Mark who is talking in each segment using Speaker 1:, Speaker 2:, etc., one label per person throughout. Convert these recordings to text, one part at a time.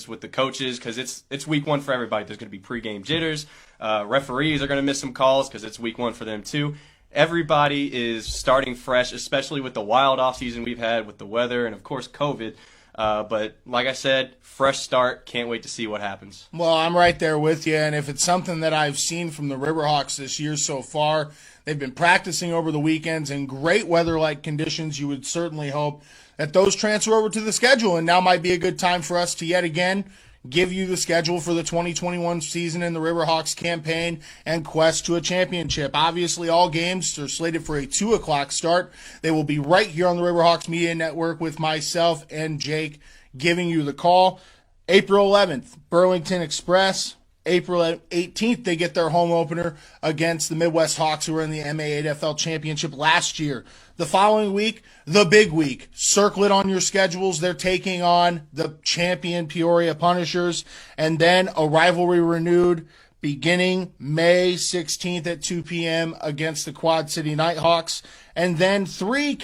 Speaker 1: with the coaches because it's week one for everybody. There's going to be pregame jitters. Referees are going to miss some calls because it's week one for them too. Everybody is starting fresh, especially with the wild offseason we've had with the weather and, of course, COVID. But like I said, fresh start. Can't wait to see what happens.
Speaker 2: Well, I'm right there with you, and if it's something that I've seen from the Riverhawks this year so far, they've been practicing over the weekends in great weather-like conditions. You would certainly hope that those transfer over to the schedule, and now might be a good time for us to yet again give you the schedule for the 2021 season in the Riverhawks campaign and quest to a championship. Obviously, all games are slated for a 2 o'clock start. They will be right here on the Riverhawks Media Network with myself and Jake giving you the call. April 11th, Burlington Express. April 18th, they get their home opener against the Midwest Hawks, who were in the MAAFL Championship last year. The following week, the big week. Circle it on your schedules. They're taking on the champion Peoria Punishers, and then a rivalry renewed beginning May 16th at 2 p.m. against the Quad City Nighthawks. And then three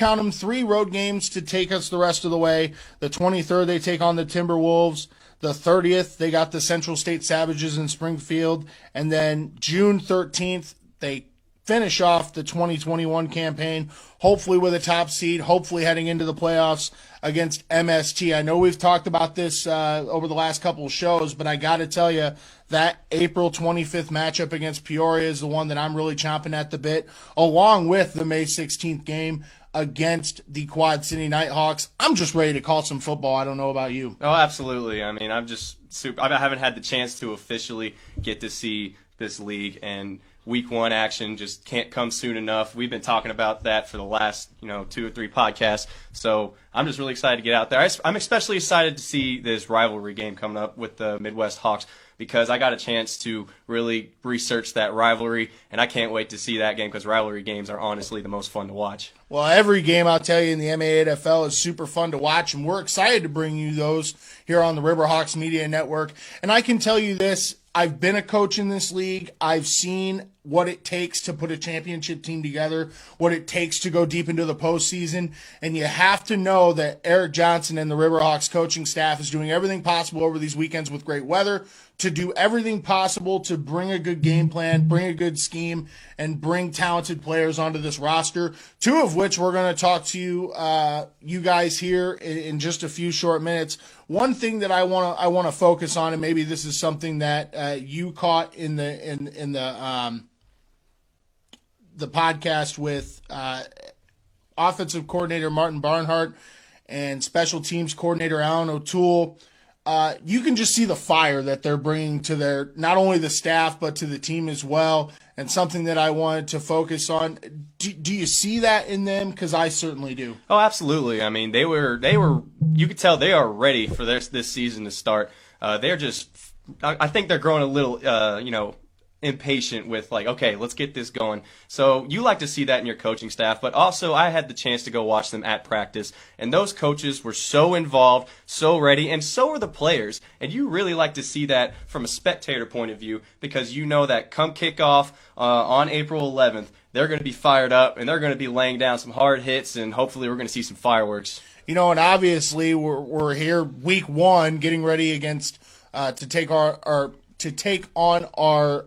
Speaker 2: road games to take us the rest of the way. The 23rd, they take on the Timberwolves. The 30th, they got the Central State Savages in Springfield. And then June 13th, they finish off the 2021 campaign, hopefully with a top seed, hopefully heading into the playoffs against MST. I know we've talked about this over the last couple of shows, but I got to tell you, that April 25th matchup against Peoria is the one that I'm really chomping at the bit, along with the May 16th game against the Quad City Nighthawks. I'm just ready to call some football. I don't know about you.
Speaker 1: Oh, absolutely. I mean, I'm just super. I haven't had the chance to officially get to see this league, and week one action just can't come soon enough. We've been talking about that for the last 2 or 3 podcasts, so I'm just really excited to get out there. I'm especially excited to see this rivalry game coming up with the Midwest Hawks, because I got a chance to really research that rivalry, and I can't wait to see that game because rivalry games are honestly the most fun to watch.
Speaker 2: Well, every game, I'll tell you, in the MAAFL is super fun to watch, and we're excited to bring you those here on the Riverhawks Media Network. And I can tell you this, I've been a coach in this league. I've seen what it takes to put a championship team together, what it takes to go deep into the postseason, and you have to know that Eric Johnson and the Riverhawks coaching staff is doing everything possible over these weekends with great weather to do everything possible to bring a good game plan, bring a good scheme, and bring talented players onto this roster, 2 of which we're going to talk to you guys here in just a few short minutes. One thing that I want to focus on, and maybe this is something that you caught in the podcast with offensive coordinator Martin Barnhart and special teams coordinator Alan O'Toole. You can just see the fire that they're bringing to their, not only the staff, but to the team as well, and something that I wanted to focus on. Do you see that in them? Because I certainly do.
Speaker 1: Oh, absolutely. I mean, they were. You could tell they are ready for this season to start. They're just, I think they're growing a little, impatient with okay, let's get this going. So you like to see that in your coaching staff, but also I had the chance to go watch them at practice, and those coaches were so involved, so ready, and so were the players. And you really like to see that from a spectator point of view, because you know that come kickoff on April 11th, they're going to be fired up, and they're going to be laying down some hard hits, and hopefully we're going to see some fireworks.
Speaker 2: And obviously we're here week one, getting ready against to take on our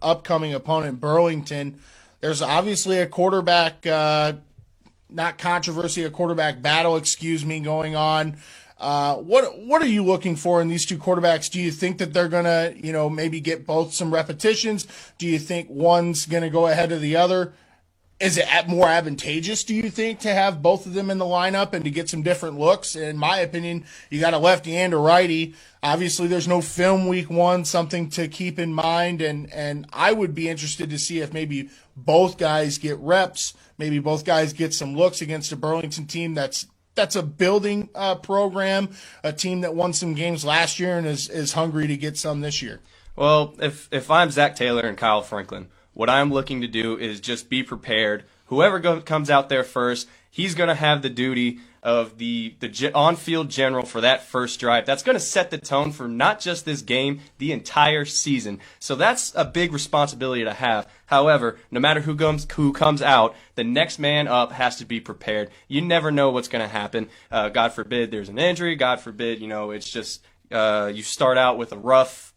Speaker 2: upcoming opponent, Burlington. There's obviously a quarterback, not controversy, a quarterback battle, going on. What are you looking for in these 2 quarterbacks? Do you think that they're going to, maybe get both some repetitions? Do you think one's going to go ahead of the other? Is it more advantageous, do you think, to have both of them in the lineup and to get some different looks? In my opinion, you got a lefty and a righty. Obviously, there's no film week one, something to keep in mind, and I would be interested to see if maybe both guys get reps, maybe both guys get some looks against a Burlington team that's a building program, a team that won some games last year and is hungry to get some this year.
Speaker 1: Well, if I'm Zach Taylor and Kyle Franklin, what I'm looking to do is just be prepared. Whoever comes out there first, he's going to have the duty of the on-field general for that first drive. That's going to set the tone for not just this game, the entire season. So that's a big responsibility to have. However, no matter who comes out, the next man up has to be prepared. You never know what's going to happen. God forbid there's an injury. God forbid, it's just You start out with a rough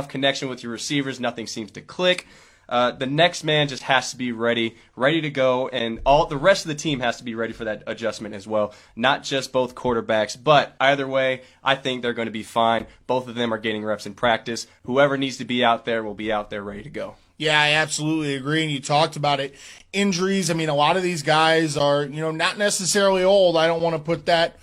Speaker 1: connection with your receivers. Nothing seems to click. The next man just has to be ready to go, and all the rest of the team has to be ready for that adjustment as well. Not just both quarterbacks, but either way, I think they're going to be fine. Both of them are getting reps in practice. Whoever needs to be out there will be out there ready to go.
Speaker 2: Yeah, I absolutely agree. And you talked about it. Injuries. I mean, a lot of these guys are, not necessarily old. I don't want to put that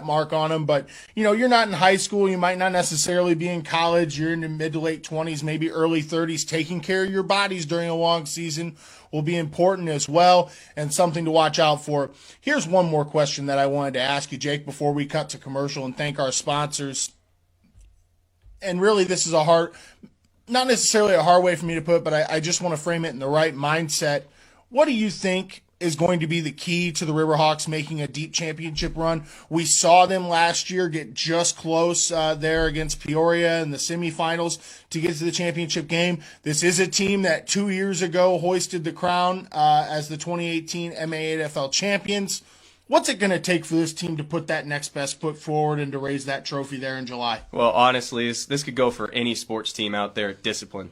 Speaker 2: mark on them, but you're not in high school. You might not necessarily be in college. You're in the mid to late 20s, maybe early 30s. Taking care of your bodies during a long season will be important as well, and something to watch out for. Here's one more question that I wanted to ask you, Jake, before we cut to commercial and thank our sponsors. And really, this is not necessarily a hard way for me to put it, but I just want to frame it in the right mindset. What do you think is going to be the key to the Riverhawks making a deep championship run? We saw them last year get just close there against Peoria in the semifinals to get to the championship game. This is a team that 2 years ago hoisted the crown as the 2018 MAAFL champions. What's it going to take for this team to put that next best foot forward and to raise that trophy there in July?
Speaker 1: Well, honestly, this could go for any sports team out there. Discipline.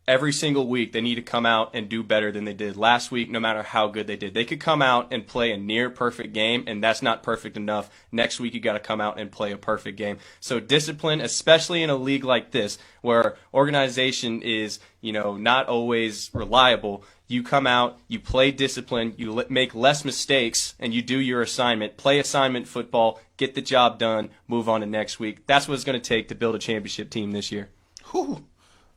Speaker 1: Every single week, they need to come out and do better than they did last week, no matter how good they did. They could come out and play a near-perfect game, and that's not perfect enough. Next week, you got to come out and play a perfect game. So discipline, especially in a league like this, where organization is, not always reliable, you come out, you play discipline, you make less mistakes, and you do your assignment. Play assignment football, get the job done, move on to next week. That's what it's going to take to build a championship team this year.
Speaker 2: Whew.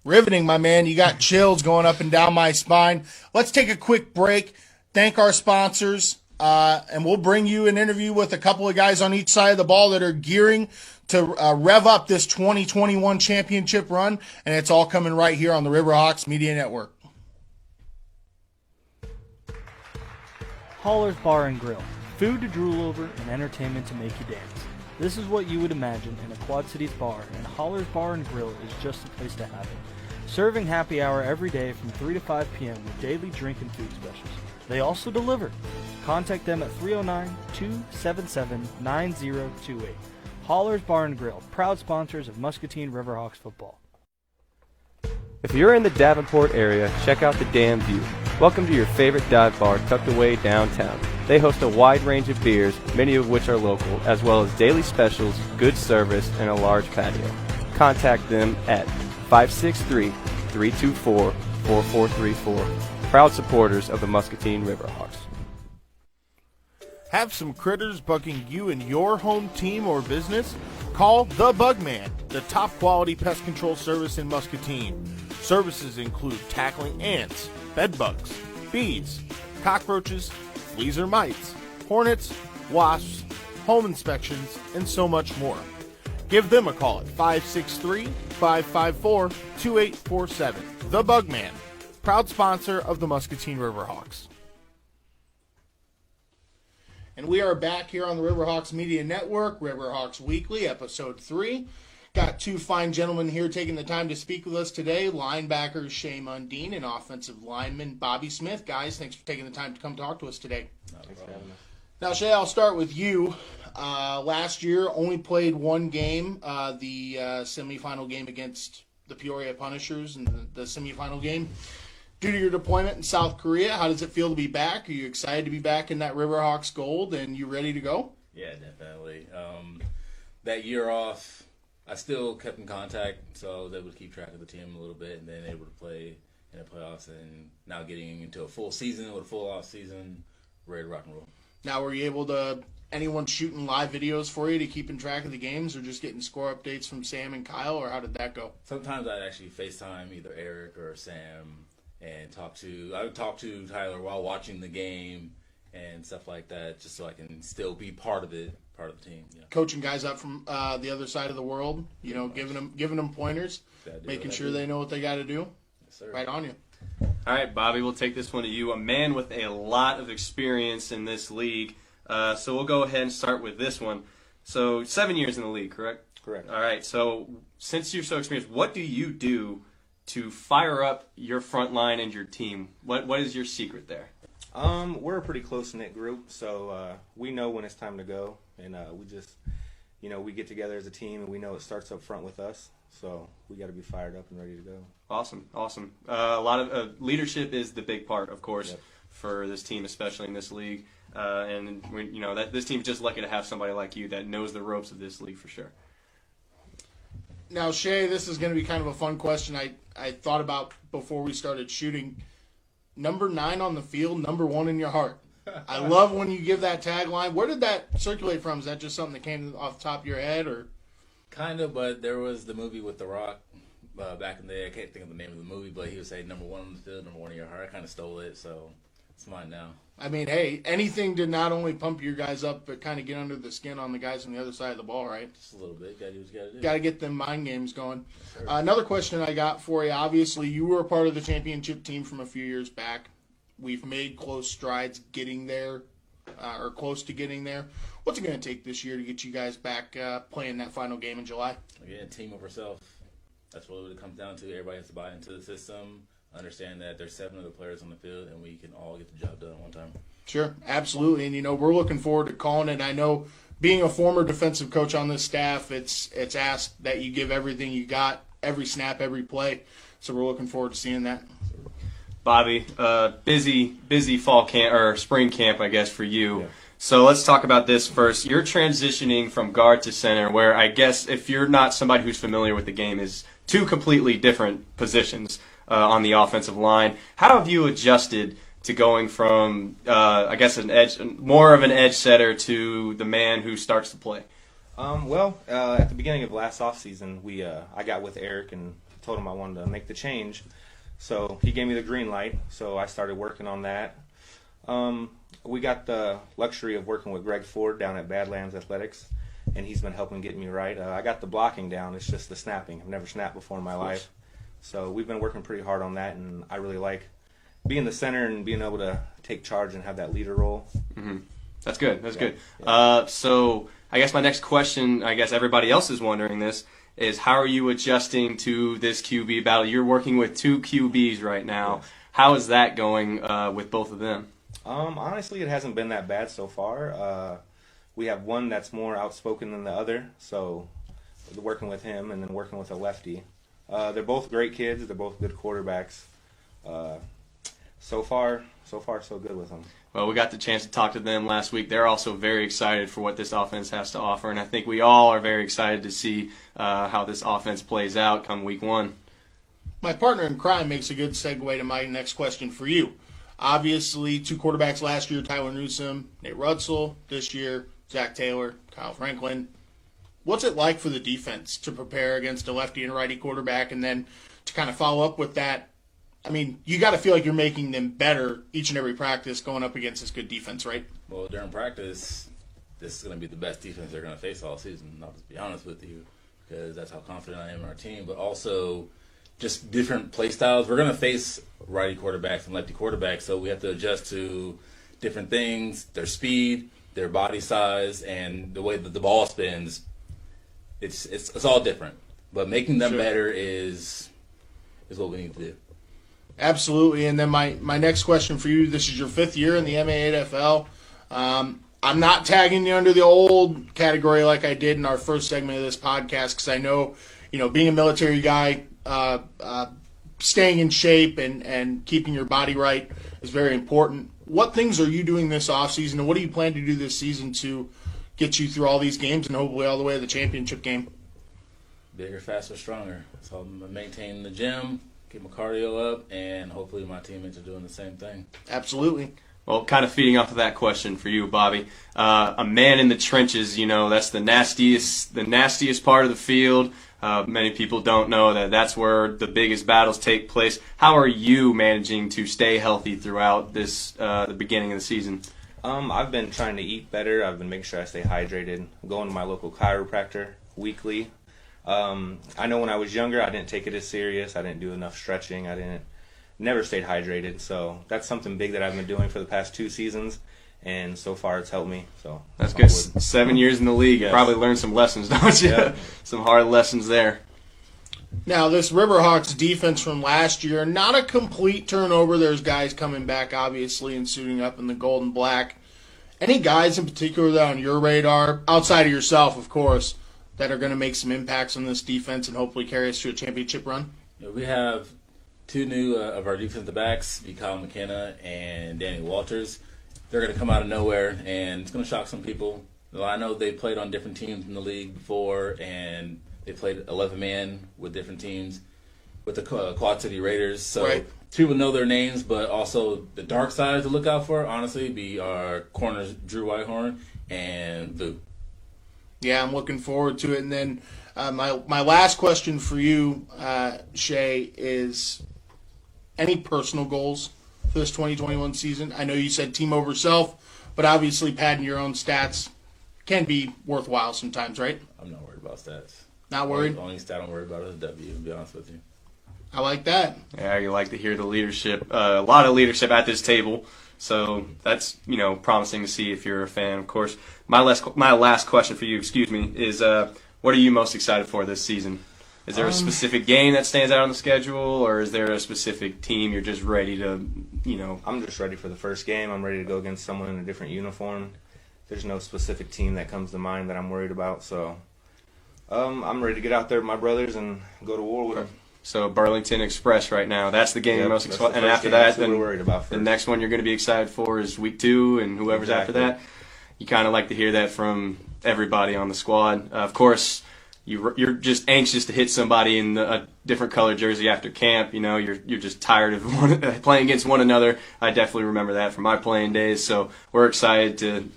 Speaker 2: Riveting, my man. You got chills going up and down my spine. Let's take a quick break, thank our sponsors, and we'll bring you an interview with a couple of guys on each side of the ball that are gearing to rev up this 2021 championship run, and it's all coming right here on the Riverhawks Media Network.
Speaker 3: Holler's Bar and Grill. Food to drool over and entertainment to make you dance. This is what you would imagine in a Quad Cities bar, and Holler's Bar and Grill is just the place to have it. Serving happy hour every day from 3 to 5 p.m. with daily drink and food specials. They also deliver. Contact them at 309-277-9028. Holler's Bar and Grill, proud sponsors of Muscatine Riverhawks football.
Speaker 1: If you're in the Davenport area, check out the Damn View. Welcome to your favorite dive bar tucked away downtown. They host a wide range of beers, many of which are local, as well as daily specials, good service, and a large patio. Contact them at 563-324-4434. Proud supporters of the Muscatine Riverhawks.
Speaker 2: Have some critters bugging you and your home team or business? Call The Bugman, the top quality pest control service in Muscatine. Services include tackling ants, bed bugs, bees, cockroaches, fleas or mites, hornets, wasps, home inspections, and so much more. Give them a call at 563-554-2847. The Bugman, proud sponsor of the Muscatine Riverhawks. And we are back here on the Riverhawks Media Network, Riverhawks Weekly, Episode 3. Got two fine gentlemen here taking the time to speak with us today, linebackers Shay Mundine and offensive lineman Bobby Smith. Guys, thanks for taking the time to come talk to us today.
Speaker 4: Thanks for having us.
Speaker 2: Now, Shay, I'll start with you. Last year, only played one game, the semifinal game against the Peoria Punishers in the semifinal game. Due to your deployment in South Korea, how does it feel to be back? Are you excited to be back in that Riverhawks gold, and you ready to go?
Speaker 4: Yeah, definitely. That year off, I still kept in contact, so I was able to keep track of the team a little bit, and then able to play in the playoffs, and now getting into a full season with a full off season, ready to rock and roll.
Speaker 2: Now, were you able to, anyone shooting live videos for you to keep in track of the games, or just getting score updates from Sam and Kyle, or how did that go?
Speaker 4: Sometimes I'd actually FaceTime either Eric or Sam and I would talk to Tyler while watching the game and stuff like that, just so I can still be part of the team. Yeah.
Speaker 2: Coaching guys up from the other side of the world, giving them pointers, making sure they know what they got to do.
Speaker 4: Yes, sir.
Speaker 2: Right on you.
Speaker 1: All right, Bobby, we'll take this one to you, a man with a lot of experience in this league. So we'll go ahead and start with this one. So 7 years in the league, correct?
Speaker 5: Correct.
Speaker 1: All right, so since you're so experienced, what do you do to fire up your front line and your team? What is your secret there?
Speaker 5: We're a pretty close-knit group, so we know when it's time to go, and we just, we get together as a team, and we know it starts up front with us. So we got to be fired up and ready to go.
Speaker 1: Awesome. A lot of leadership is the big part, of course, for this team, especially in this league. This team's just lucky to have somebody like you that knows the ropes of this league for sure.
Speaker 2: Now, Shay, this is going to be kind of a fun question I thought about before we started shooting. Number 9 on the field, number 1 in your heart. I love when you give that tagline. Where did that circulate from? Is that just something that came off the top of your head, or?
Speaker 4: Kind of, but there was the movie with The Rock back in the day. I can't think of the name of the movie, but he would say number 1 on the field, number 1 in your heart. I kind of stole it, so it's mine now.
Speaker 2: I mean, hey, anything to not only pump your guys up, but kind of get under the skin on the guys on the other side of the ball, right?
Speaker 4: Just a little bit. Got to do what you got to do.
Speaker 2: Got to get them mind games going. Sure. Another question I got for you. Obviously, you were a part of the championship team from a few years back. We've made close strides getting there, or close to getting there. What's it going to take this year to get you guys back playing that final game in July?
Speaker 4: Again, team over self. That's really what it comes down to. Everybody has to buy into the system, understand that there's 7 other players on the field, and we can all get the job done at one time.
Speaker 2: Sure, absolutely. And, we're looking forward to calling it. I know being a former defensive coach on this staff, it's asked that you give everything you got, every snap, every play. So we're looking forward to seeing that.
Speaker 1: Bobby, busy fall camp or spring camp, I guess, for you.
Speaker 5: Yeah.
Speaker 1: So let's talk about this first. You're transitioning from guard to center, where I guess if you're not somebody who's familiar with the game, is 2 completely different positions on the offensive line. How have you adjusted to going from, I guess, more of an edge setter to the man who starts the play?
Speaker 5: At the beginning of last offseason, I got with Eric and told him I wanted to make the change. So he gave me the green light, so I started working on that. We got the luxury of working with Greg Ford down at Badlands Athletics, and he's been helping get me right. I got the blocking down. It's just the snapping. I've never snapped before in my life. So we've been working pretty hard on that, and I really like being the center and being able to take charge and have that leader role.
Speaker 1: Mm-hmm. That's good. Good. So I guess my next question, I guess everybody else is wondering this, is how are you adjusting to this QB battle? You're working with 2 QBs right now.
Speaker 5: Yes.
Speaker 1: How is that going with both of them?
Speaker 5: Honestly, it hasn't been that bad so far. We have one that's more outspoken than the other, so working with him and then working with a lefty. They're both great kids. They're both good quarterbacks. So far, so good with them.
Speaker 1: Well, we got the chance to talk to them last week. They're also very excited for what this offense has to offer, and I think we all are very excited to see how this offense plays out come week 1.
Speaker 2: My partner in crime makes a good segue to my next question for you. Obviously, 2 quarterbacks last year, Tyler Newsome, Nate Rudsell. This year, Zach Taylor, Kyle Franklin. What's it like for the defense to prepare against a lefty and righty quarterback, and then to kind of follow up with that? I mean, you got to feel like you're making them better each and every practice going up against this good defense, right?
Speaker 4: Well, during practice, this is going to be the best defense they're going to face all season, I'll just be honest with you, because that's how confident I am in our team. But also, just different play styles. We're going to face righty quarterbacks and lefty quarterbacks, so we have to adjust to different things, their speed, their body size, and the way that the ball spins. It's all different. But making them better is what we need to do.
Speaker 2: Absolutely. And then my next question for you, this is your 5th year in the MAAFL. I'm not tagging you under the old category like I did in our first segment of this podcast, because I know, being a military guy, staying in shape and keeping your body right is very important. What things are you doing this offseason, and what do you plan to do this season to get you through all these games and hopefully all the way to the championship game?
Speaker 4: Bigger, faster, stronger. So I'm maintaining the gym, keep my cardio up, and hopefully my teammates are doing the same thing.
Speaker 2: Absolutely.
Speaker 1: Well, kind of feeding off of that question for you, Bobby, a man in the trenches, that's the nastiest part of the field. Many people don't know that that's where the biggest battles take place. How are you managing to stay healthy throughout the beginning of the season?
Speaker 5: I've been trying to eat better. I've been making sure I stay hydrated. I'm going to my local chiropractor weekly. I know when I was younger, I didn't take it as serious. I didn't do enough stretching. Never stayed hydrated. So that's something big that I've been doing for the past 2 seasons, and so far it's helped me. So
Speaker 1: that's good. 7 years in the league, you probably learned some lessons, don't you?
Speaker 5: Yeah.
Speaker 1: Some hard lessons there.
Speaker 2: Now, this Riverhawks defense from last year, not a complete turnover. There's guys coming back, obviously, and suiting up in the gold and black. Any guys in particular that are on your radar, outside of yourself, of course, that are going to make some impacts on this defense and hopefully carry us to a championship run?
Speaker 4: Yeah, we have two new of our defensive backs, Kyle McKenna and Danny Walters. They're going to come out of nowhere, and it's going to shock some people. Well, I know they played on different teams in the league before, and they played 11-man with different teams with the Quad City Raiders. So
Speaker 2: Right.
Speaker 4: people know their names, but also the dark side to look out for, honestly, be our corners Drew Whitehorn and Vu.
Speaker 2: Yeah, I'm looking forward to it. And then my last question for you, Shay, is any personal goals for this 2021 season? I know you said team over self, but obviously padding your own stats can be worthwhile sometimes, right?
Speaker 4: I'm not worried about stats.
Speaker 2: Not worried?
Speaker 4: The only stat I'm worried about is a W, to be honest with you.
Speaker 2: I like that.
Speaker 1: Yeah, you like to hear the leadership, a lot of leadership at this table. So that's, promising to see if you're a fan. Of course, my last question for you, is what are you most excited for this season? Is there a specific game that stands out on the schedule, or is there a specific team you're just ready to,
Speaker 5: I'm just ready for the first game. I'm ready to go against someone in a different uniform. There's no specific team that comes to mind that I'm worried about. So I'm ready to get out there with my brothers and go to war with them.
Speaker 1: So Burlington Express right now. That's the game
Speaker 5: Yep,
Speaker 1: you're most
Speaker 5: that's
Speaker 1: excited.
Speaker 5: the
Speaker 1: And
Speaker 5: first
Speaker 1: after
Speaker 5: game.
Speaker 1: that,
Speaker 5: That's what
Speaker 1: then
Speaker 5: we're worried about
Speaker 1: the
Speaker 5: first.
Speaker 1: next one you're going to be excited for is week 2, and whoever's after
Speaker 5: Exactly.
Speaker 1: that. You kind of like to hear that from everybody on the squad. Of course, you're just anxious to hit somebody in a different color jersey after camp. You're just tired of playing against one another. I definitely remember that from my playing days. So we're excited to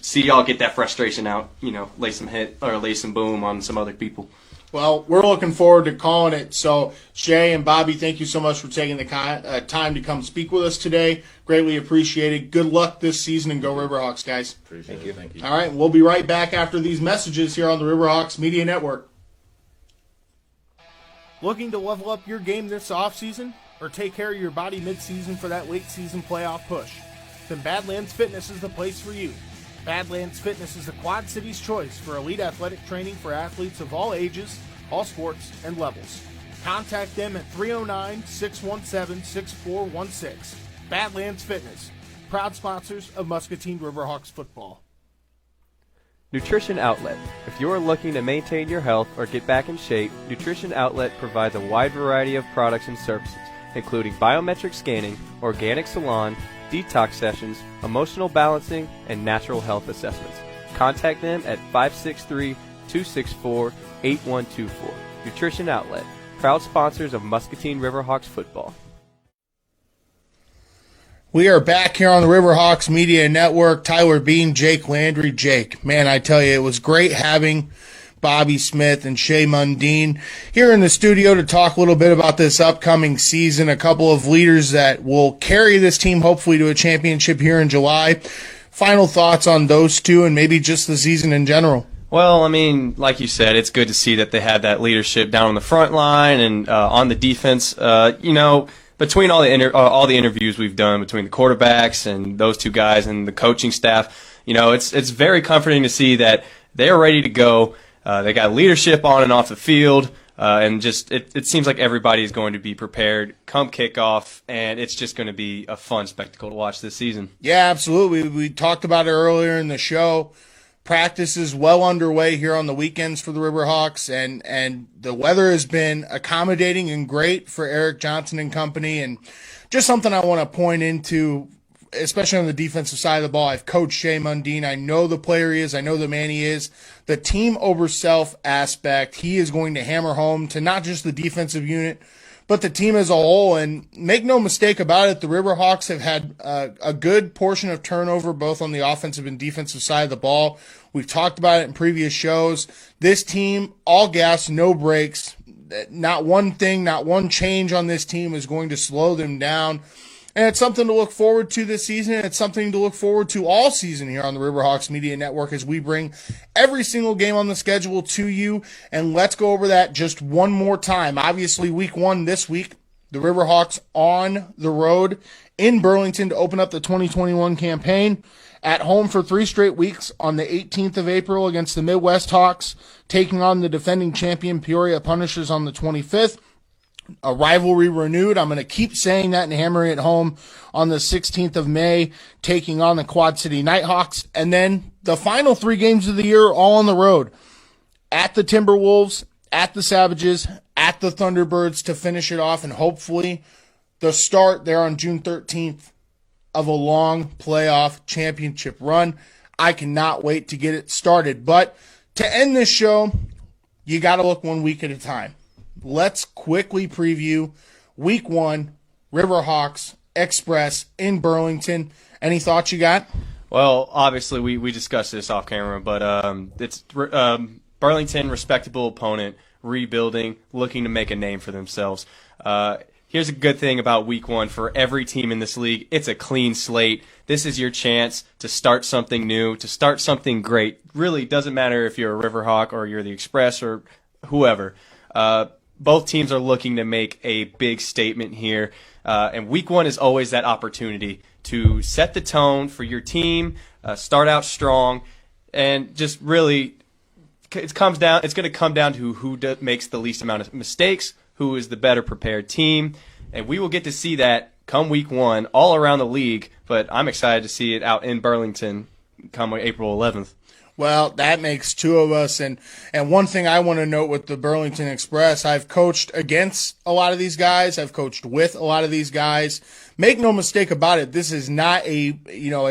Speaker 1: see y'all get that frustration out. Lay some boom on some other people.
Speaker 2: Well, we're looking forward to calling it. So, Shay and Bobby, thank you so much for taking the time to come speak with us today. Greatly appreciated. Good luck this season, and go Riverhawks, guys.
Speaker 4: Appreciate it. Thank you.
Speaker 2: All right, we'll be right back after these messages here on the Riverhawks Media Network. Looking to level up your game this offseason, or take care of your body mid-season for that late-season playoff push? Then Badlands Fitness is the place for you. Badlands Fitness is the Quad Cities' choice for elite athletic training for athletes of all ages, all sports, and levels. Contact them at 309-617-6416. Badlands Fitness, proud sponsors of Muscatine Riverhawks football.
Speaker 6: Nutrition Outlet. If you are looking to maintain your health or get back in shape, Nutrition Outlet provides a wide variety of products and services, including biometric scanning, organic salon, detox sessions, emotional balancing, and natural health assessments. Contact them at 563-264-8124. Nutrition Outlet, proud sponsors of Muscatine Riverhawks football.
Speaker 2: We are back here on the Riverhawks Media Network. Tyler Bean, Jake Landry. Jake, man, I tell you, it was great having Bobby Smith and Shay Mundine here in the studio to talk a little bit about this upcoming season. A couple of leaders that will carry this team hopefully to a championship here in July. Final thoughts on those two and maybe just the season in general.
Speaker 1: Well, like you said, it's good to see that they have that leadership down on the front line and on the defense. Between all the interviews we've done between the quarterbacks and those two guys and the coaching staff, it's very comforting to see that they're ready to go. They got leadership on and off the field, and just it seems like everybody is going to be prepared come kickoff, and it's just going to be a fun spectacle to watch this season.
Speaker 2: Yeah, absolutely. We talked about it earlier in the show. Practice is well underway here on the weekends for the Riverhawks, and the weather has been accommodating and great for Eric Johnson and company. And just something I want to point into, especially on the defensive side of the ball. I've coached Shay Mundine. I know the player he is. I know the man he is. The team over self aspect, he is going to hammer home to not just the defensive unit, but the team as a whole. And make no mistake about it, the Riverhawks have had a good portion of turnover both on the offensive and defensive side of the ball. We've talked about it in previous shows. This team, all gas, no brakes. Not one thing, not one change on this team is going to slow them down. And it's something to look forward to this season. It's something to look forward to all season here on the Riverhawks Media Network as we bring every single game on the schedule to you. And let's go over that just one more time. Obviously, week 1 this week, the Riverhawks on the road in Burlington to open up the 2021 campaign. At home for 3 straight weeks on the 18th of April against the Midwest Hawks, taking on the defending champion Peoria Punishers on the 25th. a rivalry renewed. I'm going to keep saying that and hammering it home on the 16th of May, taking on the Quad City Nighthawks. And then the final 3 games of the year, all on the road. At the Timberwolves, at the Savages, at the Thunderbirds to finish it off, and hopefully the start there on June 13th of a long playoff championship run. I cannot wait to get it started. But to end this show, you got to look 1 week at a time. Let's quickly preview Week 1, Riverhawks Express in Burlington. Any thoughts you got?
Speaker 1: Well, obviously we discussed this off camera, but it's Burlington, respectable opponent, rebuilding, looking to make a name for themselves. Here's a good thing about Week 1 for every team in this league. It's a clean slate. This is your chance to start something new, to start something great. Really doesn't matter if you're a Riverhawk or you're the Express or whoever. Both teams are looking to make a big statement here. And Week 1 is always that opportunity to set the tone for your team, start out strong, and just really it's going to come down to who makes the least amount of mistakes, who is the better prepared team, and we will get to see that come Week 1 all around the league, but I'm excited to see it out in Burlington come April 11th.
Speaker 2: Well, that makes 2 of us, and one thing I want to note with the Burlington Express, I've coached against a lot of these guys, I've coached with a lot of these guys. Make no mistake about it, this is not a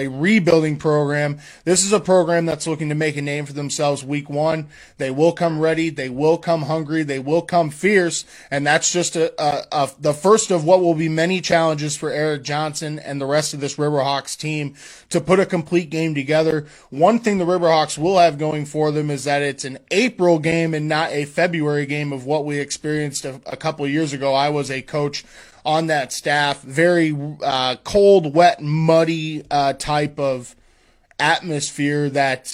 Speaker 2: rebuilding program. This is a program that's looking to make a name for themselves Week 1. They will come ready, they will come hungry, they will come fierce, and that's just the first of what will be many challenges for Eric Johnson and the rest of this Riverhawks team to put a complete game together. One thing the Riverhawks will have going for them is that it's an April game and not a February game of what we experienced a couple of years ago. I was a coach on that staff. Very cold, wet, muddy type of atmosphere that,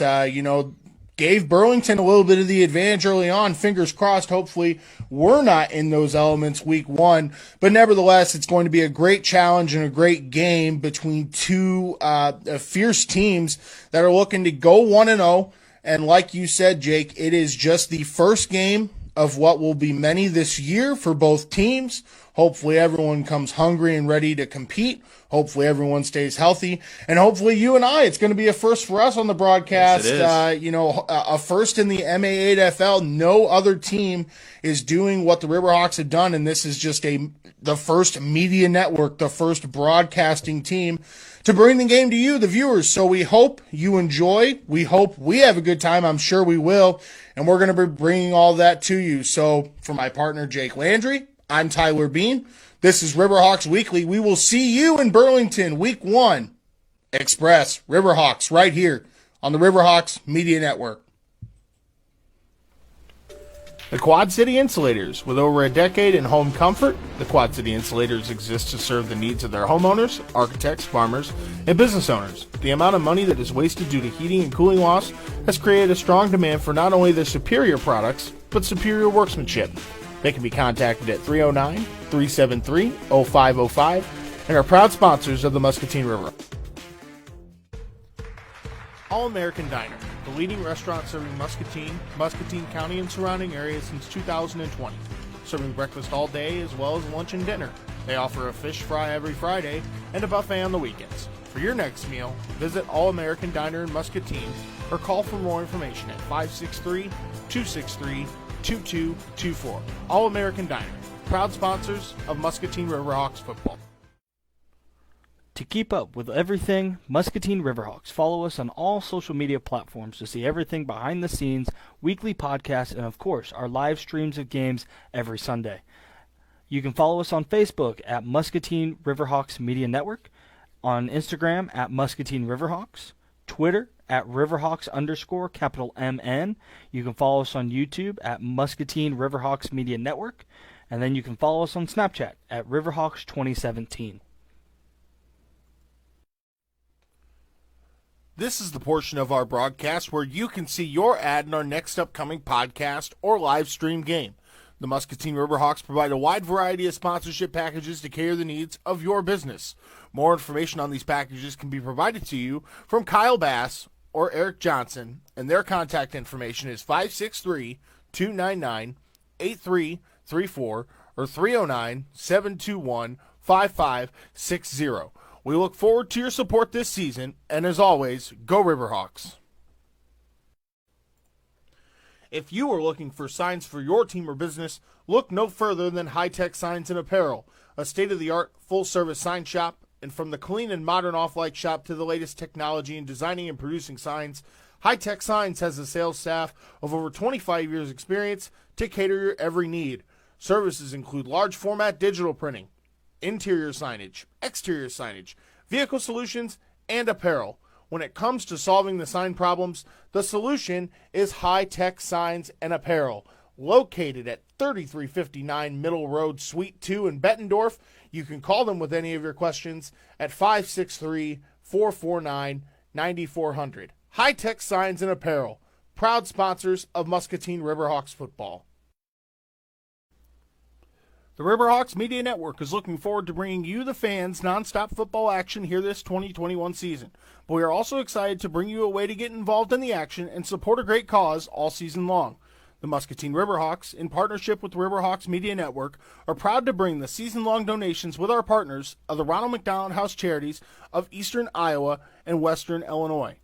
Speaker 2: gave Burlington a little bit of the advantage early on. Fingers crossed, hopefully we're not in those elements Week 1. But nevertheless, it's going to be a great challenge and a great game between 2 fierce teams that are looking to go 1-0. And like you said, Jake, it is just the first game of what will be many this year for both teams. Hopefully everyone comes hungry and ready to compete. Hopefully everyone stays healthy. And hopefully you and I, it's going to be a first for us on the broadcast.
Speaker 1: Yes, it is.
Speaker 2: A first in the MA8FL. No other team is doing what the Riverhawks have done, and this is just the first media network, the first broadcasting team to bring the game to you, the viewers. So we hope you enjoy. We hope we have a good time. I'm sure we will. And we're going to be bringing all that to you. So for my partner, Jake Landry, I'm Tyler Bean. This is Riverhawks Weekly. We will see you in Burlington, Week 1. Express, Riverhawks, right here on the Riverhawks Media Network. The Quad City Insulators. With over a decade in home comfort, the Quad City Insulators exist to serve the needs of their homeowners, architects, farmers, and business owners. The amount of money that is wasted due to heating and cooling loss has created a strong demand for not only their superior products, but superior workmanship. They can be contacted at 309-373-0505 and are proud sponsors of the Muscatine River. All-American Diner, the leading restaurant serving Muscatine County and surrounding areas since 2020, serving breakfast all day as well as lunch and dinner. They offer a fish fry every Friday and a buffet on the weekends. For your next meal, visit All-American Diner in Muscatine or call for more information at 563-263-2224. All-American Diner, proud sponsors of Muscatine Riverhawks football.
Speaker 3: To keep up with everything Muscatine Riverhawks, follow us on all social media platforms to see everything behind the scenes, weekly podcasts, and of course our live streams of games every Sunday. You can follow us on Facebook at Muscatine Riverhawks Media Network, on Instagram at Muscatine Riverhawks, Twitter at Riverhawks_MN. You can follow us on YouTube at Muscatine Riverhawks Media Network, and then you can follow us on Snapchat at Riverhawks 2017.
Speaker 2: This is the portion of our broadcast where you can see your ad in our next upcoming podcast or live stream game. The Muscatine Riverhawks provide a wide variety of sponsorship packages to cater the needs of your business. More information on these packages can be provided to you from Kyle Bass or Eric Johnson, and their contact information is 563-299-8300. or 309-721-5560. We look forward to your support this season, and as always, go Riverhawks. If you are looking for signs for your team or business, look no further than High Tech Signs and Apparel, a state-of-the-art full-service sign shop. And from the clean and modern off-light shop to the latest technology in designing and producing signs, High Tech Signs has a sales staff of over 25 years' experience to cater your every need. Services include large format digital printing, interior signage, exterior signage, vehicle solutions, and apparel. When it comes to solving the sign problems, the solution is High Tech Signs and Apparel. Located at 3359 Middle Road, Suite 2 in Bettendorf, you can call them with any of your questions at 563-449-9400. High Tech Signs and Apparel, proud sponsors of Muscatine Riverhawks football. The Riverhawks Media Network is looking forward to bringing you, the fans, nonstop football action here this 2021 season. But we are also excited to bring you a way to get involved in the action and support a great cause all season long. The Muscatine Riverhawks, in partnership with the Riverhawks Media Network, are proud to bring the season-long donations with our partners of the Ronald McDonald House Charities of Eastern Iowa and Western Illinois.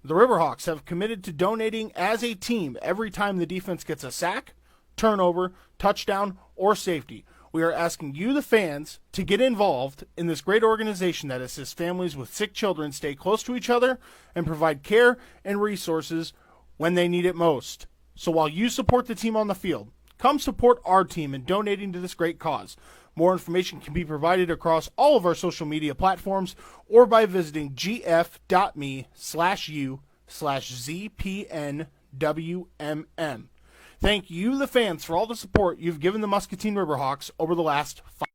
Speaker 2: The Riverhawks have committed to donating as a team every time the defense gets a sack, turnover, touchdown, or safety. We are asking you, the fans, to get involved in this great organization that assists families with sick children stay close to each other and provide care and resources when they need it most. So while you support the team on the field, come support our team in donating to this great cause. More information can be provided across all of our social media platforms or by visiting gf.me/u/ZPNWMM. Thank you, the fans, for all the support you've given the Muscatine Riverhawks over the last 5 years.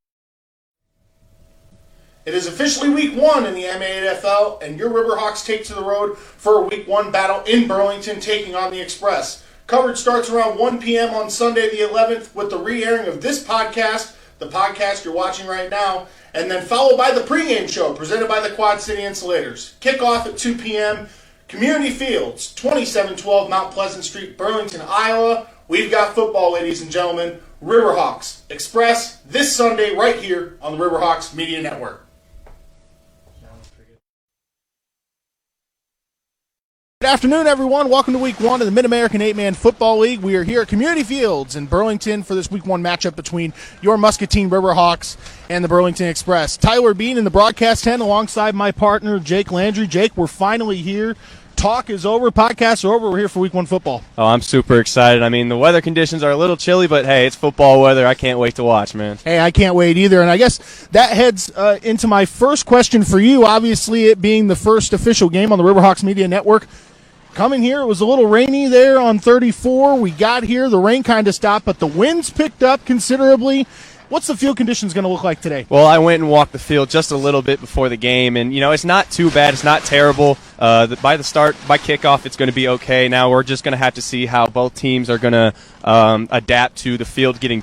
Speaker 2: It is officially Week 1 in the MAFL, and your Riverhawks take to the road for a Week 1 battle in Burlington, taking on the Express. Coverage starts around 1 p.m. on Sunday the 11th with the re-airing of this podcast, the podcast you're watching right now, and then followed by the pregame show presented by the Quad City Insulators. Kickoff at 2 p.m., Community Fields, 2712 Mount Pleasant Street, Burlington, Iowa. We've got football, ladies and gentlemen. Riverhawks Express this Sunday right here on the Riverhawks Media Network. Good afternoon, everyone. Welcome to Week 1 of the Mid-American 8-Man Football League. We are here at Community Fields in Burlington for this Week 1 matchup between your Muscatine Riverhawks and the Burlington Express. Tyler Bean in the broadcast tent alongside my partner, Jake Landry. Jake, we're finally here. Talk is over. Podcasts are over. We're here for Week 1 football.
Speaker 6: Oh, I'm super excited. I mean, the weather conditions are a little chilly, but hey, it's football weather. I can't wait to watch, man.
Speaker 2: Hey, I can't wait either. And I guess that heads into my first question for you. Obviously, it being the first official game on the Riverhawks Media Network. Coming here, it was a little rainy there on 34. We got here. The rain kind of stopped, but the winds picked up considerably. What's the field conditions going to look like today?
Speaker 6: Well, I went and walked the field just a little bit before the game, and, you know, it's not too bad. It's not terrible. By kickoff, it's going to be okay. Now we're just going to have to see how both teams are going to adapt to the field getting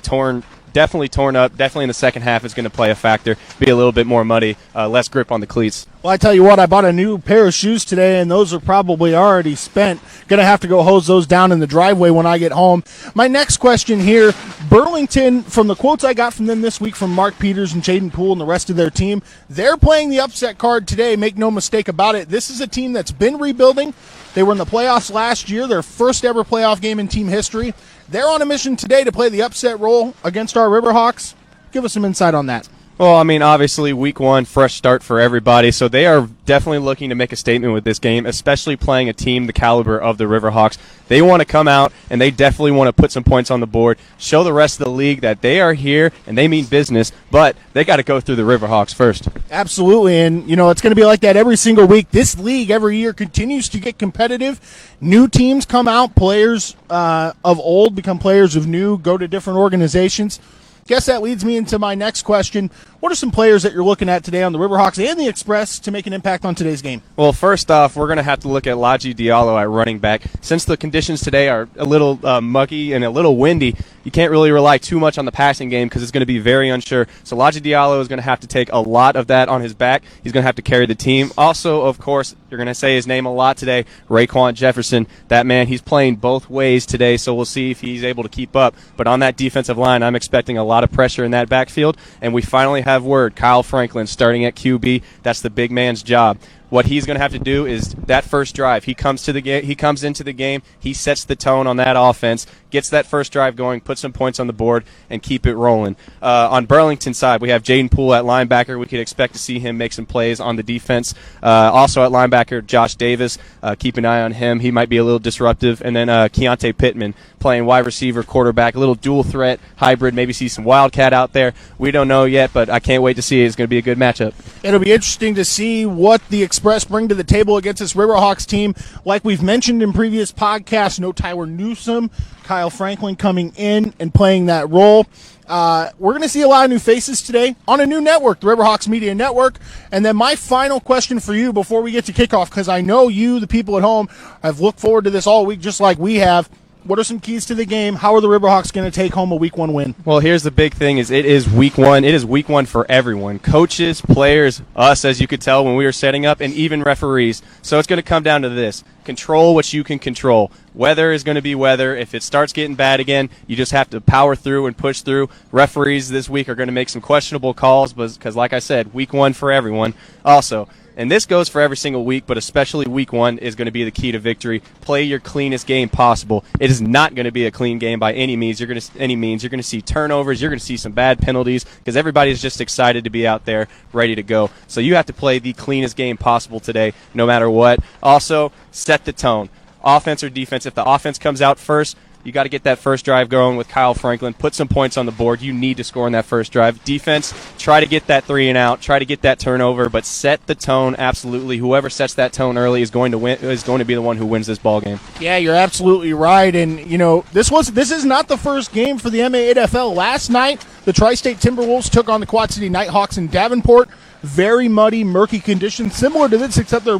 Speaker 6: definitely torn up. Definitely in the second half is going to play a factor, be a little bit more muddy, less grip on the cleats.
Speaker 2: Well, I tell you what, I bought a new pair of shoes today, and those are probably already spent. Going to have to go hose those down in the driveway when I get home. My next question here, Burlington, from the quotes I got from them this week from Mark Peters and Jaden Poole and the rest of their team, they're playing the upset card today, make no mistake about it. This is a team that's been rebuilding. They were in the playoffs last year, their first ever playoff game in team history. They're on a mission today to play the upset role against our Riverhawks. Give us some insight on that.
Speaker 6: Well, I mean, obviously, Week 1, fresh start for everybody, so they are definitely looking to make a statement with this game, especially playing a team the caliber of the Riverhawks. They want to come out, and they definitely want to put some points on the board, show the rest of the league that they are here, and they mean business, but they got to go through the Riverhawks first.
Speaker 2: Absolutely, and, you know, it's going to be like that every single week. This league every year continues to get competitive. New teams come out, players of old become players of new, go to different organizations. Guess that leads me into my next question. What are some players that you're looking at today on the Riverhawks and the Express to make an impact on today's game?
Speaker 6: Well, first off, we're going to have to look at Laji Diallo at running back. Since the conditions today are a little muggy and a little windy, you can't really rely too much on the passing game because it's going to be very unsure. So Laji Diallo is going to have to take a lot of that on his back. He's going to have to carry the team. Also, of course, you're going to say his name a lot today, Raekwon Jefferson. That man, he's playing both ways today, so we'll see if he's able to keep up. But on that defensive line, I'm expecting a lot of pressure in that backfield. And we finally have word, Kyle Franklin starting at QB. That's the big man's job. What he's going to have to do is that first drive. He comes into the game, he sets the tone on that offense, gets that first drive going, puts some points on the board, and keep it rolling. On Burlington's side, we have Jaden Poole at linebacker. We could expect to see him make some plays on the defense. Also at linebacker, Josh Davis. Keep an eye on him. He might be a little disruptive. And then Keontae Pittman playing wide receiver, quarterback, a little dual threat hybrid. Maybe see some Wildcat out there. We don't know yet, but I can't wait to see it. It's going to be a good matchup.
Speaker 2: It'll be interesting to see what the Express bring to the table against this Riverhawks team. Like we've mentioned in previous podcasts, no Tyler Newsome, Kyle Franklin coming in and playing that role. We're going to see a lot of new faces today on a new network, the Riverhawks Media Network. And then my final question for you before we get to kickoff, because I know you, the people at home, have looked forward to this all week just like we have. What are some keys to the game? How are the Riverhawks going to take home a Week 1 win?
Speaker 6: Well, here's the big thing: is it is Week 1. It is Week 1 for everyone, coaches, players, us, as you could tell when we were setting up, and even referees. So it's going to come down to this: control what you can control. Weather is going to be weather. If it starts getting bad again, you just have to power through and push through. Referees this week are going to make some questionable calls, because, like I said, Week 1 for everyone. Also. And this goes for every single week, but especially Week 1 is going to be the key to victory. Play your cleanest game possible. It is not going to be a clean game by any means. You're going to see turnovers. You're going to see some bad penalties because everybody's just excited to be out there ready to go. So you have to play the cleanest game possible today, no matter what. Also, set the tone. Offense or defense. If the offense comes out first, you got to get that first drive going with Kyle Franklin. Put some points on the board. You need to score in that first drive. Defense, try to get that 3 and out. Try to get that turnover, but set the tone. Absolutely, whoever sets that tone early is going to win. Is going to be the one who wins this ball game.
Speaker 2: Yeah, you're absolutely right. And you know, this is not the first game for the MA8FL. Last night, the Tri-State Timberwolves took on the Quad City Nighthawks in Davenport. Very muddy, murky conditions, similar to this, except they're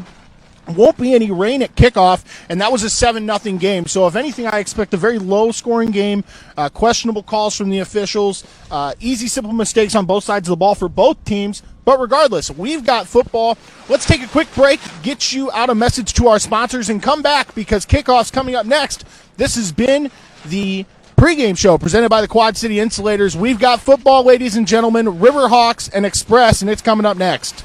Speaker 2: won't be any rain at kickoff, and that was a 7-0 game. So if anything, I expect a very low-scoring game, questionable calls from the officials, easy, simple mistakes on both sides of the ball for both teams. But regardless, we've got football. Let's take a quick break, get you out a message to our sponsors, and come back because kickoff's coming up next. This has been the pregame show presented by the Quad City Insulators. We've got football, ladies and gentlemen, Riverhawks and Express, and it's coming up next.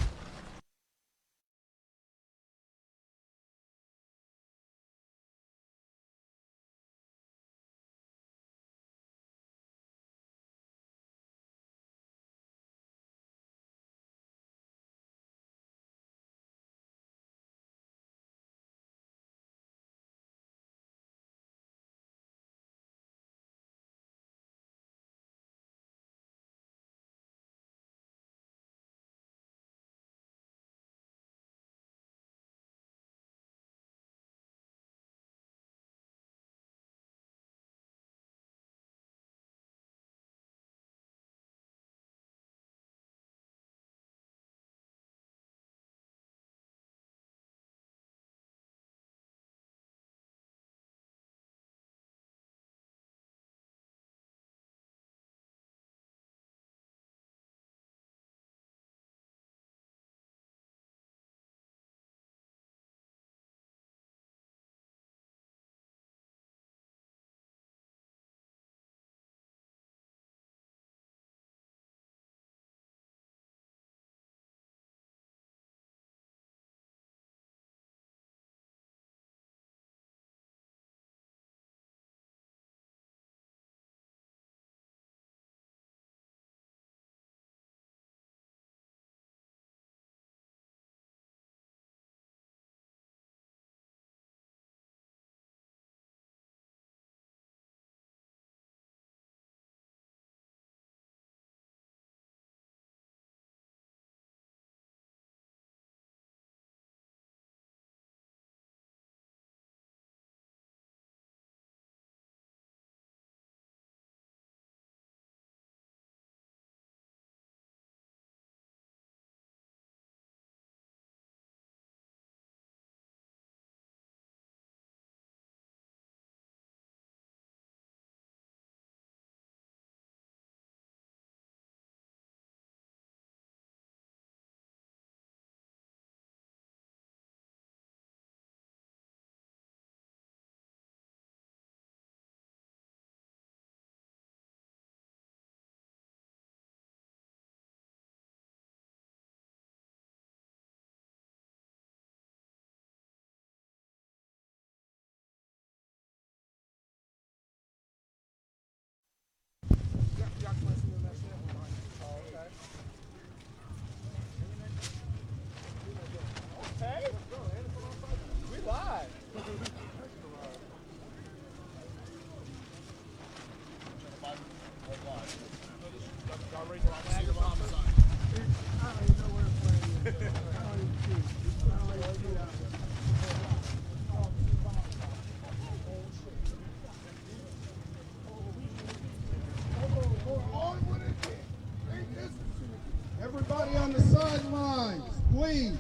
Speaker 7: Everybody on the sidelines, please.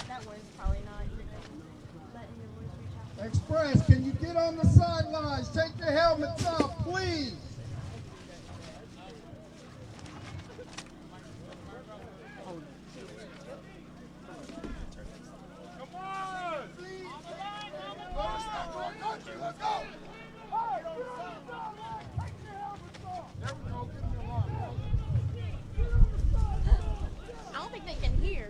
Speaker 8: That one's probably not letting your voice reach out.
Speaker 7: Express, can you get on the sidelines? Take your helmets off, please.
Speaker 2: Come on! Let's go! There we go. Give me a line.
Speaker 8: I don't think they can hear.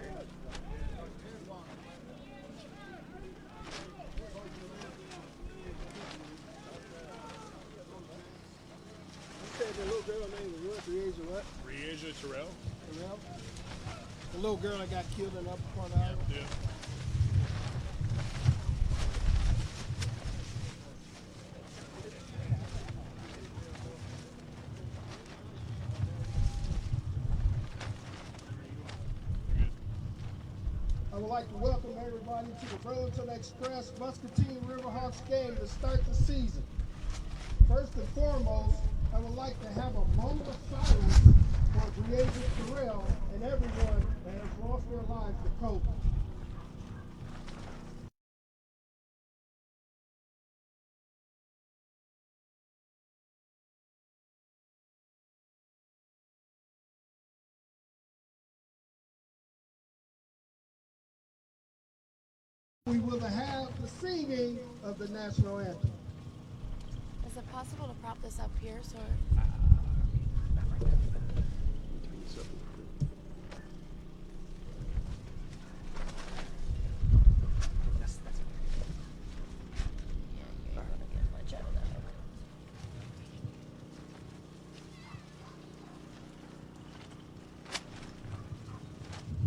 Speaker 7: The little girl name was what? Rieja what?
Speaker 2: Rieja Terrell.
Speaker 7: Terrell? The little girl that got killed in Upper Point Iowa?
Speaker 2: Yeah.
Speaker 7: I would like to welcome everybody to the Burlington Express Muscatine Riverhawks game to start the season. First and foremost, I would like to have a moment of silence for Rieja Terrell and everyone that has lost their lives to COVID. We will have the singing of the national anthem.
Speaker 8: Is it possible to prop this up here so? Yeah, you're gonna get much out of that.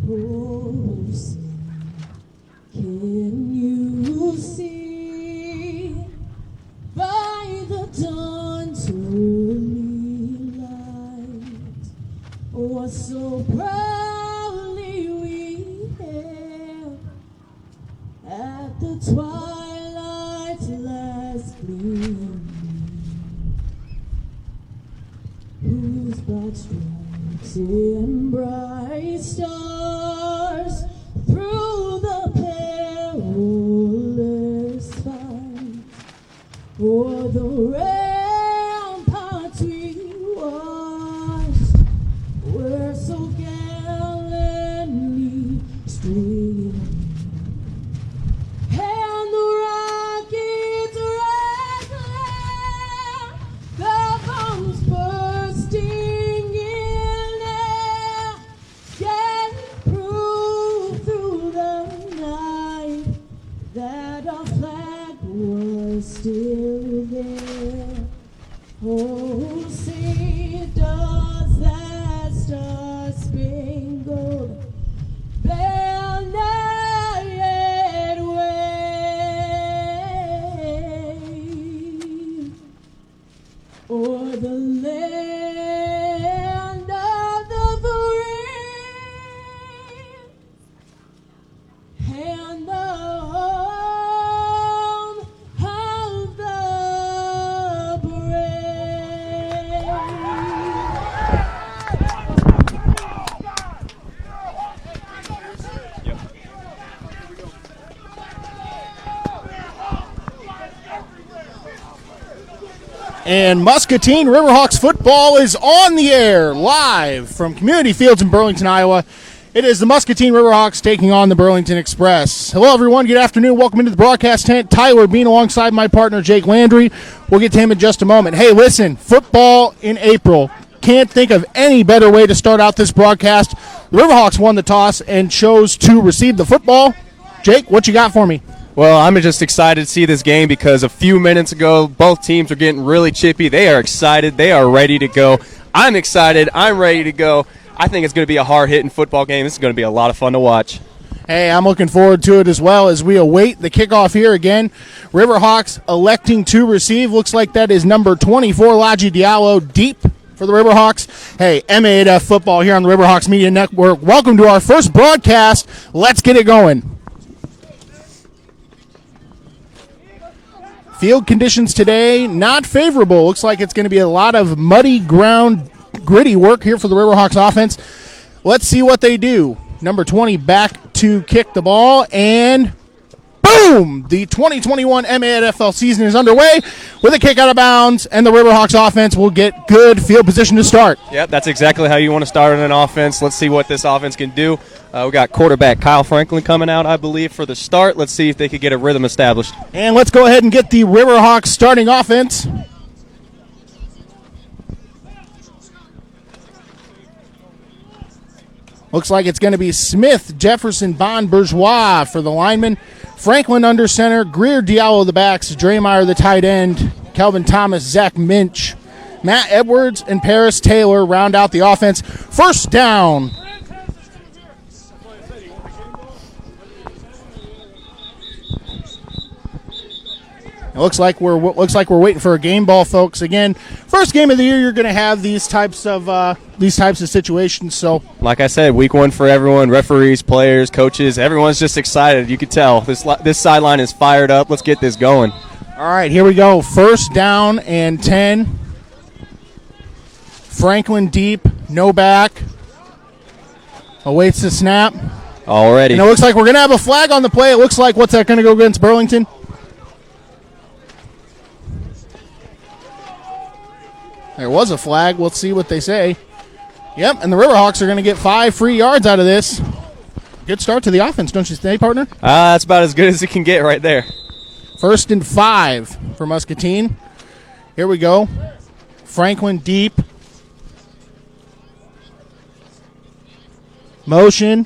Speaker 9: Oh, can you see by the dawn's early light what so proudly we hailed at the twilight's last gleaming, whose broad stripes and bright stars through the perilous fight o'er the ramparts we watched were so gallantly streamed, and the rocket's red glare, the bombs bursting in air, can prove through the night that our flag was still there. Oh, say does that star-spangled banner yet wave o'er the land of the free and the home of the brave.
Speaker 2: And Muscatine Riverhawks football is on the air live from Community Fields in Burlington, Iowa. It is the Muscatine Riverhawks taking on the Burlington Express. Hello, everyone. Good afternoon. Welcome into the broadcast tent. Tyler Bean alongside my partner, Jake Landry. We'll get to him in just a moment. Hey, listen, football in April. Can't think of any better way to start out this broadcast. The Riverhawks won the toss and chose to receive the football. Jake, what you got for me?
Speaker 6: Well, I'm just excited to see this game because a few minutes ago, both teams are getting really chippy. They are excited. They are ready to go. I'm excited. I'm ready to go. I think it's going to be a hard-hitting football game. This is going to be a lot of fun to watch.
Speaker 2: Hey, I'm looking forward to it as well as we await the kickoff here again. Riverhawks electing to receive. Looks like that is number 24, Laji Diallo, deep for the Riverhawks. Hey, MA8F football here on the Riverhawks Media Network. Welcome to our first broadcast. Let's get it going. Field conditions today, not favorable. Looks like it's going to be a lot of muddy ground, gritty work here for the Riverhawks offense. Let's see what they do. Number 20 back to kick the ball, and boom! The 2021 MA8FL season is underway with a kick out of bounds, and the Riverhawks offense will get good field position to start.
Speaker 6: Yep, that's exactly how you want to start an offense. Let's see what this offense can do. We got quarterback Kyle Franklin coming out, I believe, for the start. Let's see if they can get a rhythm established.
Speaker 2: And let's go ahead and get the Riverhawks starting offense. Looks like it's going to be Smith, Jefferson, Bond, Bourgeois for the linemen. Franklin under center, Greer, Diallo the backs, Draymire the tight end, Kelvin Thomas, Zach Minch, Matt Edwards, and Paris Taylor round out the offense. First down. It looks like we're waiting for a game ball, folks. Again, first game of the year, you're going to have these types of situations. So,
Speaker 6: like I said, week one for everyone: referees, players, coaches. Everyone's just excited. You can tell this sideline is fired up. Let's get this going.
Speaker 2: All right, here we go. First down and 10. Franklin deep, no back. Awaits the snap.
Speaker 6: Already.
Speaker 2: And it looks like we're going to have a flag on the play. It looks like, what's that going to go against Burlington? There was a flag. We'll see what they say. Yep, and the Riverhawks are going to get 5 free yards out of this. Good start to the offense, don't you think, partner?
Speaker 6: That's about as good as it can get right there.
Speaker 2: First and 5 for Muscatine. Here we go. Franklin deep. Motion.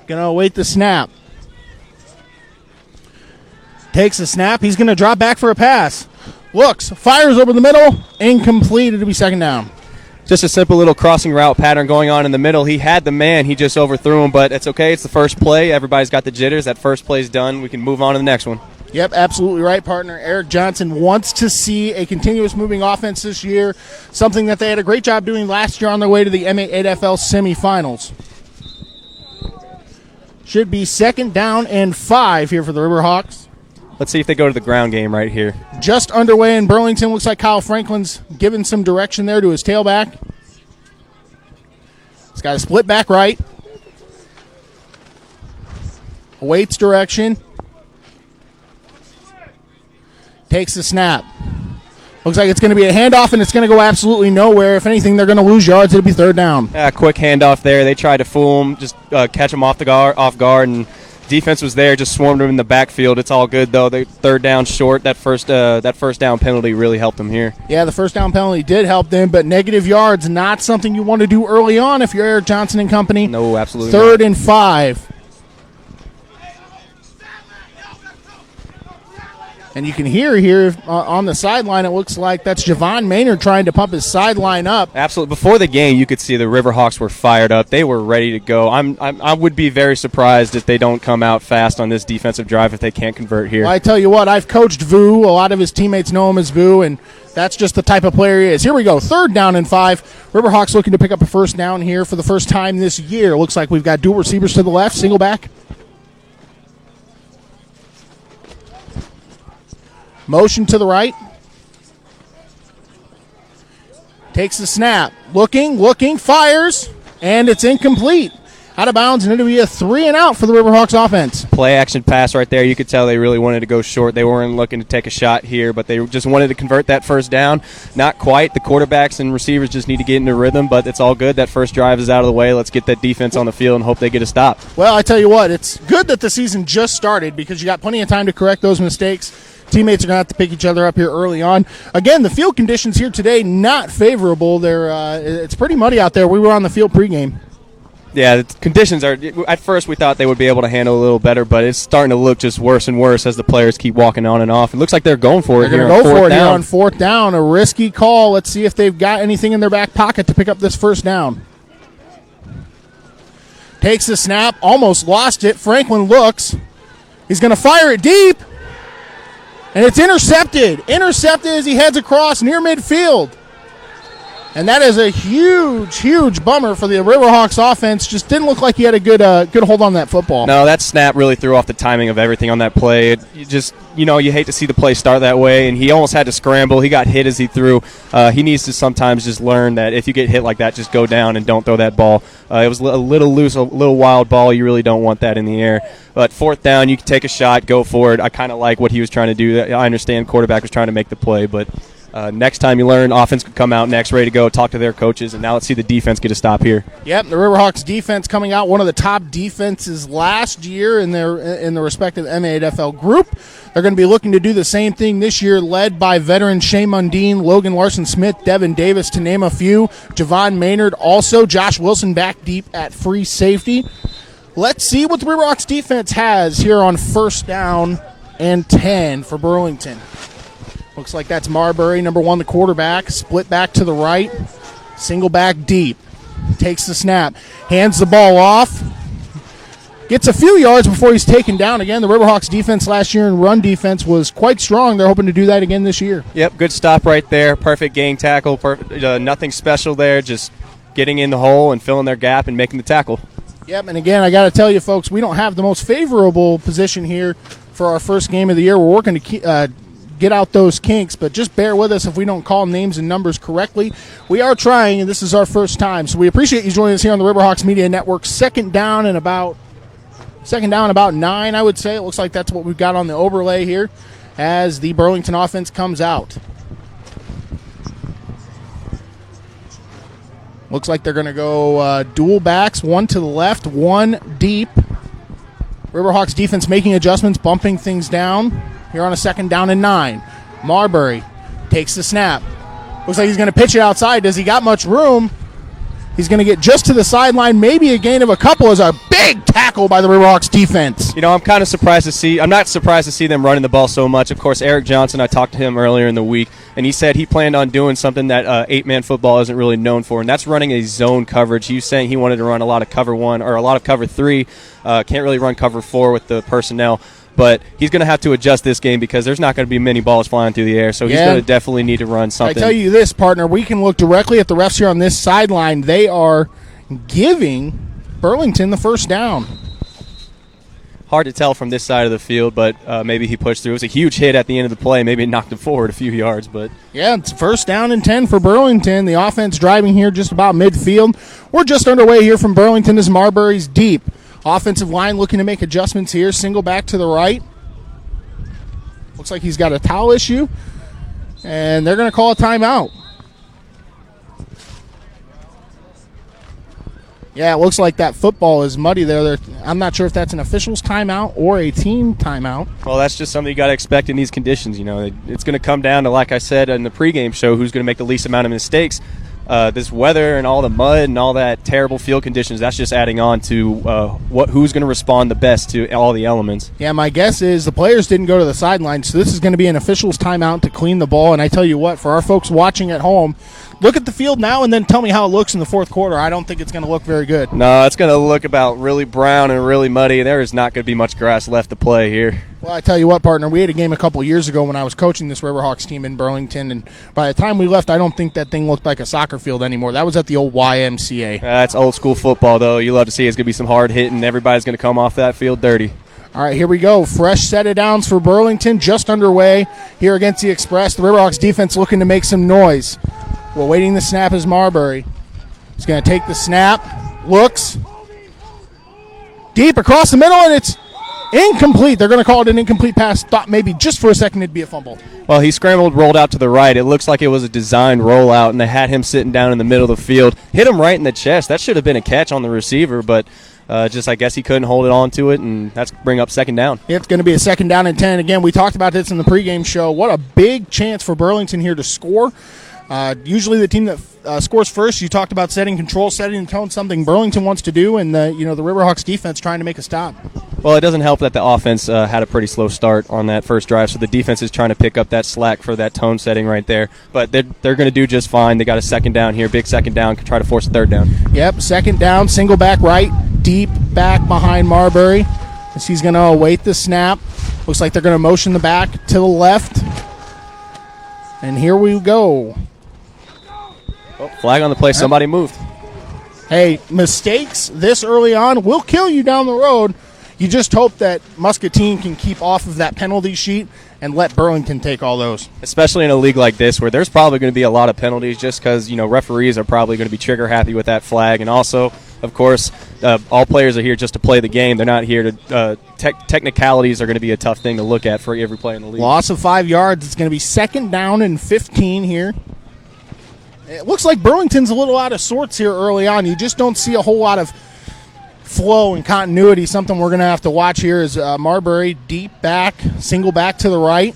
Speaker 2: Going to await the snap. Takes the snap. He's going to drop back for a pass. Looks, fires over the middle, incomplete. It'll be second down.
Speaker 6: Just a simple little crossing route pattern going on in the middle. He had the man. He just overthrew him, but it's okay. It's the first play. Everybody's got the jitters. That first play's done. We can move on to the next one.
Speaker 2: Yep, absolutely right, partner. Eric Johnson wants to see a continuous moving offense this year, something that they had a great job doing last year on their way to the MA8FL semifinals. Should be second down and 5 here for the Riverhawks.
Speaker 6: Let's see if they go to the ground game right here.
Speaker 2: Just underway in Burlington. Looks like Kyle Franklin's giving some direction there to his tailback. He's got a split back right. Awaits direction. Takes the snap. Looks like it's going to be a handoff, and it's going to go absolutely nowhere. If anything, they're going to lose yards. It'll be third down.
Speaker 6: Quick handoff there. They tried to fool him, just catch him off guard, and defense was there, just swarmed him in the backfield. It's all good, though. They third down short. That first down penalty really helped them here.
Speaker 2: Yeah, the first down penalty did help them, but negative yards, not something you want to do early on if you're Eric Johnson and company.
Speaker 6: No, absolutely
Speaker 2: Third
Speaker 6: not.
Speaker 2: and 5. And you can hear here on the sideline, it looks like that's Javon Maynard trying to pump his sideline up.
Speaker 6: Absolutely. Before the game, you could see the Riverhawks were fired up. They were ready to go. I would be very surprised if they don't come out fast on this defensive drive if they can't convert here.
Speaker 2: Well, I tell you what, I've coached Vu. A lot of his teammates know him as Vu, and that's just the type of player he is. Here we go, third down and 5. Riverhawks looking to pick up a first down here for the first time this year. Looks like we've got dual receivers to the left, single back. Motion to the right. Takes the snap. Looking, fires, and it's incomplete. Out of bounds, and it'll be a 3 and out for the Riverhawks offense.
Speaker 6: Play action pass right there. You could tell they really wanted to go short. They weren't looking to take a shot here, but they just wanted to convert that first down. Not quite. The quarterbacks and receivers just need to get into rhythm, but it's all good. That first drive is out of the way. Let's get that defense on the field and hope they get a stop.
Speaker 2: Well, I tell you what, it's good that the season just started because you got plenty of time to correct those mistakes. Teammates are going to have to pick each other up here early on. Again, the field conditions here today not favorable. It's pretty muddy out there. We were on the field pregame.
Speaker 6: Yeah, the conditions are – at first we thought they would be able to handle a little better, but it's starting to look just worse and worse as the players keep walking on and off. It looks like they're going for it here on fourth down. They're going to go for it here on fourth
Speaker 2: down. A risky call. Let's see if they've got anything in their back pocket to pick up this first down. Takes the snap, almost lost it. Franklin looks. He's going to fire it deep. And it's intercepted. Intercepted as he heads across near midfield. And that is a huge, huge bummer for the Riverhawks offense. Just didn't look like he had a good hold on that football.
Speaker 6: No, that snap really threw off the timing of everything on that play. You hate to see the play start that way, and he almost had to scramble. He got hit as he threw. He needs to sometimes just learn that if you get hit like that, just go down and don't throw that ball. It was a little loose, a little wild ball. You really don't want that in the air. But fourth down, you can take a shot, go for it. I kind of like what he was trying to do. I understand quarterback was trying to make the play, but next time you learn, offense could come out next, ready to go, talk to their coaches, and now let's see the defense get a stop here.
Speaker 2: Yep, the Riverhawks defense coming out, one of the top defenses last year in the respective MAFL group. They're going to be looking to do the same thing this year, led by veteran Shea Mundine, Logan Larson-Smith, Devin Davis, to name a few. Javon Maynard also, Josh Wilson back deep at free safety. Let's see what the Riverhawks defense has here on 1st down and 10 for Burlington. Looks like that's Marbury, number 1, the quarterback. Split back to the right. Single back deep. Takes the snap. Hands the ball off. Gets a few yards before he's taken down again. The Riverhawks defense last year in run defense was quite strong. They're hoping to do that again this year.
Speaker 6: Yep, good stop right there. Perfect gang tackle. Nothing special there. Just getting in the hole and filling their gap and making the tackle.
Speaker 2: Yep, and again, I got to tell you, folks, we don't have the most favorable position here for our first game of the year. We're working to get out those kinks, but just bear with us if we don't call names and numbers correctly. We are trying, and this is our first time, so we appreciate you joining us here on the Riverhawks Media Network. Second down and about 9, I would say. It looks like that's what we've got on the overlay here as the Burlington offense comes out. Looks like they're going to go dual backs, one to the left, one deep. Riverhawks defense making adjustments, bumping things down here on a 2nd down and 9. Marbury takes the snap. Looks like he's going to pitch it outside. Does he got much room? He's going to get just to the sideline, maybe a gain of a couple as a big tackle by the Riverhawks defense.
Speaker 6: I'm kind of surprised to see – I'm not surprised to see them running the ball so much. Of course, Eric Johnson, I talked to him earlier in the week, and he said he planned on doing something that 8-man football isn't really known for, and that's running a zone coverage. He was saying he wanted to run a lot of cover 1 or a lot of cover 3. Can't really run cover 4 with the personnel. But he's going to have to adjust this game because there's not going to be many balls flying through the air, so he's going to definitely need to run something.
Speaker 2: I tell you this, partner, we can look directly at the refs here on this sideline. They are giving Burlington the 1st down.
Speaker 6: Hard to tell from this side of the field, but maybe he pushed through. It was a huge hit at the end of the play. Maybe it knocked him forward a few yards. But
Speaker 2: yeah, it's 1st down and 10 for Burlington. The offense driving here just about midfield. We're just underway here from Burlington as Marbury's deep. Offensive line looking to make adjustments here. Single back to the right. Looks like he's got a towel issue. And they're going to call a timeout. Yeah, it looks like that football is muddy there. I'm not sure if that's an official's timeout or a team timeout.
Speaker 6: Well, that's just something you got to expect in these conditions. It's going to come down to, like I said in the pregame show, who's going to make the least amount of mistakes. This weather and all the mud and all that terrible field conditions, that's just adding on to who's going to respond the best to all the elements.
Speaker 2: Yeah, my guess is the players didn't go to the sideline, so this is going to be an official's timeout to clean the ball. And I tell you what, for our folks watching at home, look at the field now and then tell me how it looks in the 4th quarter. I don't think it's going to look very good.
Speaker 6: No, it's going to look about really brown and really muddy. There is not going to be much grass left to play here.
Speaker 2: Well, I tell you what, partner, we had a game a couple years ago when I was coaching this Riverhawks team in Burlington, and by the time we left, I don't think that thing looked like a soccer field anymore. That was at the old YMCA.
Speaker 6: That's old school football, though. You love to see it's going to be some hard hitting. Everybody's going to come off that field dirty.
Speaker 2: All right, here we go. Fresh set of downs for Burlington, just underway here against the Express. The Riverhawks defense looking to make some noise. Well, waiting the snap is Marbury. He's going to take the snap, looks deep across the middle, and it's incomplete. They're going to call it an incomplete pass. Thought maybe just for a second it'd be a fumble.
Speaker 6: Well, he scrambled, rolled out to the right. It looks like it was a designed rollout, and they had him sitting down in the middle of the field. Hit him right in the chest. That should have been a catch on the receiver, but I guess he couldn't hold it on to it, and that's bring up 2nd down.
Speaker 2: It's going to be a 2nd down and 10. Again, we talked about this in the pregame show. What a big chance for Burlington here to score. Usually the team that scores first, you talked about setting control, setting the tone, something Burlington wants to do, and the Riverhawks defense trying to make a stop.
Speaker 6: Well, it doesn't help that the offense had a pretty slow start on that first drive, so the defense is trying to pick up that slack for that tone setting right there. But they're going to do just fine. They got a 2nd down here, big 2nd down, try to force a 3rd down.
Speaker 2: Yep, 2nd down, single back right. deep back behind Marbury as he's going to await the snap. Looks like they're going to motion the back to the left. And here we go.
Speaker 6: Oh, flag on the play. Somebody moved.
Speaker 2: Hey, mistakes this early on will kill you down the road. You just hope that Muscatine can keep off of that penalty sheet and let Burlington take all those.
Speaker 6: Especially in a league like this where there's probably going to be a lot of penalties just because, referees are probably going to be trigger happy with that flag. And also, of course, all players are here just to play the game. They're not here to technicalities are going to be a tough thing to look at for every player in the league.
Speaker 2: Loss of 5 yards. It's going to be 2nd down and 15 here. It looks like Burlington's a little out of sorts here early on. You just don't see a whole lot of flow and continuity. Something we're going to have to watch here is Marbury deep back, single back to the right.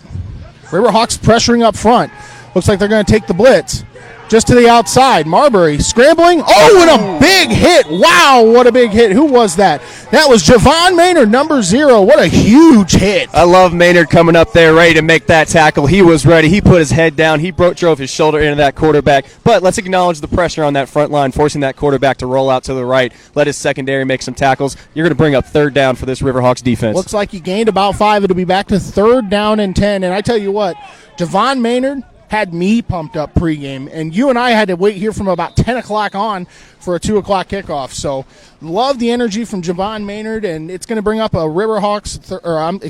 Speaker 2: Riverhawks pressuring up front. Looks like they're going to take the blitz. Just to the outside. Marbury scrambling. Oh, and a big hit. Wow, what a big hit. Who was that? That was Javon Maynard, number 0. What a huge hit.
Speaker 6: I love Maynard coming up there ready to make that tackle. He was ready. He put his head down. He drove his shoulder into that quarterback. But let's acknowledge the pressure on that front line, forcing that quarterback to roll out to the right. Let his secondary make some tackles. You're going to bring up 3rd down for this Riverhawks defense.
Speaker 2: Looks like he gained about 5. It'll be back to 3rd down and 10. And I tell you what, Javon Maynard had me pumped up pregame, and you and I had to wait here from about 10 o'clock on for a 2 o'clock kickoff. So love the energy from Javon Maynard, and it's going to bring up a Riverhawks, a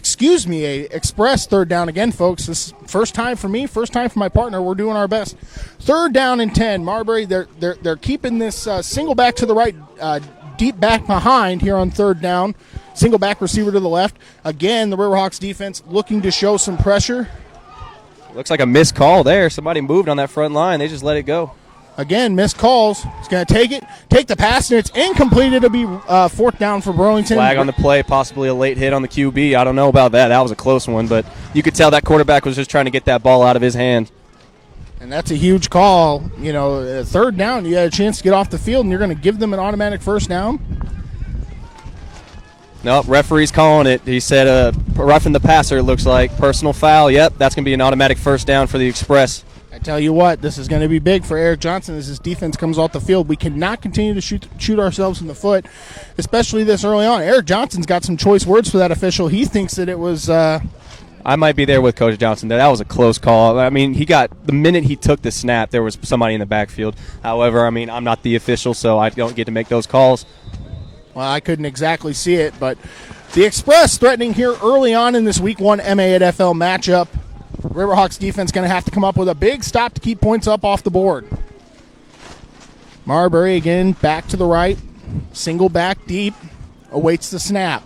Speaker 2: Express 3rd down again, folks. This is first time for me, first time for my partner. We're doing our best. 3rd down and 10. Marbury, they're keeping this single back to the right, deep back behind here on 3rd down. Single back receiver to the left. Again, the Riverhawks defense looking to show some pressure.
Speaker 6: Looks like a missed call there. Somebody moved on that front line. They just let it go.
Speaker 2: Again, missed calls. He's going to take the pass, and it's incomplete. It'll be 4th down for Burlington.
Speaker 6: Flag on the play, possibly a late hit on the QB. I don't know about that. That was a close one, but you could tell that quarterback was just trying to get that ball out of his hand.
Speaker 2: And that's a huge call. 3rd down, you had a chance to get off the field, and you're going to give them an automatic 1st down?
Speaker 6: Nope, referee's calling it. He said roughing the passer, it looks like. Personal foul, yep, that's going to be an automatic 1st down for the Express.
Speaker 2: I tell you what, this is going to be big for Eric Johnson as his defense comes off the field. We cannot continue to shoot ourselves in the foot, especially this early on. Eric Johnson's got some choice words for that official. He thinks that it was...
Speaker 6: I might be there with Coach Johnson. That was a close call. I mean, the minute he took the snap, there was somebody in the backfield. However, I'm not the official, so I don't get to make those calls.
Speaker 2: Well, I couldn't exactly see it, but the Express threatening here early on in this Week 1 MA-NFL matchup. Riverhawks defense going to have to come up with a big stop to keep points up off the board. Marbury again back to the right, single back deep, awaits the snap.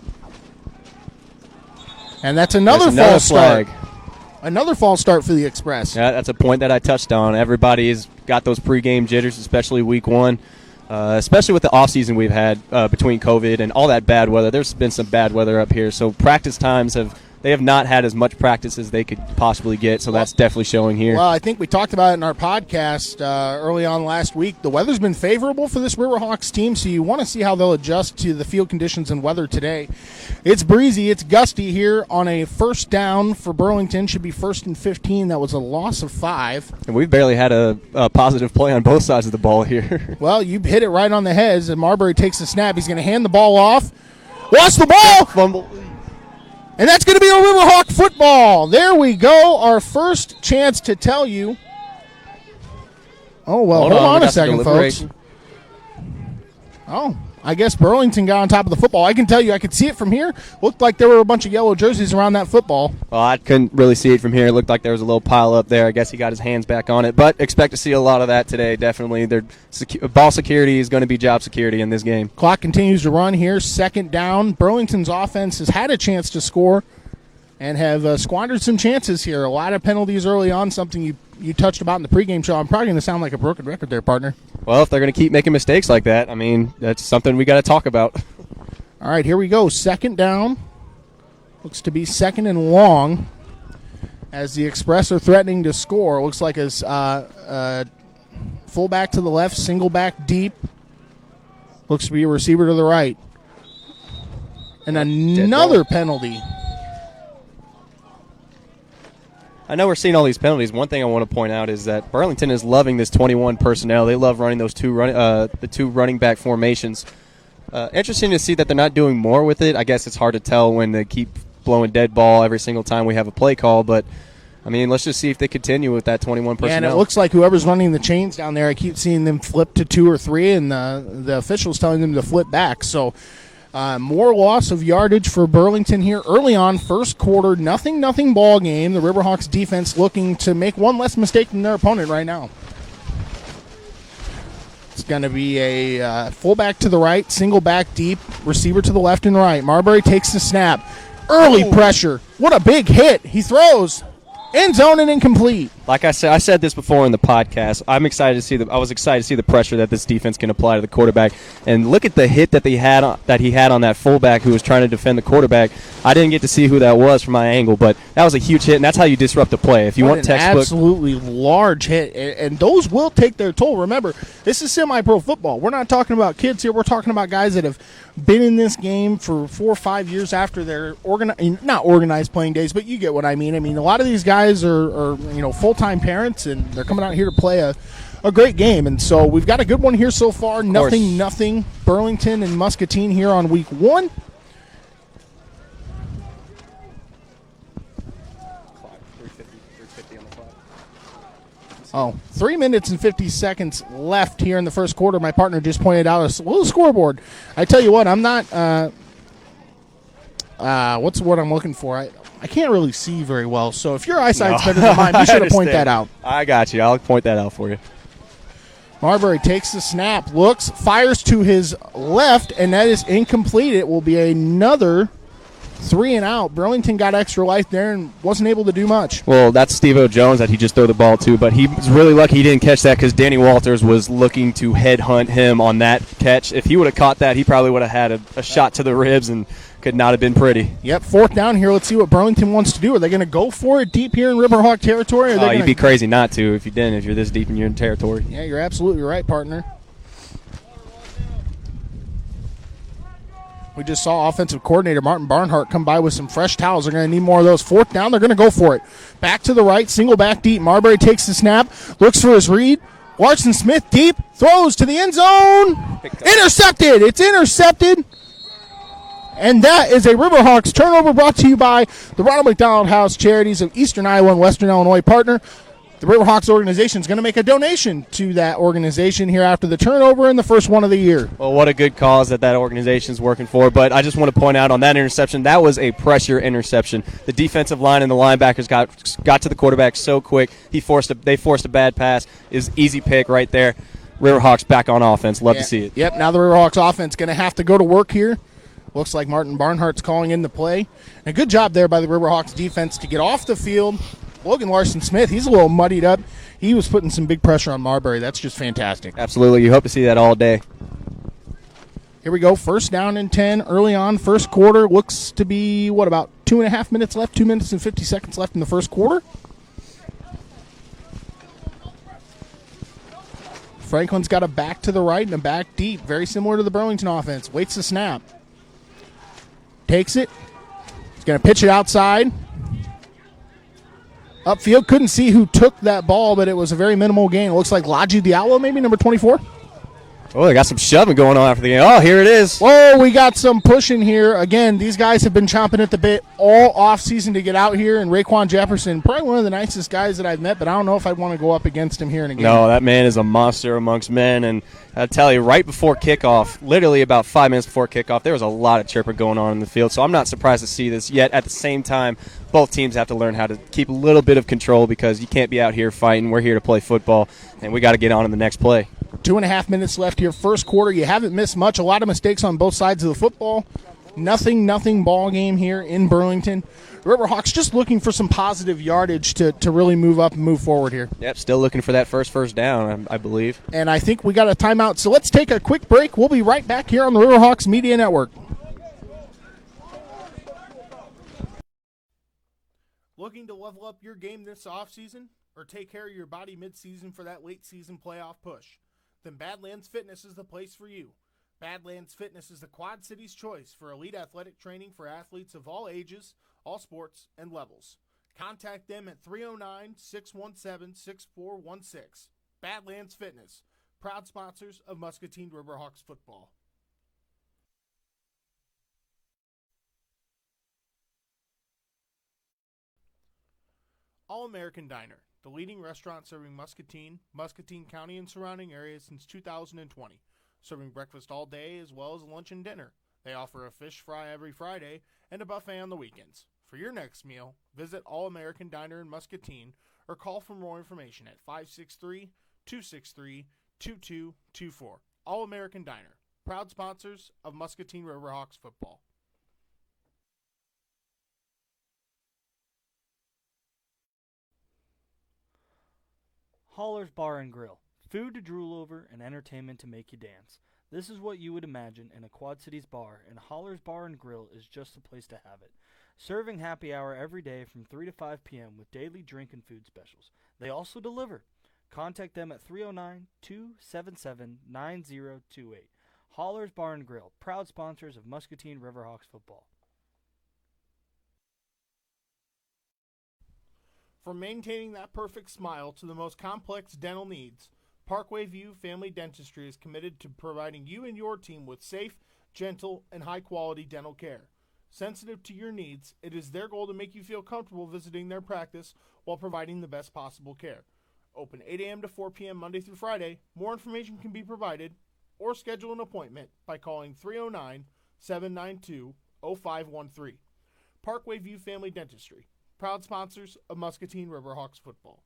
Speaker 2: And that's another false start. Another false start for the Express.
Speaker 6: Yeah, that's a point that I touched on. Everybody's got those pregame jitters, especially Week 1. Especially with the offseason we've had between COVID and all that bad weather. There's been some bad weather up here, so practice times have not had as much practice as they could possibly get, so that's definitely showing here.
Speaker 2: Well, I think we talked about it in our podcast early on last week. The weather's been favorable for this Riverhawks team, so you want to see how they'll adjust to the field conditions and weather today. It's breezy, it's gusty here on a 1st down for Burlington. Should be 1st and 15. That was a loss of 5.
Speaker 6: And we've barely had a positive play on both sides of the ball here.
Speaker 2: Well, you hit it right on the head as Marbury takes the snap. He's going to hand the ball off. Lost the ball!
Speaker 6: Fumble.
Speaker 2: And that's going to be a Riverhawk football. There we go. Our first chance to tell you. Oh, well, hold on a second, folks. Oh, I guess Burlington got on top of the football. I can tell you, I could see it from here. Looked like there were a bunch of yellow jerseys around that football.
Speaker 6: Well, I couldn't really see it from here. It looked like there was a little pile up there. I guess he got his hands back on it. But expect to see a lot of that today, definitely. Ball security is going to be job security in this game.
Speaker 2: Clock continues to run here. 2nd down. Burlington's offense has had a chance to score and have squandered some chances here. A lot of penalties early on, something you touched about in the pregame show. I'm probably going to sound like a broken record there, partner.
Speaker 6: Well, if they're going to keep making mistakes like that, that's something we got to talk about.
Speaker 2: All right, here we go. 2nd down. Looks to be 2nd and long as the Express are threatening to score. Looks like a fullback to the left, single back deep. Looks to be a receiver to the right. And another penalty.
Speaker 6: I know we're seeing all these penalties. One thing I want to point out is that Burlington is loving this 21 personnel. They love running those the two running back formations. Interesting to see that they're not doing more with it. I guess it's hard to tell when they keep blowing dead ball every single time we have a play call, but I mean, let's just see if they continue with that 21 personnel.
Speaker 2: Yeah, and it looks like whoever's running the chains down there, I keep seeing them flip to 2 or 3, and the officials telling them to flip back. So more loss of yardage for Burlington here early on, first quarter, nothing ball game. The Riverhawks defense looking to make one less mistake than their opponent right now. It's going to be a fullback to the right, single back deep, receiver to the left and right. Marbury takes the snap. Early pressure. What a big hit. He throws. End zone and incomplete.
Speaker 6: Like I said this before in the podcast. I was excited to see the pressure that this defense can apply to the quarterback. And look at the hit that he had on that fullback who was trying to defend the quarterback. I didn't get to see who that was from my angle, but that was a huge hit, and that's how you disrupt the play. If you want textbook,
Speaker 2: absolutely large hit, and those will take their toll. Remember, this is semi-pro football. We're not talking about kids here. We're talking about guys that have been in this game for 4 or 5 years after their not organized playing days, but you get what I mean. I mean, a lot of these guys are full-time parents, and they're coming out here to play a great game. And so we've got a good one here so far. Nothing. Burlington and Muscatine here on week 1. Oh, 3 minutes and 50 seconds left here in the first quarter. My partner just pointed out a little scoreboard. I tell you what, I'm not what's the word I'm looking for? I can't really see very well. So if your eyesight's better than mine, be sure to point that out.
Speaker 6: I got you. I'll point that out for you.
Speaker 2: Marbury takes the snap, looks, fires to his left, and that is incomplete. It will be another 3 and out. Burlington got extra life there and wasn't able to do much.
Speaker 6: Well, that's Steve-O Jones that he just threw the ball to, but he was really lucky he didn't catch that because Danny Walters was looking to headhunt him on that catch. If he would have caught that, he probably would have had a shot to the ribs and could not have been pretty.
Speaker 2: Yep, 4th down here. Let's see what Burlington wants to do. Are they going to go for it deep here in Riverhawk territory?
Speaker 6: Oh, you'd be crazy not to if you didn't, if you're this deep in your territory.
Speaker 2: Yeah, you're absolutely right, partner. We just saw offensive coordinator Martin Barnhart come by with some fresh towels. They're going to need more of those. 4th down, they're going to go for it. Back to the right, single back deep. Marbury takes the snap, looks for his read. Larson Smith deep, throws to the end zone. Intercepted. It's intercepted. And that is a Riverhawks turnover brought to you by the Ronald McDonald House Charities of Eastern Iowa and Western Illinois partner. The Riverhawks organization is going to make a donation to that organization here after the turnover and the first one of the year.
Speaker 6: Well, what a good cause that organization is working for. But I just want to point out on that interception, that was a pressure interception. The defensive line and the linebackers got to the quarterback so quick. They forced a bad pass. Is easy pick right there. Riverhawks back on offense. Love to see it.
Speaker 2: Yep, now the Riverhawks offense going to have to go to work here. Looks like Martin Barnhart's calling in the play. And a good job there by the Riverhawks defense to get off the field. Logan Larson Smith, he's a little muddied up. He was putting some big pressure on Marbury. That's just fantastic.
Speaker 6: Absolutely. You hope to see that all day.
Speaker 2: Here we go. 1st down and 10 early on. First quarter looks to be, about 2.5 minutes left? 2 minutes and 50 seconds left in the first quarter. Franklin's got a back to the right and a back deep. Very similar to the Burlington offense. Waits the snap. Takes it. He's going to pitch it outside. Upfield, couldn't see who took that ball, but it was a very minimal gain. It looks like Laji Diallo, maybe, number 24.
Speaker 6: Oh, they got some shoving going on after the game. Oh, here it is.
Speaker 2: Whoa, we got some pushing here. Again, these guys have been chomping at the bit all offseason to get out here, and Raekwon Jefferson, probably one of the nicest guys that I've met, but I don't know if I'd want to go up against him here in a game.
Speaker 6: No, that man is a monster amongst men, and I tell you, right before kickoff, literally about 5 minutes before kickoff, there was a lot of chirping going on in the field, so I'm not surprised to see this. Yet, at the same time, both teams have to learn how to keep a little bit of control because you can't be out here fighting. We're here to play football, and we got to get on in the next play.
Speaker 2: 2.5 minutes left here, first quarter. You haven't missed much. A lot of mistakes on both sides of the football. Nothing ball game here in Burlington. Riverhawks just looking for some positive yardage to really move up and move forward here.
Speaker 6: Yep, still looking for that first down, I believe.
Speaker 2: And I think we got a timeout, so let's take a quick break. We'll be right back here on the Riverhawks Media Network. Looking to level up your game this offseason or take care of your body midseason for that late season playoff push? Then Badlands Fitness is the place for you. Badlands Fitness is the Quad Cities' choice for elite athletic training for athletes of all ages, all sports, and levels. Contact them at 309-617-6416. Badlands Fitness, proud sponsors of Muscatine Riverhawks football. All-American Diner, the leading restaurant serving Muscatine, Muscatine County, and surrounding areas since 2020, serving breakfast all day as well as lunch and dinner. They offer a fish fry every Friday and a buffet on the weekends. For your next meal, visit All-American Diner in Muscatine or call for more information at 563-263-2224. All-American Diner, proud sponsors of Muscatine Riverhawks football.
Speaker 3: Holler's Bar and Grill. Food to drool over and entertainment to make you dance. This is what you would imagine in a Quad Cities bar, and Holler's Bar and Grill is just the place to have it. Serving happy hour every day from 3 to 5 p.m. with daily drink and food specials. They also deliver. Contact them at 309-277-9028. Holler's Bar and Grill, proud sponsors of Muscatine Riverhawks football.
Speaker 2: From maintaining that perfect smile to the most complex dental needs, Parkway View Family Dentistry is committed to providing you and your team with safe, gentle, and high-quality dental care. Sensitive to your needs, it is their goal to make you feel comfortable visiting their practice while providing the best possible care. Open 8 a.m. to 4 p.m. Monday through Friday. More information can be provided or schedule an appointment by calling 309-792-0513. Parkway View Family Dentistry, proud sponsors of Muscatine Riverhawks football.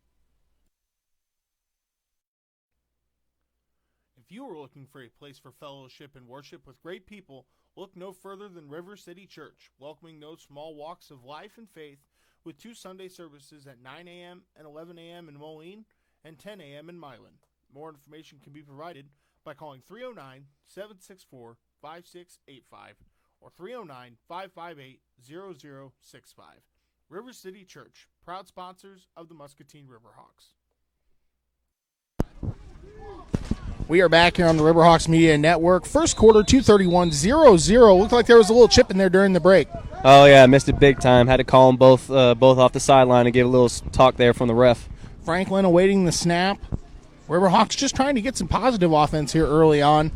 Speaker 2: If you are looking for a place for fellowship and worship with great people, look no further than River City Church, welcoming those from all walks of life and faith with 2 Sunday services at 9 a.m. and 11 a.m. in Moline and 10 a.m. in Milan. More information can be provided by calling 309-764-5685 or 309-558-0065. River City Church, proud sponsors of the Muscatine Riverhawks. We are back here on the Riverhawks Media Network. First quarter, 2:31-0-0. Looked like there was a little chip in there during the break.
Speaker 6: Oh, yeah, missed it big time. Had to call them both off the sideline and give a little talk there from the ref.
Speaker 2: Franklin awaiting the snap. Riverhawks just trying to get some positive offense here early on.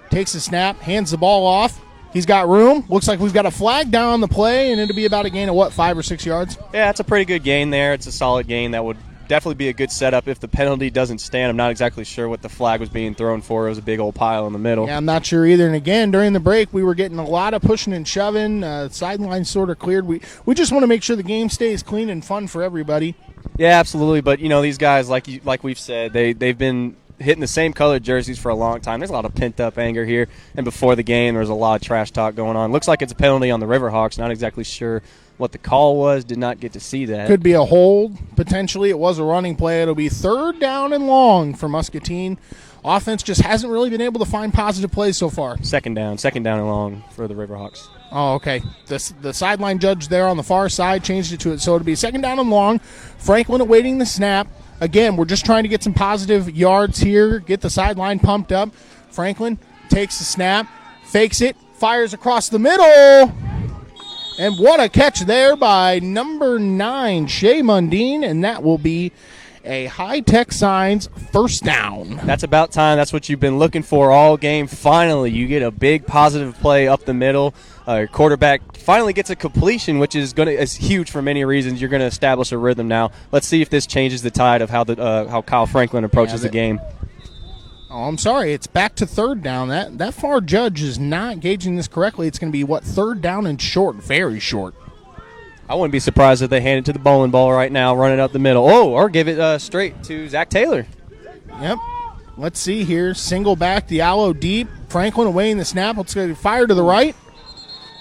Speaker 2: Takes the snap, hands the ball off. He's got room. Looks like we've got a flag down on the play, and it'll be about a gain of, 5 or 6 yards?
Speaker 6: Yeah, it's a pretty good gain there. It's a solid gain that would definitely be a good setup if the penalty doesn't stand. I'm not exactly sure what the flag was being thrown for. It was a big old pile in the middle.
Speaker 2: Yeah, I'm not sure either. And again, during the break, we were getting a lot of pushing and shoving. Sideline sort of cleared. We just want to make sure the game stays clean and fun for everybody.
Speaker 6: Yeah, absolutely. But, these guys, like we've said, they've been hitting the same colored jerseys for a long time. There's a lot of pent-up anger here. And before the game, there was a lot of trash talk going on. Looks like it's a penalty on the Riverhawks. Not exactly sure what the call was. Did not get to see that.
Speaker 2: Could be a hold, potentially. It was a running play. It'll be 3rd down and long for Muscatine. Offense just hasn't really been able to find positive plays so far.
Speaker 6: Second down and long for the Riverhawks.
Speaker 2: Oh, okay. The sideline judge there on the far side changed it to it, so it'll be 2nd down and long. Franklin awaiting the snap. Again, we're just trying to get some positive yards here, get the sideline pumped up. Franklin takes the snap, fakes it, fires across the middle. And what a catch there by number 9, Shea Mundine, and that will be a High-Tech Signs first down.
Speaker 6: That's about time. That's what you've been looking for all game. Finally, you get a big positive play up the middle. Your quarterback finally gets a completion, which is huge for many reasons. You're going to establish a rhythm now. Let's see if this changes the tide of how Kyle Franklin approaches the game.
Speaker 2: Oh, I'm sorry. It's back to 3rd down. That far judge is not gauging this correctly. It's going to be, 3rd down and short, very short.
Speaker 6: I wouldn't be surprised if they hand it to the bowling ball right now, running up the middle. Oh, or give it straight to Zach Taylor.
Speaker 2: Yep. Let's see here. Single back, Diallo deep. Franklin awaiting the snap. Let's get fire to the right.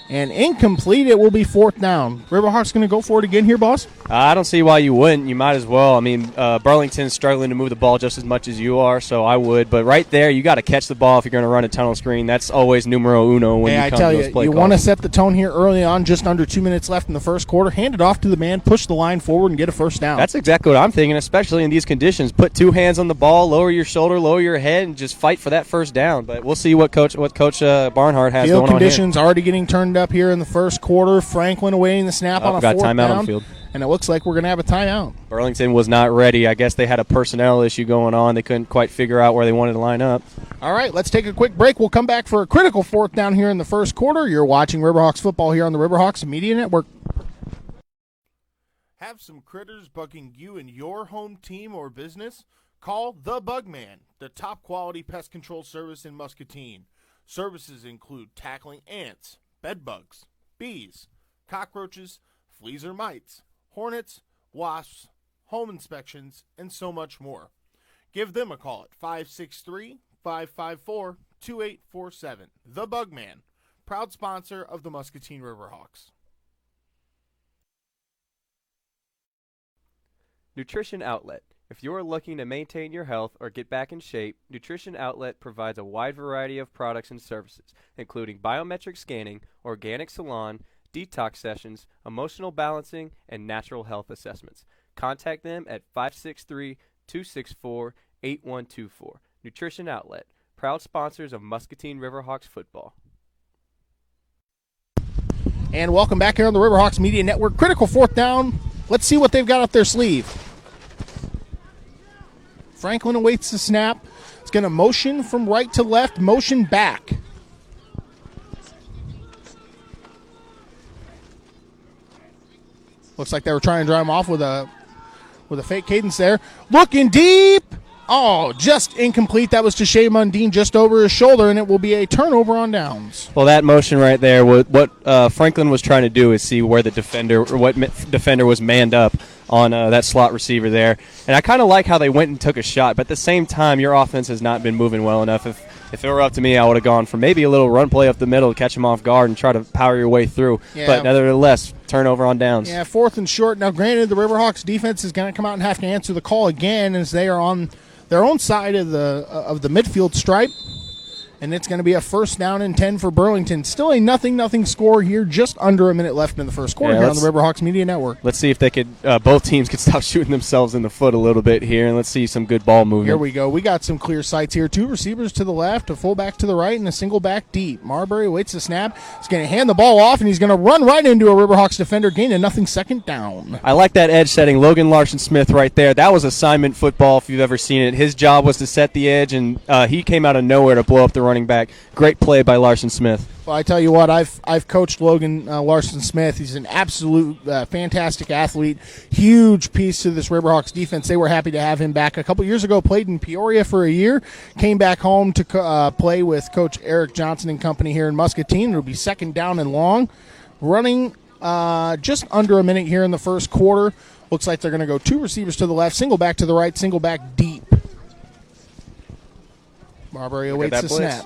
Speaker 2: And incomplete. It will be 4th down. Riverhawks going to go for it again here, boss?
Speaker 6: I don't see why you wouldn't. You might as well. I mean, Burlington's struggling to move the ball just as much as you are, so I would. But right there, you got to catch the ball if you're going to run a tunnel screen. That's always numero uno when you come to those play
Speaker 2: you
Speaker 6: calls.
Speaker 2: want to set the tone here early on, just under 2 minutes left in the first quarter. Hand it off to the man, push the line forward, and get a first down.
Speaker 6: That's exactly what I'm thinking, especially in these conditions. Put 2 hands on the ball, lower your shoulder, lower your head, and just fight for that first down. But we'll see what Coach Barnhart has
Speaker 2: Field
Speaker 6: going on here.
Speaker 2: conditions already getting turned up here in the first quarter. Franklin awaiting the snap on a 4th
Speaker 6: timeout
Speaker 2: down.
Speaker 6: on the field.
Speaker 2: And it looks like we're going to have a timeout.
Speaker 6: Burlington was not ready. I guess they had a personnel issue going on. They couldn't quite figure out where they wanted to line up.
Speaker 2: All right, let's take a quick break. We'll come back for a critical 4th down here in the first quarter. You're watching Riverhawks football here on the Riverhawks Media Network. Have some critters bugging you and your home team or business? Call The Bugman, the top quality pest control service in Muscatine. Services include tackling ants, bed bugs, bees, cockroaches, fleas or mites, hornets, wasps, home inspections, and so much more. Give them a call at 563-554-2847. The Bugman, proud sponsor of the Muscatine Riverhawks.
Speaker 6: Nutrition Outlet. If you're looking to maintain your health or get back in shape, Nutrition Outlet provides a wide variety of products and services, including biometric scanning, organic salon, detox sessions, emotional balancing, and natural health assessments. Contact them at 563-264-8124. Nutrition Outlet, proud sponsors of Muscatine Riverhawks football.
Speaker 2: And welcome back here on the Riverhawks Media Network. Critical fourth down. Let's see what they've got up their sleeve. Franklin awaits the snap. It's going to motion from right to left, motion back. Looks like they were trying to dry him off with a fake cadence there. Looking deep. Oh, just incomplete. That was to Shea Mundine just over his shoulder, and it will be a turnover on downs.
Speaker 6: Well, that motion right there, what Franklin was trying to do is see where the defender, or what defender was manned up on that slot receiver there. And I kind of like how they went and took a shot, but at the same time, your offense has not been moving well enough. If it were up to me, I would have gone for maybe a little run play up the middle to catch him off guard and try to power your way through. Yeah. But nevertheless, turnover on downs.
Speaker 2: Yeah, fourth and short. Now, granted, the Riverhawks defense is going to come out and have to answer the call again as they are on their own side of the midfield stripe. And it's going to be a first down and 10 for Burlington. Still a nothing score here, just under a minute left in the first quarter here on the Riverhawks Media Network.
Speaker 6: Let's see if they could, both teams could stop shooting themselves in the foot a little bit here, and let's see some good ball movement.
Speaker 2: Here we go. We got some clear sights here. Two receivers to the left, a fullback to the right, and a single back deep. Marbury waits the snap. He's going to hand the ball off, and he's going to run right into a Riverhawks defender, gain a nothing second down.
Speaker 6: I like that edge setting. Logan Larson-Smith right there. That was assignment football if you've ever seen it. His job was to set the edge, and he came out of nowhere to blow up the running back. Great play by Larson-Smith.
Speaker 2: Well, I tell you what, I've coached Logan Larson-Smith. He's an absolute fantastic athlete, huge piece to this Riverhawks defense. They were happy to have him back. A couple years ago, played in Peoria for a year, came back home to play with Coach Eric Johnson and company here in Muscatine. It'll be second down and long, running just under a minute here in the first quarter. Looks like they're going to go two receivers to the left, single back to the right, single back deep. Marbury awaits the snap.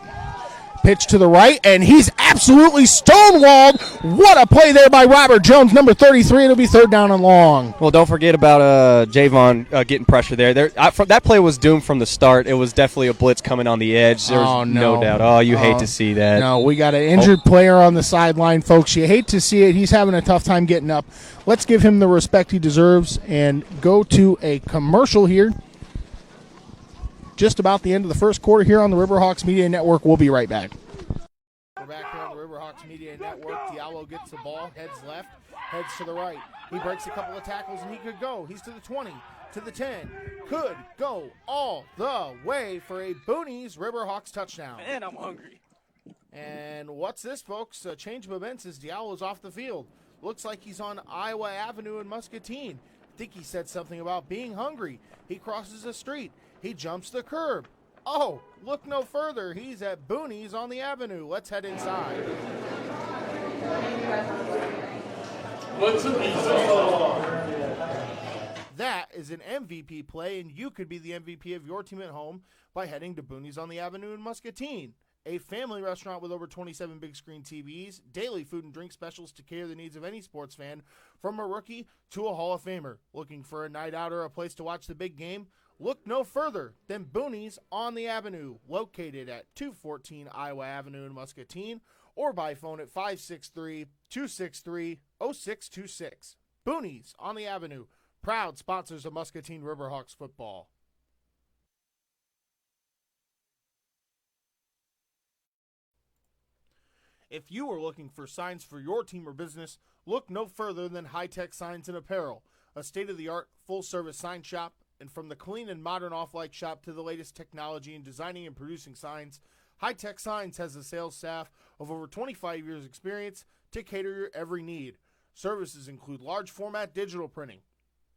Speaker 2: Pitch to the right, and he's absolutely stonewalled. What a play there by Robert Jones, number 33. It'll be third down and long.
Speaker 6: Well, don't forget about Javon getting pressure there. That play was doomed from the start. It was definitely a blitz coming on the edge. There was no doubt. Oh, you hate to see that.
Speaker 2: No, we got an injured player on the sideline, folks. You hate to see it. He's having a tough time getting up. Let's give him the respect he deserves and go to a commercial here. Just about the end of the first quarter here on the Riverhawks Media Network. We'll be right back. We're back here on the Riverhawks Media Network. Diallo gets the ball, heads left, heads to the right. He breaks a couple of tackles, and he could go. He's to the 20, to the 10. Could go all the way for a Boonies Riverhawks touchdown.
Speaker 3: Man, I'm hungry.
Speaker 2: And what's this, folks? A change of events as Diallo's off the field. Looks like he's on Iowa Avenue in Muscatine. I think he said something about being hungry. He crosses the street. He jumps the curb. Oh, look no further. He's at Boonies on the Avenue. Let's head inside. That is an MVP play, and you could be the MVP of your team at home by heading to Boonies on the Avenue in Muscatine. A family restaurant with over 27 big screen TVs, daily food and drink specials to cater the needs of any sports fan, from a rookie to a Hall of Famer. Looking for a night out or a place to watch the big game? Look no further than Boonies on the Avenue, located at 214 Iowa Avenue in Muscatine, or by phone at 563-263-0626. Boonies on the Avenue, proud sponsors of Muscatine Riverhawks football. If you are looking for signs for your team or business, look no further than High Tech Signs and Apparel, a state-of-the-art full-service sign shop. And from the clean and modern off-light shop to the latest technology in designing and producing signs, High Tech Signs has a sales staff of over 25 years experience to cater your every need. Services include large format digital printing,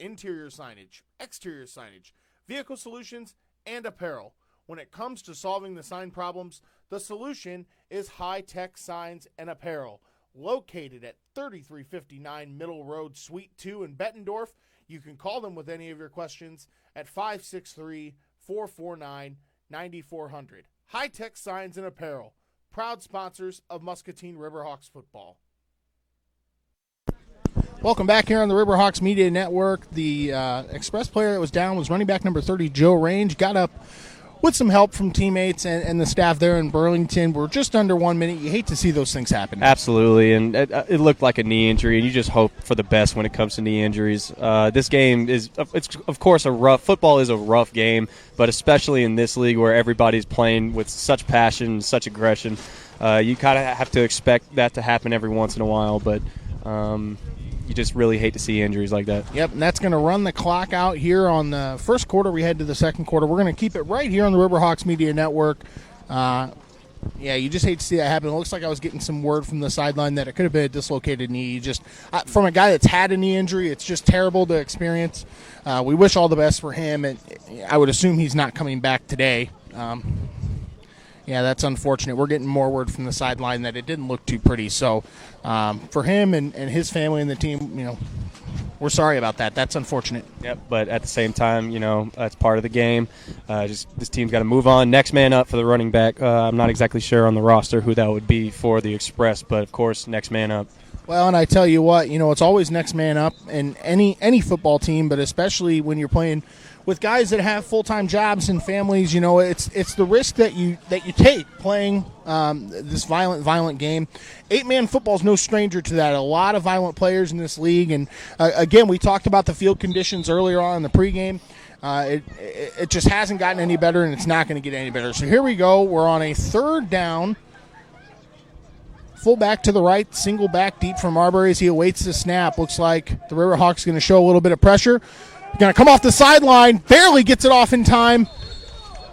Speaker 2: interior signage, exterior signage, vehicle solutions, and apparel. When it comes to solving the sign problems, the solution is high-tech signs and apparel. Located at 3359 Middle Road, Suite 2 in Bettendorf, you can call them with any of your questions at 563-449-9400. High-tech signs and apparel, proud sponsors of Muscatine Riverhawks football. Welcome back here on the Riverhawks Media Network. The Express player that was down was running back number 30, Joe Range. Got up with some help from teammates and the staff there in Burlington. We're just under 1 minute. You hate to see those things happen.
Speaker 6: Absolutely, and it looked like a knee injury, and you just hope for the best when it comes to knee injuries. This game it's of course football is a rough game, but especially in this league where everybody's playing with such passion, such aggression, you kind of have to expect that to happen every once in a while, but you just really hate to see injuries like that.
Speaker 2: Yep, and that's going to run the clock out here on the first quarter. We head to the second quarter. We're going to keep it right here on the Riverhawks Media Network. Yeah, you just hate to see that happen. It looks like I was getting some word from the sideline that it could have been a dislocated knee. From a guy that's had a knee injury, it's just terrible to experience. We wish all the best for him, and I would assume he's not coming back today. Yeah, that's unfortunate. We're getting more word from the sideline that it didn't look too pretty. So for him and his family and the team, we're sorry about that. That's unfortunate.
Speaker 6: Yep, but at the same time, that's part of the game. This team's got to move on. Next man up for the running back. I'm not exactly sure on the roster who that would be for the Express, but, of course, next man up.
Speaker 2: Well, and I tell you what, it's always next man up in any football team, but especially when you're playing with guys that have full-time jobs and families. It's the risk that you take playing this violent game. 8-man football is no stranger to that. A lot of violent players in this league, and again, we talked about the field conditions earlier on in the pregame. It just hasn't gotten any better, and it's not going to get any better. So here we go. We're on a third down. Full back to the right, single back deep from Marbury as he awaits the snap. Looks like the Riverhawks going to show a little bit of pressure. Going to come off the sideline, barely gets it off in time.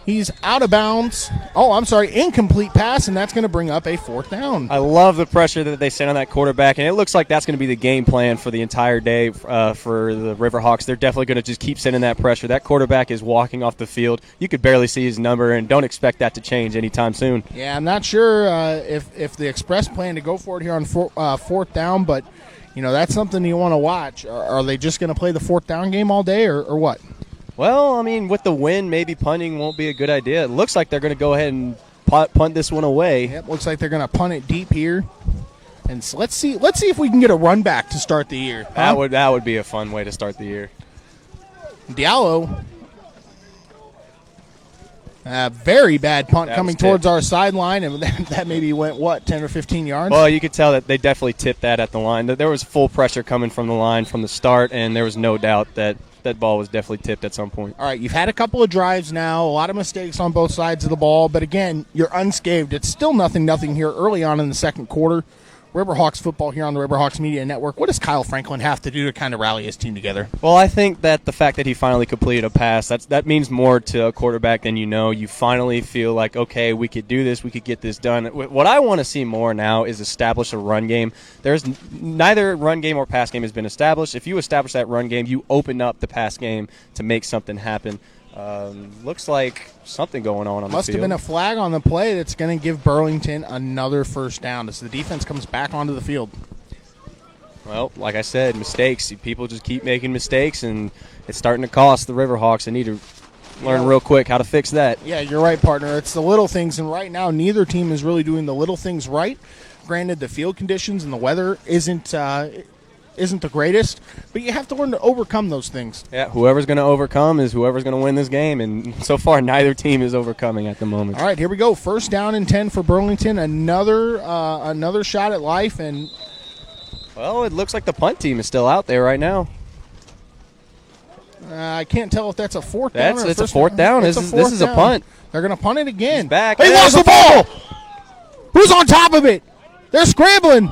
Speaker 2: He's out of bounds. Oh, I'm sorry, incomplete pass, and that's going to bring up a fourth down.
Speaker 6: I love the pressure that they sent on that quarterback, and it looks like that's going to be the game plan for the entire day for the Riverhawks. They're definitely going to just keep sending that pressure. That quarterback is walking off the field. You could barely see his number, and don't expect that to change anytime soon.
Speaker 2: Yeah, I'm not sure if the Express plan to go for it here on fourth down, but that's something you want to watch. Are they just going to play the fourth down game all day, or what?
Speaker 6: Well, with the wind, maybe punting won't be a good idea. It looks like they're going to go ahead and punt this one away.
Speaker 2: Yep, looks like they're going to punt it deep here. And so let's see if we can get a run back to start the year.
Speaker 6: That would be a fun way to start the year.
Speaker 2: Diallo. Very bad punt coming towards our sideline, and that maybe went, 10 or 15 yards?
Speaker 6: Well, you could tell that they definitely tipped that at the line. There was full pressure coming from the line from the start, and there was no doubt that ball was definitely tipped at some point.
Speaker 2: All right, you've had a couple of drives now, a lot of mistakes on both sides of the ball, but again, you're unscathed. It's still 0-0 here early on in the second quarter. Riverhawks football here on the Riverhawks Media Network. What does Kyle Franklin have to do to kind of rally his team together?
Speaker 6: Well, I think that the fact that he finally completed a pass, that means more to a quarterback than you finally feel like, okay, we could do this, we could get this done. What I want to see more now is establish a run game. There's neither run game or pass game has been established. If you establish that run game, you open up the pass game to make something happen. Looks like something going on the field.
Speaker 2: Must have been a flag on the play that's going to give Burlington another first down as the defense comes back onto the field.
Speaker 6: Well, like I said, mistakes. People just keep making mistakes, and it's starting to cost the Riverhawks. They need to learn real quick how to fix that.
Speaker 2: Yeah, you're right, partner. It's the little things, and right now neither team is really doing the little things right. Granted, the field conditions and the weather isn't the greatest, but you have to learn to overcome those things.
Speaker 6: Yeah, whoever's going to overcome is whoever's going to win this game, and so far neither team is overcoming at the moment.
Speaker 2: All right, here we go. First down and 10 for Burlington. Another shot at life, and
Speaker 6: well, it looks like the punt team is still out there right now.
Speaker 2: I can't tell if that's a fourth down.
Speaker 6: It's a fourth down. This is a punt.
Speaker 2: They're going to punt it again.
Speaker 6: He's back.
Speaker 2: They lost the ball. Who's on top of it? They're scrambling.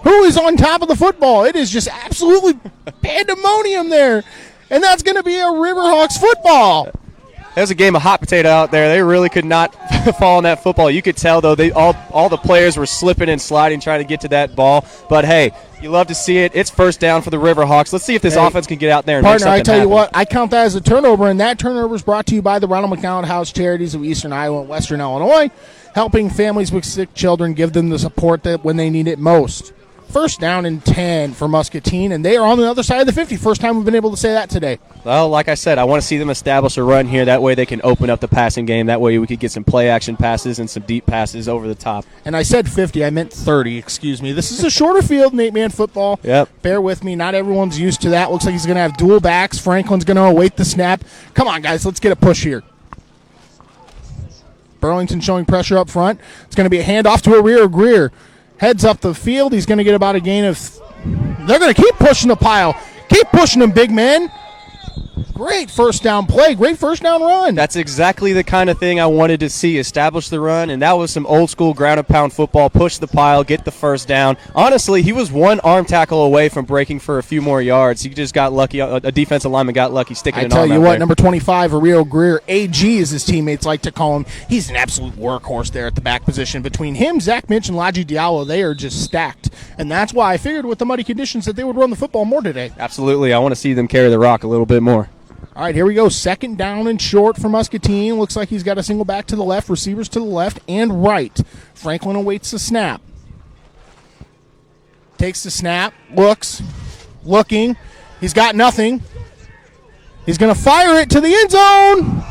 Speaker 2: Who is on top of the football? It is just absolutely pandemonium there. And that's going to be a Riverhawks football.
Speaker 6: There's a game of hot potato out there. They really could not fall on that football. You could tell, though, all the players were slipping and sliding trying to get to that ball. But, hey, you love to see it. It's first down for the Riverhawks. Let's see if this offense can get out there and make
Speaker 2: partner,
Speaker 6: something
Speaker 2: I tell
Speaker 6: happen.
Speaker 2: you what, I count that as a turnover, and that turnover is brought to you by the Ronald McDonald House Charities of Eastern Iowa and Western Illinois, helping families with sick children, give them the support that when they need it most. First down and 10 for Muscatine, and they are on the other side of the 50. First time we've been able to say that today.
Speaker 6: Well, like I said, I want to see them establish a run here. That way they can open up the passing game. That way we could get some play-action passes and some deep passes over the top.
Speaker 2: And I said 50. I meant 30. Excuse me. This is a shorter field, 8-man football.
Speaker 6: Yep.
Speaker 2: Bear with me. Not everyone's used to that. Looks like he's going to have dual backs. Franklin's going to await the snap. Come on, guys. Let's get a push here. Burlington showing pressure up front. It's going to be a handoff to Areo Greer. Heads up the field. He's going to get about a gain of... They're going to keep pushing the pile. Keep pushing him, big man. Great first down play. Great first down run.
Speaker 6: That's exactly the kind of thing I wanted to see. Establish the run, and that was some old-school ground-and-pound football. Push the pile, get the first down. Honestly, he was one arm tackle away from breaking for a few more yards. He just got lucky. A defensive lineman got lucky sticking an arm
Speaker 2: I tell you
Speaker 6: out
Speaker 2: what,
Speaker 6: there.
Speaker 2: number 25, Areo Greer, AG as his teammates like to call him. He's an absolute workhorse there at the back position. Between him, Zach Minch, and Laji Diallo, they are just stacked. And that's why I figured with the muddy conditions that they would run the football more today.
Speaker 6: Absolutely. I want to see them carry the rock a little bit more.
Speaker 2: All right, here we go. Second down and short for Muscatine. Looks like he's got a single back to the left, receivers to the left and right. Franklin awaits the snap. Takes the snap, looking. He's got nothing. He's going to fire it to the end zone.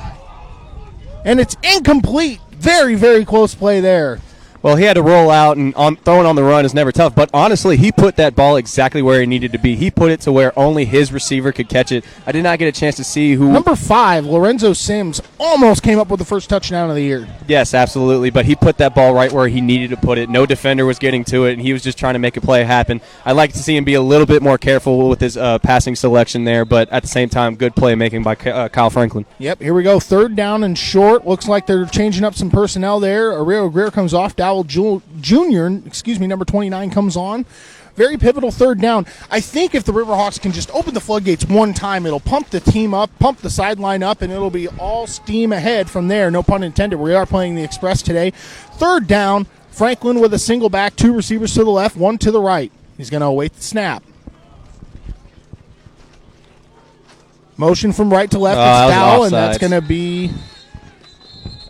Speaker 2: And it's incomplete. Very, very close play there.
Speaker 6: Well, he had to roll out, and throwing on the run is never tough. But honestly, he put that ball exactly where he needed to be. He put it to where only his receiver could catch it. I did not get a chance to see who.
Speaker 2: Number 5, Lorenzo Sims, almost came up with the first touchdown of the year.
Speaker 6: Yes, absolutely. But he put that ball right where he needed to put it. No defender was getting to it, and he was just trying to make a play happen. I'd like to see him be a little bit more careful with his passing selection there, but at the same time, good play making by Kyle Franklin.
Speaker 2: Yep, here we go. Third down and short. Looks like they're changing up some personnel there. Areo Greer comes off. Dowell Jr., number 29 comes on. Very pivotal third down. I think if the Riverhawks can just open the floodgates one time, it'll pump the team up, pump the sideline up, and it'll be all steam ahead from there. No pun intended. We are playing the Express today. Third down, Franklin with a single back, 2 receivers to the left, 1 to the right. He's going to await the snap. Motion from right to left. It's Dowell, and that's going to be...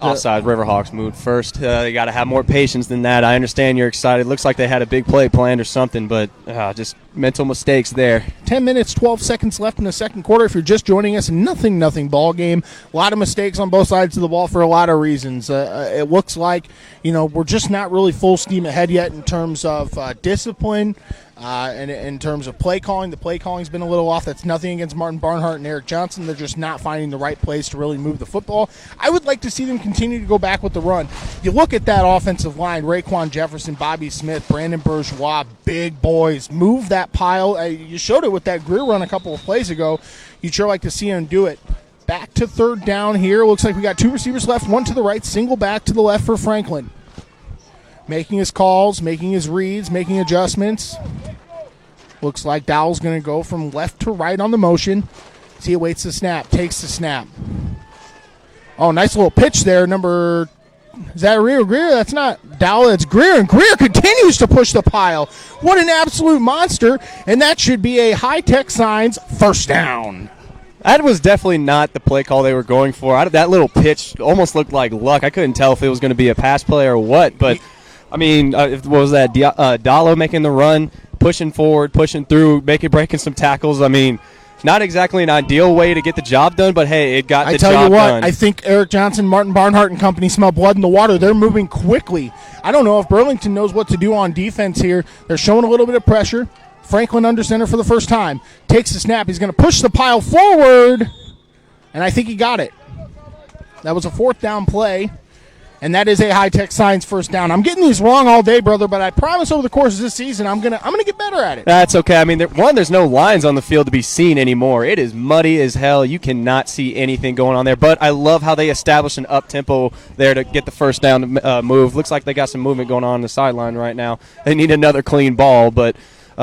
Speaker 6: Offside. Riverhawks moved first. They got to have more patience than that. I understand you're excited. Looks like they had a big play planned or something, but just mental mistakes there.
Speaker 2: 10 minutes, 12 seconds left in the second quarter. If you're just joining us, nothing ball game. A lot of mistakes on both sides of the ball for a lot of reasons. It looks like, we're just not really full steam ahead yet in terms of discipline. And in terms of play calling, the play calling's been a little off. That's nothing against Martin Barnhart and Eric Johnson. They're just not finding the right plays to really move the football. I would like to see them continue to go back with the run. You look at that offensive line, Raekwon Jefferson, Bobby Smith, Brandon Bourgeois, big boys. Move that pile. You showed it with that Greer run a couple of plays ago. You'd sure like to see him do it. Back to third down here. Looks like we got 2 receivers left, 1 to the right, single back to the left for Franklin. Making his calls, making his reads, making adjustments. Looks like Dowell's going to go from left to right on the motion. As he awaits the snap, takes the snap. Oh, nice little pitch there. Is that Areo Greer? That's not Dowell, that's Greer. And Greer continues to push the pile. What an absolute monster. And that should be a high-tech signs first down.
Speaker 6: That was definitely not the play call they were going for. That little pitch almost looked like luck. I couldn't tell if it was going to be a pass play or what. But, what was that? Diallo making the run, pushing forward, pushing through, breaking some tackles. Not exactly an ideal way to get the job done, but, hey, it got the job done.
Speaker 2: I tell you what, I think Eric Johnson, Martin Barnhart, and company smell blood in the water. They're moving quickly. I don't know if Burlington knows what to do on defense here. They're showing a little bit of pressure. Franklin under center for the first time. Takes the snap. He's going to push the pile forward, and I think he got it. That was a 4th down play, and that is a high-tech signs first down. I'm getting these wrong all day, brother, but I promise over the course of this season I'm gonna get better at it.
Speaker 6: That's okay. There's no lines on the field to be seen anymore. It is muddy as hell. You cannot see anything going on there, but I love how they established an up-tempo there to get the first down move. Looks like they got some movement going on the sideline right now. They need another clean ball, but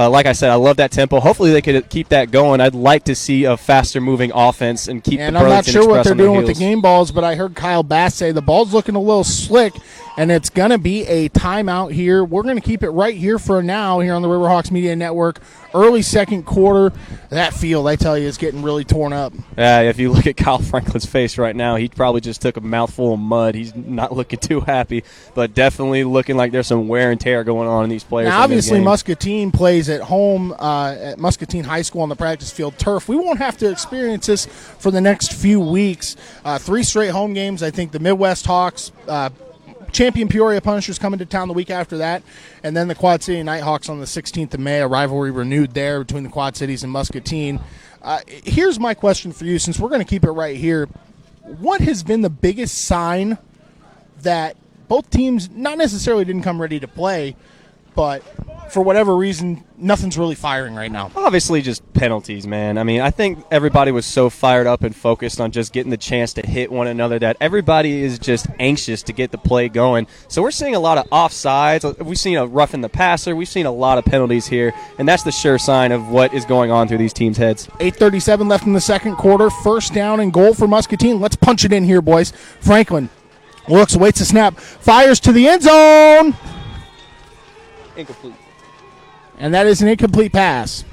Speaker 6: like I said, I love that tempo. Hopefully they could keep that going. I'd like to see a faster moving offense and keep
Speaker 2: And
Speaker 6: the
Speaker 2: I'm not
Speaker 6: Burlington
Speaker 2: sure what
Speaker 6: Express
Speaker 2: they're
Speaker 6: on their
Speaker 2: doing with the
Speaker 6: heels.
Speaker 2: game balls, but I heard Kyle Bass say the ball's looking a little slick, and it's going to be a timeout here. We're going to keep it right here for now here on the Riverhawks Media Network. Early second quarter, that field, I tell you, is getting really torn up.
Speaker 6: If you look at Kyle Franklin's face right now, he probably just took a mouthful of mud. He's not looking too happy, but definitely looking like there's some wear and tear going on in these players.
Speaker 2: Now, obviously,
Speaker 6: in this game.
Speaker 2: Muscatine plays at home at Muscatine High School on the practice field turf. We won't have to experience this for the next few weeks. 3 straight home games. I think the Midwest Hawks, champion Peoria Punishers coming to town the week after that, and then the Quad City Nighthawks on the 16th of May, a rivalry renewed there between the Quad Cities and Muscatine. Here's my question for you, since we're going to keep it right here. What has been the biggest sign that both teams not necessarily didn't come ready to play, but for whatever reason, nothing's really firing right now?
Speaker 6: Obviously, just penalties, man. I mean, I think everybody was so fired up and focused on just getting the chance to hit one another that everybody is just anxious to get the play going. So we're seeing a lot of offsides. We've seen a roughing the passer. We've seen a lot of penalties here, and that's the sure sign of what is going on through these teams' heads.
Speaker 2: 8:37 left in the second quarter. First down and goal for Muscatine. Let's punch it in here, boys. Franklin looks, waits a snap, fires to the end zone.
Speaker 6: Incomplete.
Speaker 2: And that is an incomplete pass.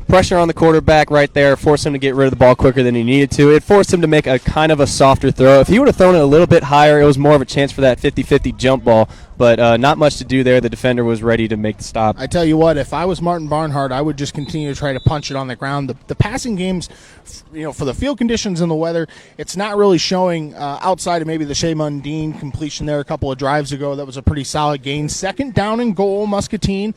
Speaker 6: Pressure on the quarterback right there forced him to get rid of the ball quicker than he needed to. It forced him to make a kind of a softer throw. If he would have thrown it a little bit higher, it was more of a chance for that 50-50 jump ball. But not much to do there. The defender was ready to make the stop.
Speaker 2: I tell you what, if I was Martin Barnhart, I would just continue to try to punch it on the ground. The passing games, for the field conditions and the weather, it's not really showing outside of maybe the Shea Mundine completion there a couple of drives ago. That was a pretty solid gain. Second down and goal, Muscatine.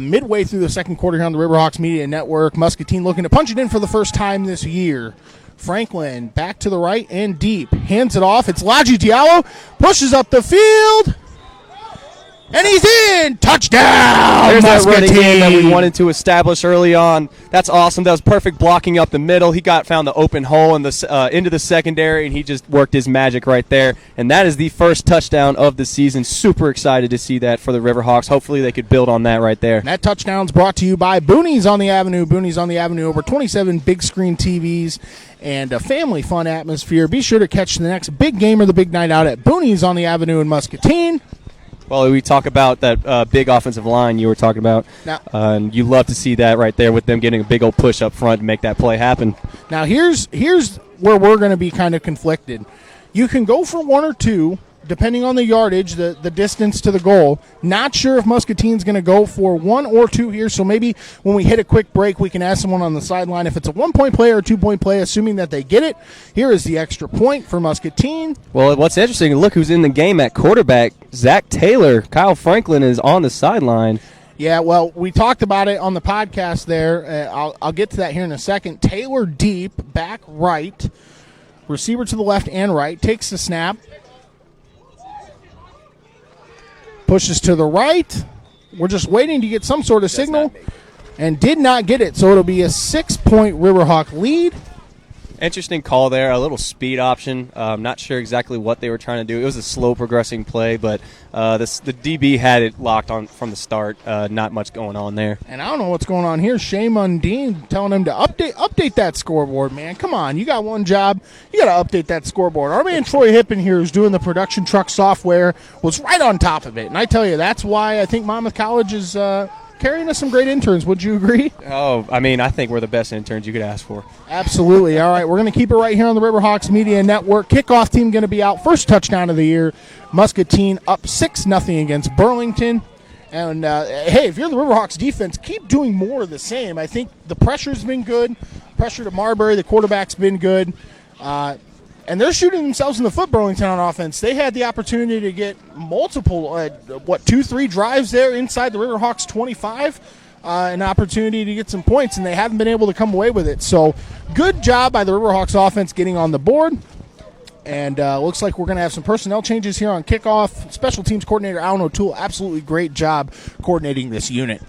Speaker 2: Midway through the second quarter here on the Riverhawks Media Network, Muscatine looking to punch it in for the first time this year. Franklin back to the right and deep. Hands it off. It's Laji Diallo. Pushes up the field. And he's in! Touchdown!
Speaker 6: There's that running
Speaker 2: Muscatine!
Speaker 6: game that we wanted to establish early on. That's awesome. That was perfect blocking up the middle. He found the open hole in into the secondary, and he just worked his magic right there. And that is the first touchdown of the season. Super excited to see that for the Riverhawks. Hopefully they could build on that right there.
Speaker 2: And that touchdown's brought to you by Boonies on the Avenue. Boonies on the Avenue, over 27 big screen TVs and a family fun atmosphere. Be sure to catch the next big game or the big night out at Boonies on the Avenue in Muscatine.
Speaker 6: Well, we talk about that big offensive line you were talking about, and you love to see that right there with them getting a big old push up front to make that play happen.
Speaker 2: Now, here's where we're going to be kind of conflicted. You can go for 1 or 2, depending on the yardage, the distance to the goal. Not sure if Muscatine's going to go for 1 or 2 here, so maybe when we hit a quick break, we can ask someone on the sideline if it's a 1-point play or a 2-point play, assuming that they get it. Here is the extra point for Muscatine.
Speaker 6: Well, what's interesting, look who's in the game at quarterback. Zach Taylor. Kyle Franklin is on the sideline.
Speaker 2: Yeah, well, we talked about it on the podcast there. I'll get to that here in a second. Taylor deep, back right, receiver to the left and right, takes the snap. Pushes to the right. We're just waiting to get some sort of signal, and did not get it. So it'll be a 6-point Riverhawk lead.
Speaker 6: Interesting call there, a little speed option. I'm not sure exactly what they were trying to do. It was a slow progressing play, but the DB had it locked on from the start. Not much going on there.
Speaker 2: And I don't know what's going on here. Shea Mundine telling him to update that scoreboard, man. Come on, you got one job. You got to update that scoreboard. Our man Troy Hippen here, who's doing the production truck software, was right on top of it. And I tell you, that's why I think Monmouth College is carrying us some great interns. Would you agree?
Speaker 6: Oh, I mean, I think we're the best interns you could ask for.
Speaker 2: Absolutely. All right, we're going to keep it right here on the Riverhawks Media Network. Kickoff team going to be out. First touchdown of the year. Muscatine up 6-0 against Burlington. And, hey, if you're the Riverhawks defense, keep doing more of the same. I think the pressure's been good. Pressure to Marbury, the quarterback's been good. And they're shooting themselves in the foot, Burlington, on offense. They had the opportunity to get multiple, 2-3 drives there inside the Riverhawks 25, an opportunity to get some points, and they haven't been able to come away with it. So good job by the Riverhawks offense getting on the board. And looks like we're going to have some personnel changes here on kickoff. Special teams coordinator Alan O'Toole, absolutely great job coordinating this unit.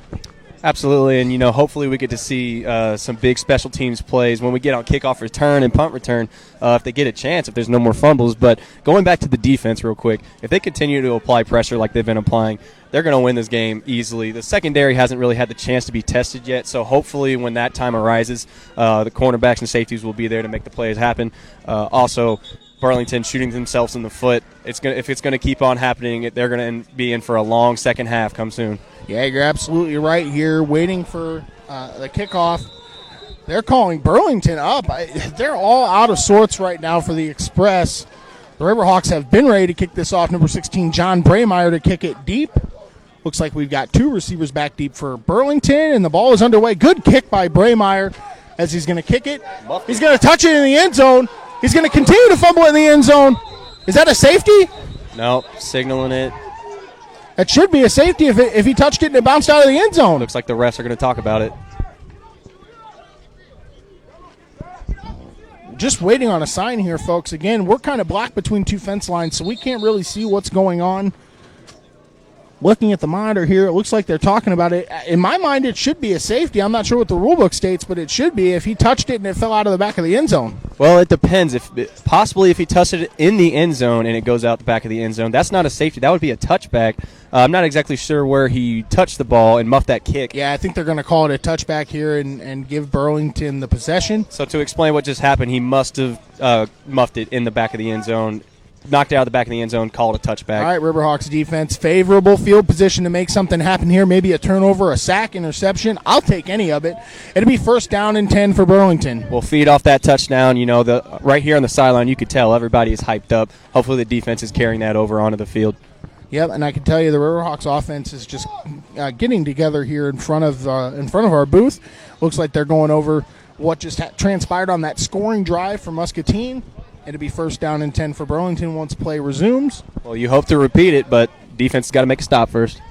Speaker 6: Absolutely, and hopefully we get to see some big special teams plays when we get on kickoff return and punt return if they get a chance, if there's no more fumbles. But going back to the defense real quick, if they continue to apply pressure like they've been applying, they're going to win this game easily. The secondary hasn't really had the chance to be tested yet, so hopefully when that time arises, the cornerbacks and safeties will be there to make the plays happen. Also, Burlington shooting themselves in the foot. If it's going to keep on happening, they're going to be in for a long second half come soon.
Speaker 2: Yeah, you're absolutely right here. Waiting for the kickoff. They're calling Burlington up. They're all out of sorts right now for the Express. The Riverhawks have been ready to kick this off. Number 16, John Braymeyer, to kick it deep. Looks like we've got 2 receivers back deep for Burlington, and the ball is underway. Good kick by Braymeyer as he's going to kick it. He's going to touch it in the end zone. He's going to continue to fumble in the end zone. Is that a safety?
Speaker 6: No, signaling it.
Speaker 2: That should be a safety if he touched it and it bounced out of the end zone.
Speaker 6: Looks like the refs are going to talk about it.
Speaker 2: Just waiting on a sign here, folks. Again, we're kind of blocked between 2 fence lines, so we can't really see what's going on. Looking at the monitor here, it looks like they're talking about it. In my mind, it should be a safety. I'm not sure what the rule book states, but it should be if he touched it and it fell out of the back of the end zone.
Speaker 6: Well, it depends. Possibly if he touched it in the end zone and it goes out the back of the end zone, that's not a safety. That would be a touchback. I'm not exactly sure where he touched the ball and muffed that kick.
Speaker 2: Yeah, I think they're going to call it a touchback here and give Burlington the possession.
Speaker 6: So to explain what just happened, he must have muffed it in the back of the end zone, knocked it out of the back of the end zone, called a touchback.
Speaker 2: All right, Riverhawks defense, favorable field position to make something happen here. Maybe a turnover, a sack, interception. I'll take any of it. It'll be 1st down and 10 for Burlington.
Speaker 6: We'll feed off that touchdown. Right here on the sideline, you could tell everybody is hyped up. Hopefully the defense is carrying that over onto the field.
Speaker 2: Yep, and I can tell you the Riverhawks offense is just getting together here in front of our booth. Looks like they're going over what just transpired on that scoring drive for Muscatine. It'll be 1st down and 10 for Burlington once play resumes.
Speaker 6: Well, you hope to repeat it, but defense has got to make a stop first.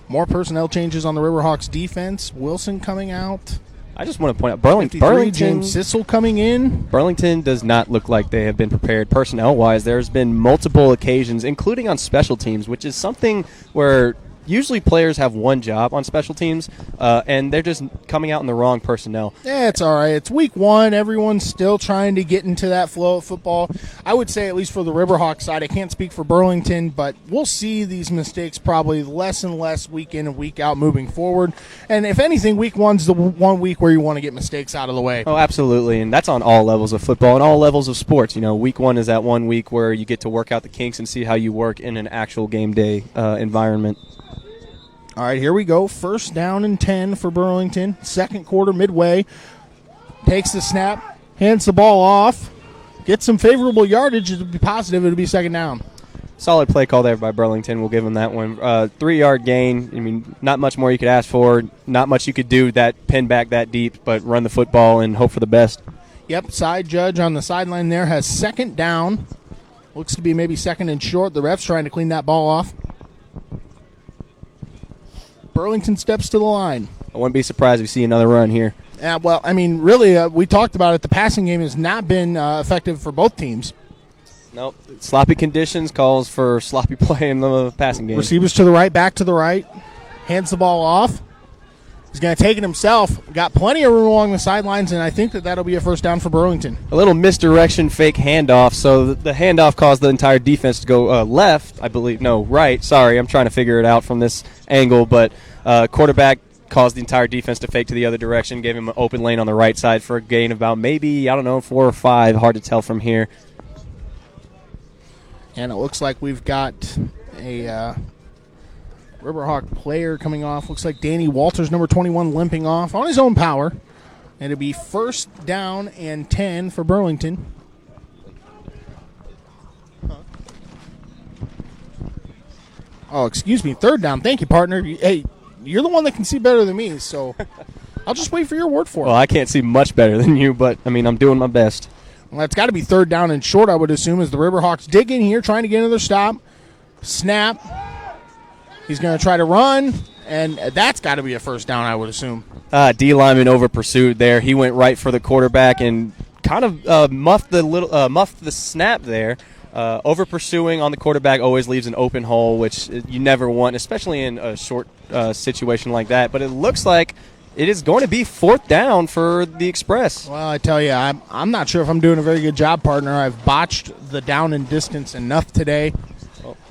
Speaker 2: More personnel changes on the Riverhawks defense. Wilson coming out.
Speaker 6: I just want to point out Burlington.
Speaker 2: James Sissel coming in.
Speaker 6: Burlington does not look like they have been prepared personnel-wise. There's been multiple occasions, including on special teams, which is something where usually players have one job on special teams, and they're just coming out in the wrong personnel.
Speaker 2: Yeah, it's all right. It's week 1. Everyone's still trying to get into that flow of football. I would say, at least for the Riverhawks side, I can't speak for Burlington, but we'll see these mistakes probably less and less week in and week out moving forward. And if anything, week 1's the one week where you want to get mistakes out of the way.
Speaker 6: Oh, absolutely, and that's on all levels of football and all levels of sports. Week 1 is that one week where you get to work out the kinks and see how you work in an actual game day environment.
Speaker 2: All right, here we go. 1st down and 10 for Burlington. 2nd quarter, midway. Takes the snap, hands the ball off, gets some favorable yardage. It'll be positive. It'll be 2nd down.
Speaker 6: Solid play call there by Burlington. We'll give them that one. 3-yard gain. Not much more you could ask for. Not much you could do that pin back that deep, but run the football and hope for the best.
Speaker 2: Yep, side judge on the sideline there has 2nd down. Looks to be maybe 2nd and short. The ref's trying to clean that ball off. Burlington steps to the line.
Speaker 6: I wouldn't be surprised if we see another run here.
Speaker 2: Yeah, well, really, we talked about it. The passing game has not been effective for both teams.
Speaker 6: Nope. Sloppy conditions calls for sloppy play in the passing game.
Speaker 2: Receivers to the right, back to the right. Hands the ball off. He's going to take it himself. Got plenty of room along the sidelines, and I think that'll be a 1st down for Burlington.
Speaker 6: A little misdirection, fake handoff. So the handoff caused the entire defense to go left, I believe. No, right. Sorry, I'm trying to figure it out from this angle. But quarterback caused the entire defense to fake to the other direction, gave him an open lane on the right side for a gain of about maybe, 4 or 5. Hard to tell from here.
Speaker 2: And it looks like we've got a Riverhawk player coming off. Looks like Danny Walters, number 21, limping off on his own power. And it'll be 1st down and 10 for Burlington. Oh, excuse me, 3rd down. Thank you, partner. Hey, you're the one that can see better than me, so I'll just wait for your word for it.
Speaker 6: Well, I can't see much better than you, but, I'm doing my best.
Speaker 2: Well, it's got to be 3rd down and short, I would assume, as the Riverhawks dig in here, trying to get another stop. Snap. He's going to try to run, and that's got to be a 1st down, I would assume.
Speaker 6: D lineman over pursued there. He went right for the quarterback and kind of muffed the snap there. Over pursuing on the quarterback always leaves an open hole, which you never want, especially in a short situation like that. But it looks like it is going to be 4th down for the Express.
Speaker 2: Well, I tell you, I'm not sure if I'm doing a very good job, partner. I've botched the down and distance enough today.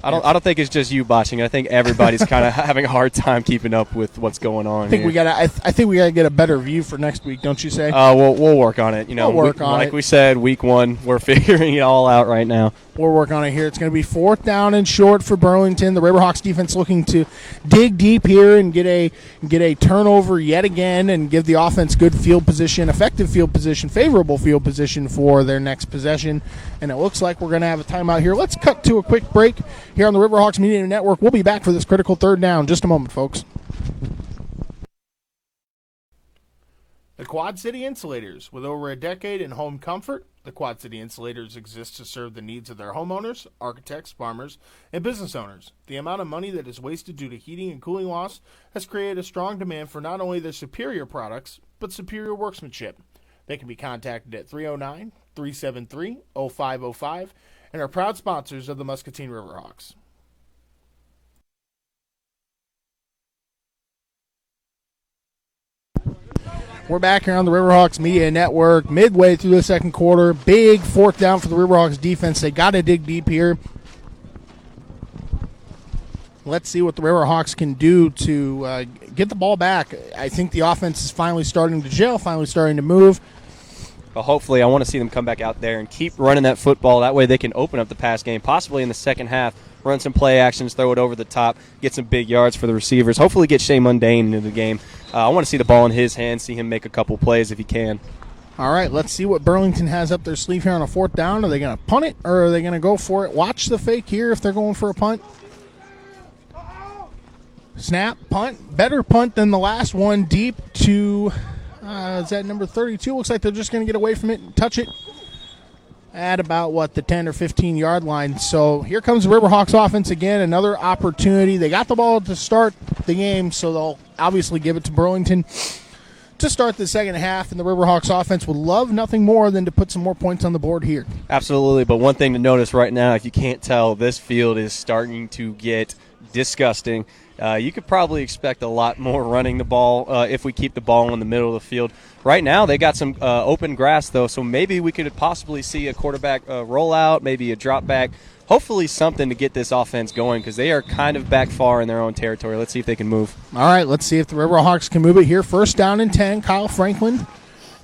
Speaker 6: I don't think it's just you botching. I think everybody's kind of having a hard time keeping up with what's going on.
Speaker 2: I think we gotta get a better view for next week, don't you say?
Speaker 6: We'll work on it.
Speaker 2: We'll work on it.
Speaker 6: Like we said, week 1, we're figuring it all out right now.
Speaker 2: We'll work on it here. It's going to be 4th down and short for Burlington. The Riverhawks defense looking to dig deep here and get a turnover yet again and give the offense good field position, effective field position, favorable field position for their next possession. And it looks like we're going to have a timeout here. Let's cut to a quick break here on the Riverhawks Media Network. We'll be back for this critical 3rd down in just a moment, folks. The Quad City Insulators. With over a decade in home comfort, the Quad City Insulators exist to serve the needs of their homeowners, architects, farmers, and business owners. The amount of money that is wasted due to heating and cooling loss has created a strong demand for not only their superior products, but superior workmanship. They can be contacted at 309-373-0505 and are proud sponsors of the Muscatine Riverhawks. We're back here on the Riverhawks Media Network, midway through the second quarter. Big 4th down for the Riverhawks defense. They got to dig deep here. Let's see what the Riverhawks can do to get the ball back. I think the offense is finally starting to gel, finally starting to move.
Speaker 6: Well, hopefully, I want to see them come back out there and keep running that football. That way they can open up the pass game, possibly in the second half, run some play actions, throw it over the top, get some big yards for the receivers, hopefully get Shea Mundane into the game. I want to see the ball in his hands, see him make a couple plays if he can.
Speaker 2: All right, let's see what Burlington has up their sleeve here on a 4th down. Are they going to punt it, or are they going to go for it? Watch the fake here if they're going for a punt. Snap, punt. Better punt than the last one, deep to, is that number 32? Looks like they're just going to get away from it and touch it at about, the 10 or 15-yard line. So here comes the Riverhawks offense again, another opportunity. They got the ball to start the game, so they'll obviously give it to Burlington to start the second half, and the Riverhawks offense would love nothing more than to put some more points on the board here.
Speaker 6: Absolutely, but one thing to notice right now, if you can't tell, this field is starting to get disgusting. You could probably expect a lot more running the ball if we keep the ball in the middle of the field. Right now, they got some open grass, though, so maybe we could possibly see a quarterback rollout, maybe a drop back, hopefully something to get this offense going because they are kind of back far in their own territory. Let's see if they can move.
Speaker 2: All right, let's see if the Riverhawks can move it here. 1st down and 10. Kyle Franklin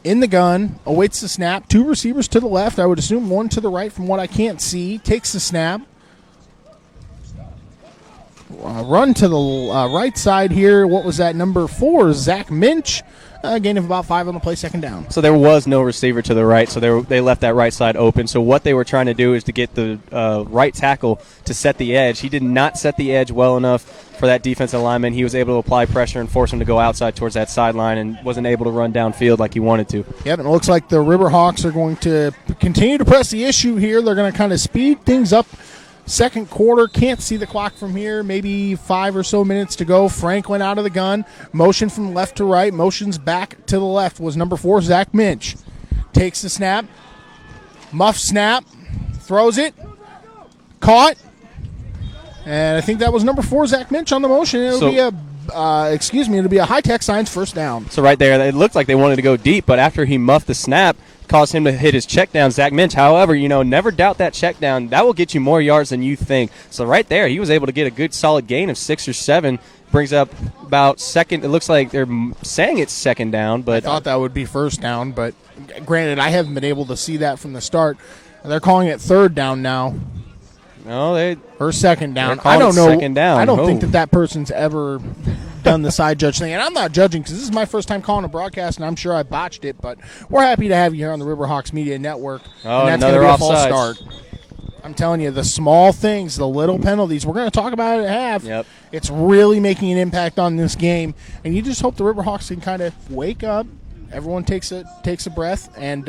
Speaker 2: in the gun, awaits the snap. 2 receivers to the left. I would assume 1 to the right from what I can't see. Takes the snap. Run to the right side here. What was that? Number 4, Zach Minch. Gain of about 5 on the play, 2nd down.
Speaker 6: So there was no receiver to the right, so they left that right side open. So what they were trying to do is to get the right tackle to set the edge. He did not set the edge well enough for that defensive lineman. He was able to apply pressure and force him to go outside towards that sideline and wasn't able to run downfield like he wanted to.
Speaker 2: Yep, and it looks like the Riverhawks are going to continue to press the issue here. They're going to kind of speed things up. Second quarter, can't see the clock from here. Maybe 5 or so minutes to go. Franklin out of the gun. Motion from left to right. Motions back to the left was number 4, Zach Minch. Takes the snap. Muff snap. Throws it. Caught. And I think that was number 4, Zach Minch on the motion. It'll be a high-tech science 1st down.
Speaker 6: So right there, it looked like they wanted to go deep, but after he muffed the snap, caused him to hit his check down, Zach Minch. However, never doubt that check down. That will get you more yards than you think. So right there, he was able to get a good solid gain of 6 or 7. Brings up about second. It looks like they're saying it's 2nd down, but
Speaker 2: I thought that would be 1st down, but granted, I haven't been able to see that from the start. They're calling it 3rd down now.
Speaker 6: No,
Speaker 2: or 2nd down.
Speaker 6: I don't know. 2nd down.
Speaker 2: I don't think that person's ever done the side judge thing. And I'm not judging because this is my first time calling a broadcast, and I'm sure I botched it. But we're happy to have you here on the Riverhawks Media Network.
Speaker 6: Oh,
Speaker 2: and that's
Speaker 6: another
Speaker 2: going to be a false
Speaker 6: offsides.
Speaker 2: start. I'm telling you, the small things, the little penalties, we're going to talk about it at half.
Speaker 6: Yep.
Speaker 2: It's really making an impact on this game. And you just hope the Riverhawks can kind of wake up. Everyone takes a breath and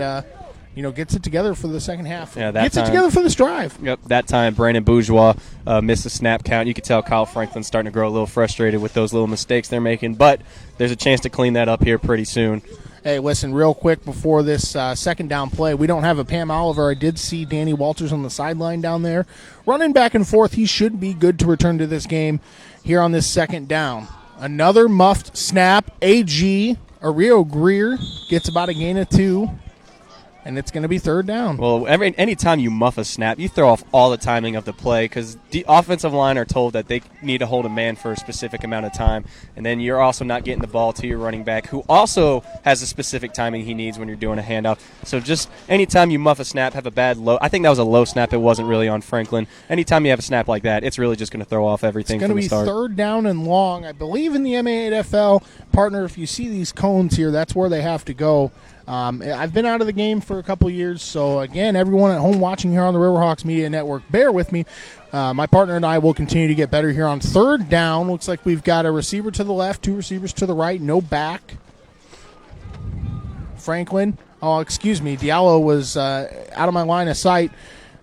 Speaker 2: gets it together for the second half.
Speaker 6: Yeah,
Speaker 2: gets it together for this drive.
Speaker 6: Yep, that time Brandon Bourgeois missed a snap count. You could tell Kyle Franklin's starting to grow a little frustrated with those little mistakes they're making, but there's a chance to clean that up here pretty soon.
Speaker 2: Hey, listen, real quick before this second down play, we don't have a Pam Oliver. I did see Danny Walters on the sideline down there. Running back and forth, he should be good to return to this game here on this second down. Another muffed snap. AG, Ario Greer, gets about a gain of 2. And it's going to be third down.
Speaker 6: Well, anytime you muff a snap, you throw off all the timing of the play because the offensive line are told that they need to hold a man for a specific amount of time. And then you're also not getting the ball to your running back, who also has a specific timing he needs when you're doing a handoff. So just anytime you muff a snap, have a bad low. I think that was a low snap. It wasn't really on Franklin. Anytime you have a snap like that, it's really just going to throw off everything from the start.
Speaker 2: It's going to be third down and long. I believe in the MAFL, partner, if you see these cones here, that's where they have to go. I've been out of the game for a couple years, so again, everyone at home watching here on the Riverhawks Media Network, bear with me. My partner and I will continue to get better here on third down. Looks like we've got a receiver to the left, 2 receivers to the right, no back. Franklin, Diallo was out of my line of sight.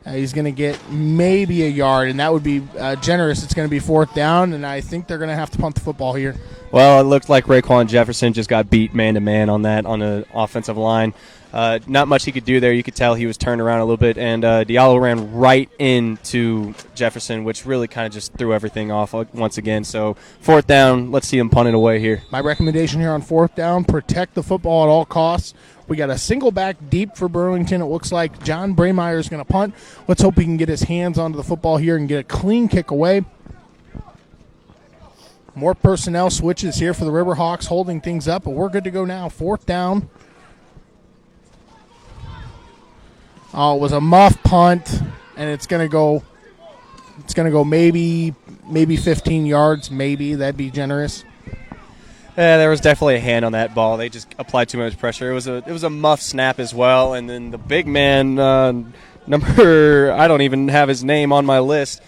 Speaker 2: He's going to get maybe a yard, and that would be generous. It's going to be fourth down, and I think they're going to have to punt the football here.
Speaker 6: Well, it looked like Raekwon Jefferson just got beat man-to-man on the offensive line. Not much he could do there. You could tell he was turned around a little bit, and Diallo ran right into Jefferson, which really kind of just threw everything off once again. So fourth down, let's see him punt it away here.
Speaker 2: My recommendation here on fourth down, protect the football at all costs. We got a single back deep for Burlington. It looks like John Braymeyer is going to punt. Let's hope he can get his hands onto the football here and get a clean kick away. More personnel switches here for the Riverhawks, holding things up, but we're good to go now. Fourth down. Oh, it was a muff punt, and it's going to go. It's going to go maybe 15 yards. Maybe that'd be generous.
Speaker 6: Yeah, there was definitely a hand on that ball. They just applied too much pressure. It was a muff snap as well, and then the big man, number I don't even have his name on my list,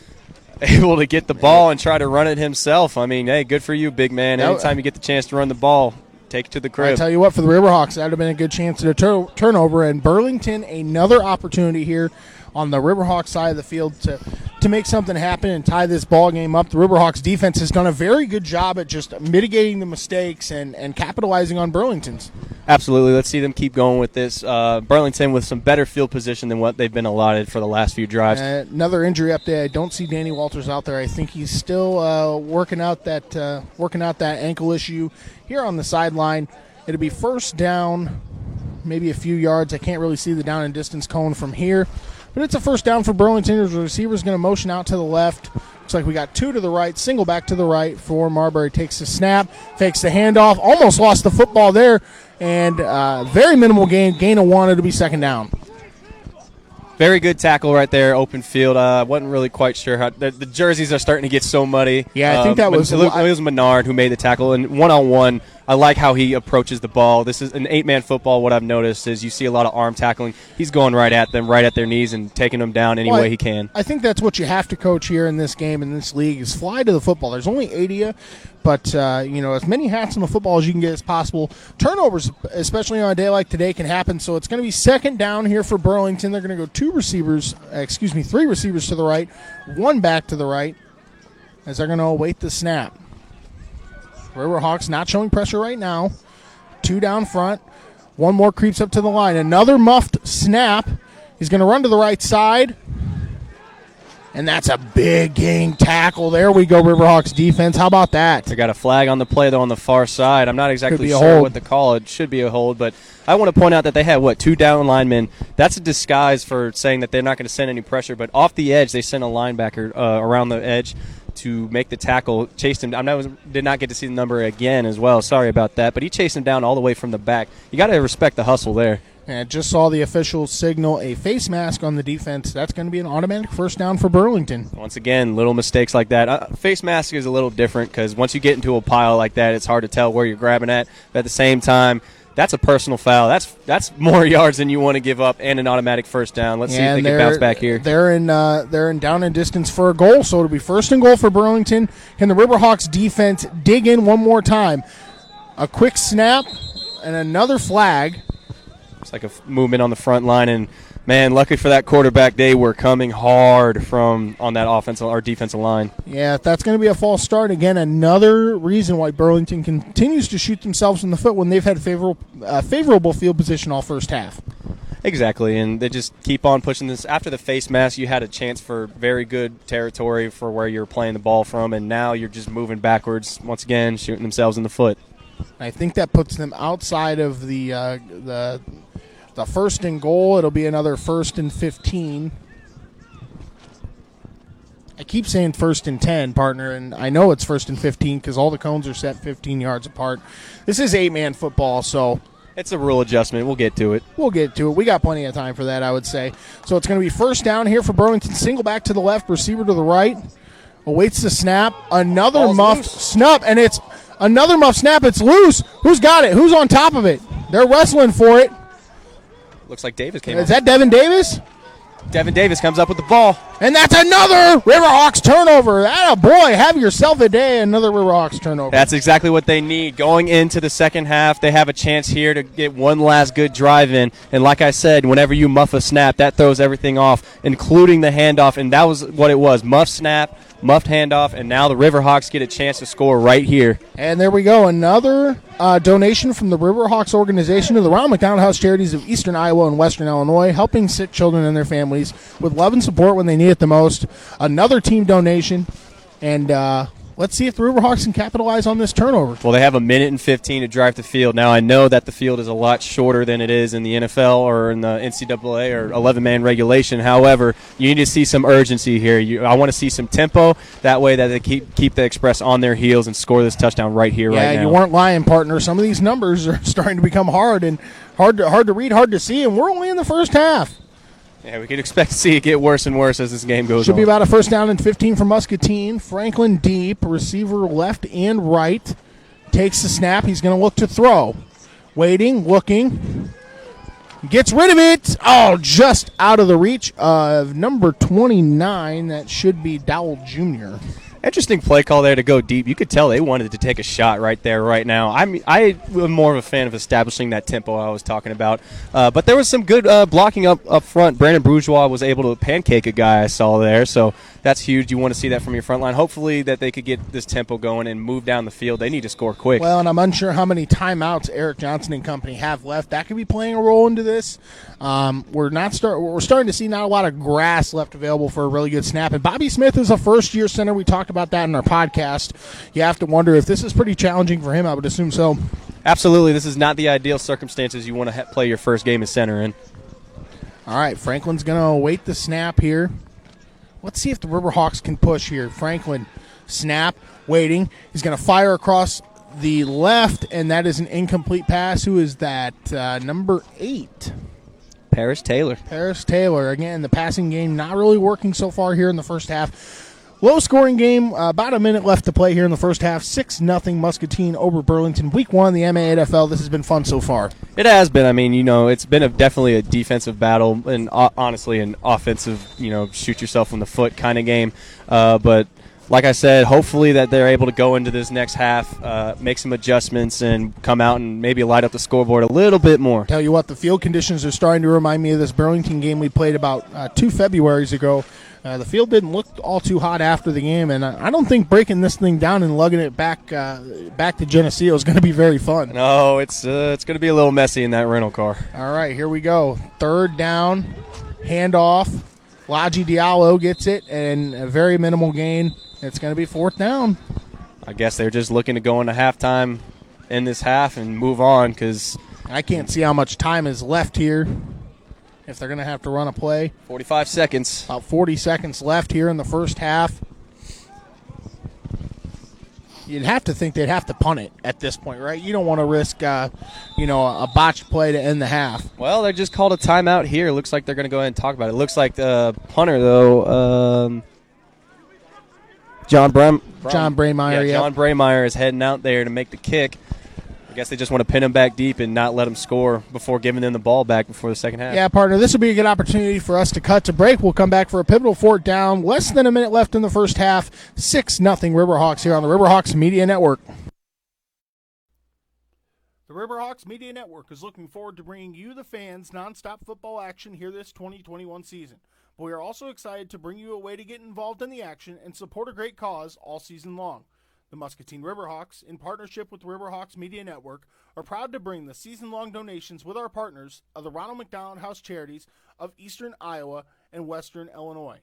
Speaker 6: able to get the ball and try to run it himself. I mean, hey, good for you, big man. Anytime you get the chance to run the ball, take it to the crib.
Speaker 2: I tell you what, for the Riverhawks, that would have been a good chance at a turnover. And Burlington, another opportunity here on the Riverhawks side of the field to make something happen and tie this ball game up. The Riverhawks defense has done a very good job at just mitigating the mistakes and capitalizing on Burlington's.
Speaker 6: Absolutely. Let's see them keep going with this. Burlington with some better field position than what they've been allotted for the last few drives.
Speaker 2: Another injury update. I don't see Danny Walters out there. I think he's still working out that ankle issue here on the sideline. It'll be first down, maybe a few yards. I can't really see the down and distance cone from here. But it's a first down for Burlington. The receiver's going to motion out to the left. Looks like we got 2 to the right, single back to the right for Marbury. Takes the snap, fakes the handoff, almost lost the football there, and very minimal gain of 1. It'll be second down.
Speaker 6: Very good tackle right there, open field. Wasn't really quite sure how the jerseys are starting to get so muddy.
Speaker 2: Yeah, I think that was
Speaker 6: it was Menard who made the tackle, and one-on-one, I like how he approaches the ball. This is an 8-man football. What I've noticed is you see a lot of arm tackling. He's going right at them, right at their knees, and taking them down any way he can.
Speaker 2: I think that's what you have to coach here in this game, in this league, is fly to the football. There's only 8 of you, but as many hats on the football as you can get as possible. Turnovers, especially on a day like today, can happen. So it's going to be second down here for Burlington. They're going to go 3 receivers to the right, 1 back to the right, as they're going to await the snap. Riverhawks not showing pressure right now. 2 down front. 1 more creeps up to the line. Another muffed snap. He's going to run to the right side. And that's a big gain tackle. There we go, Riverhawks defense. How about that?
Speaker 6: They got a flag on the play, though, on the far side. I'm not exactly sure what to call it. It should be a hold, but I want to point out that they had, 2 down linemen. That's a disguise for saying that they're not going to send any pressure, but off the edge, they sent a linebacker around the edge to make the tackle, chased him. Did not get to see the number again as well. Sorry about that, but he chased him down all the way from the back. You got to respect the hustle there.
Speaker 2: And just saw the official signal a face mask on the defense. That's going to be an automatic first down for Burlington.
Speaker 6: Once again, little mistakes like that. Face mask is a little different because once you get into a pile like that, it's hard to tell where you're grabbing at. But at the same time, that's a personal foul. That's more yards than you want to give up and an automatic first down. Let's see if they can bounce back here.
Speaker 2: They're in down and distance for a goal, so it'll be first and goal for Burlington. Can the Riverhawks defense dig in one more time? A quick snap and another flag.
Speaker 6: It's like a movement on the front line, and Man, lucky for that quarterback, they were coming hard from on that offensive or defensive line.
Speaker 2: Yeah, that's going to be a false start. Again, another reason why Burlington continues to shoot themselves in the foot when they've had favorable field position all first half.
Speaker 6: Exactly, and they just keep on pushing this. After the face mask, you had a chance for very good territory for where you're playing the ball from, and now you're just moving backwards, once again, shooting themselves in the foot.
Speaker 2: I think that puts them outside of the first and goal. It'll be another 1st and 15. I keep saying 1st and 10, partner, and I know it's 1st and 15 because all the cones are set 15 yards apart. This is 8-man football, so
Speaker 6: it's a rule adjustment. We'll get to it.
Speaker 2: We got plenty of time for that, I would say. So it's going to be first down here for Burlington. Single back to the left, receiver to the right. Awaits the snap. Another muffed snap, and it's another muffed snap. It's loose. Who's got it? Who's on top of it? They're wrestling for it.
Speaker 6: Looks like Davis came
Speaker 2: Is that Devin Davis?
Speaker 6: Devin Davis comes up with the ball.
Speaker 2: And that's another Riverhawks turnover. That boy, have yourself a day. Another Riverhawks turnover.
Speaker 6: That's exactly what they need. Going into the second half, they have a chance here to get one last good drive in. And like I said, whenever you muff a snap, that throws everything off, including the handoff. And that was what it was. Muff snap, muffed handoff, and now the Riverhawks get a chance to score right here.
Speaker 2: And there we go. Another donation from the Riverhawks organization to the Ronald McDonald House Charities of Eastern Iowa and Western Illinois, helping sick children and their families with love and support when they need it the most. Another team donation. And let's see if the Riverhawks can capitalize on this turnover.
Speaker 6: Well, they have 1:15 to drive the field. Now, I know that the field is a lot shorter than it is in the NFL or in the NCAA or 11-man regulation. However, you need to see some urgency here. I want to see some tempo. That way that they keep the Express on their heels and score this touchdown right here, right now.
Speaker 2: Yeah, you weren't lying, partner. Some of these numbers are starting to become hard to read, hard to see, and we're only in the first half.
Speaker 6: Yeah, we can expect to see it get worse and worse as this game goes on.
Speaker 2: Should be about a first down and 15 for Muscatine. Franklin deep, receiver left and right. Takes the snap. He's going to look to throw. Waiting, looking. Gets rid of it. Oh, just out of the reach of number 29. That should be Dowell Jr.
Speaker 6: Interesting play call there to go deep. You could tell they wanted to take a shot right there, right now. I am more of a fan of establishing that tempo I was talking about. But there was some good blocking up front. Brandon Bourgeois was able to pancake a guy I saw there, so that's huge. You want to see that from your front line. Hopefully that they could get this tempo going and move down the field. They need to score quick.
Speaker 2: Well, and I'm unsure how many timeouts Eric Johnson and company have left. That could be playing a role into this. We're starting to see not a lot of grass left available for a really good snap. And Bobby Smith is a first-year center. We talked about that in our podcast. You have to wonder if this is pretty challenging for him. I would assume so.
Speaker 6: Absolutely. This is not the ideal circumstances you want to play your first game as center in.
Speaker 2: All right, Franklin's going to await the snap here. Let's see if the Riverhawks can push here. Franklin, snap, waiting. He's going to fire across the left, and that is an incomplete pass. Who is that? Number 8.
Speaker 6: Paris Taylor.
Speaker 2: Paris Taylor. Again, the passing game not really working so far here in the first half. Low-scoring game, about a minute left to play here in the first half. 6-0 Muscatine over Burlington. Week 1 of the MAFL. This has been fun so far.
Speaker 6: It has been. I mean, it's been definitely a defensive battle and honestly an offensive, shoot yourself in the foot kind of game. But like I said, hopefully that they're able to go into this next half, make some adjustments, and come out and maybe light up the scoreboard a little bit more.
Speaker 2: Tell you what, the field conditions are starting to remind me of this Burlington game we played about 2 Februaries ago. The field didn't look all too hot after the game, and I don't think breaking this thing down and lugging it back to Geneseo is going to be very fun.
Speaker 6: No, it's going to be a little messy in that rental car.
Speaker 2: All right, here we go. Third down, handoff. Laji Diallo gets it, and a very minimal gain. It's going to be 4th down.
Speaker 6: I guess they're just looking to go into halftime in this half and move on because
Speaker 2: I can't see how much time is left here. If they're going to have to run a play.
Speaker 6: 45 seconds.
Speaker 2: About 40 seconds left here in the first half. You'd have to think they'd have to punt it at this point, right? You don't want to risk, a botched play to end the half.
Speaker 6: Well, they just called a timeout here. Looks like they're going to go ahead and talk about it. Looks like the punter, though, John Brameyer.
Speaker 2: Yeah,
Speaker 6: John Brameyer is heading out there to make the kick. I guess they just want to pin them back deep and not let them score before giving them the ball back before the second half.
Speaker 2: Yeah, partner, this will be a good opportunity for us to cut to break. We'll come back for a pivotal 4th down. Less than a minute left in the first half. 6-0 Riverhawks here on the Riverhawks Media Network.
Speaker 3: The
Speaker 2: Riverhawks Media Network is looking forward to bringing you, the fans, nonstop football action here this 2021 season. But we are also excited to bring you a way to get involved in the action and support a great cause all season long. The Muscatine Riverhawks, in partnership with Riverhawks Media Network, are proud to bring the season-long donations with our partners of the Ronald McDonald House Charities of Eastern Iowa and Western Illinois.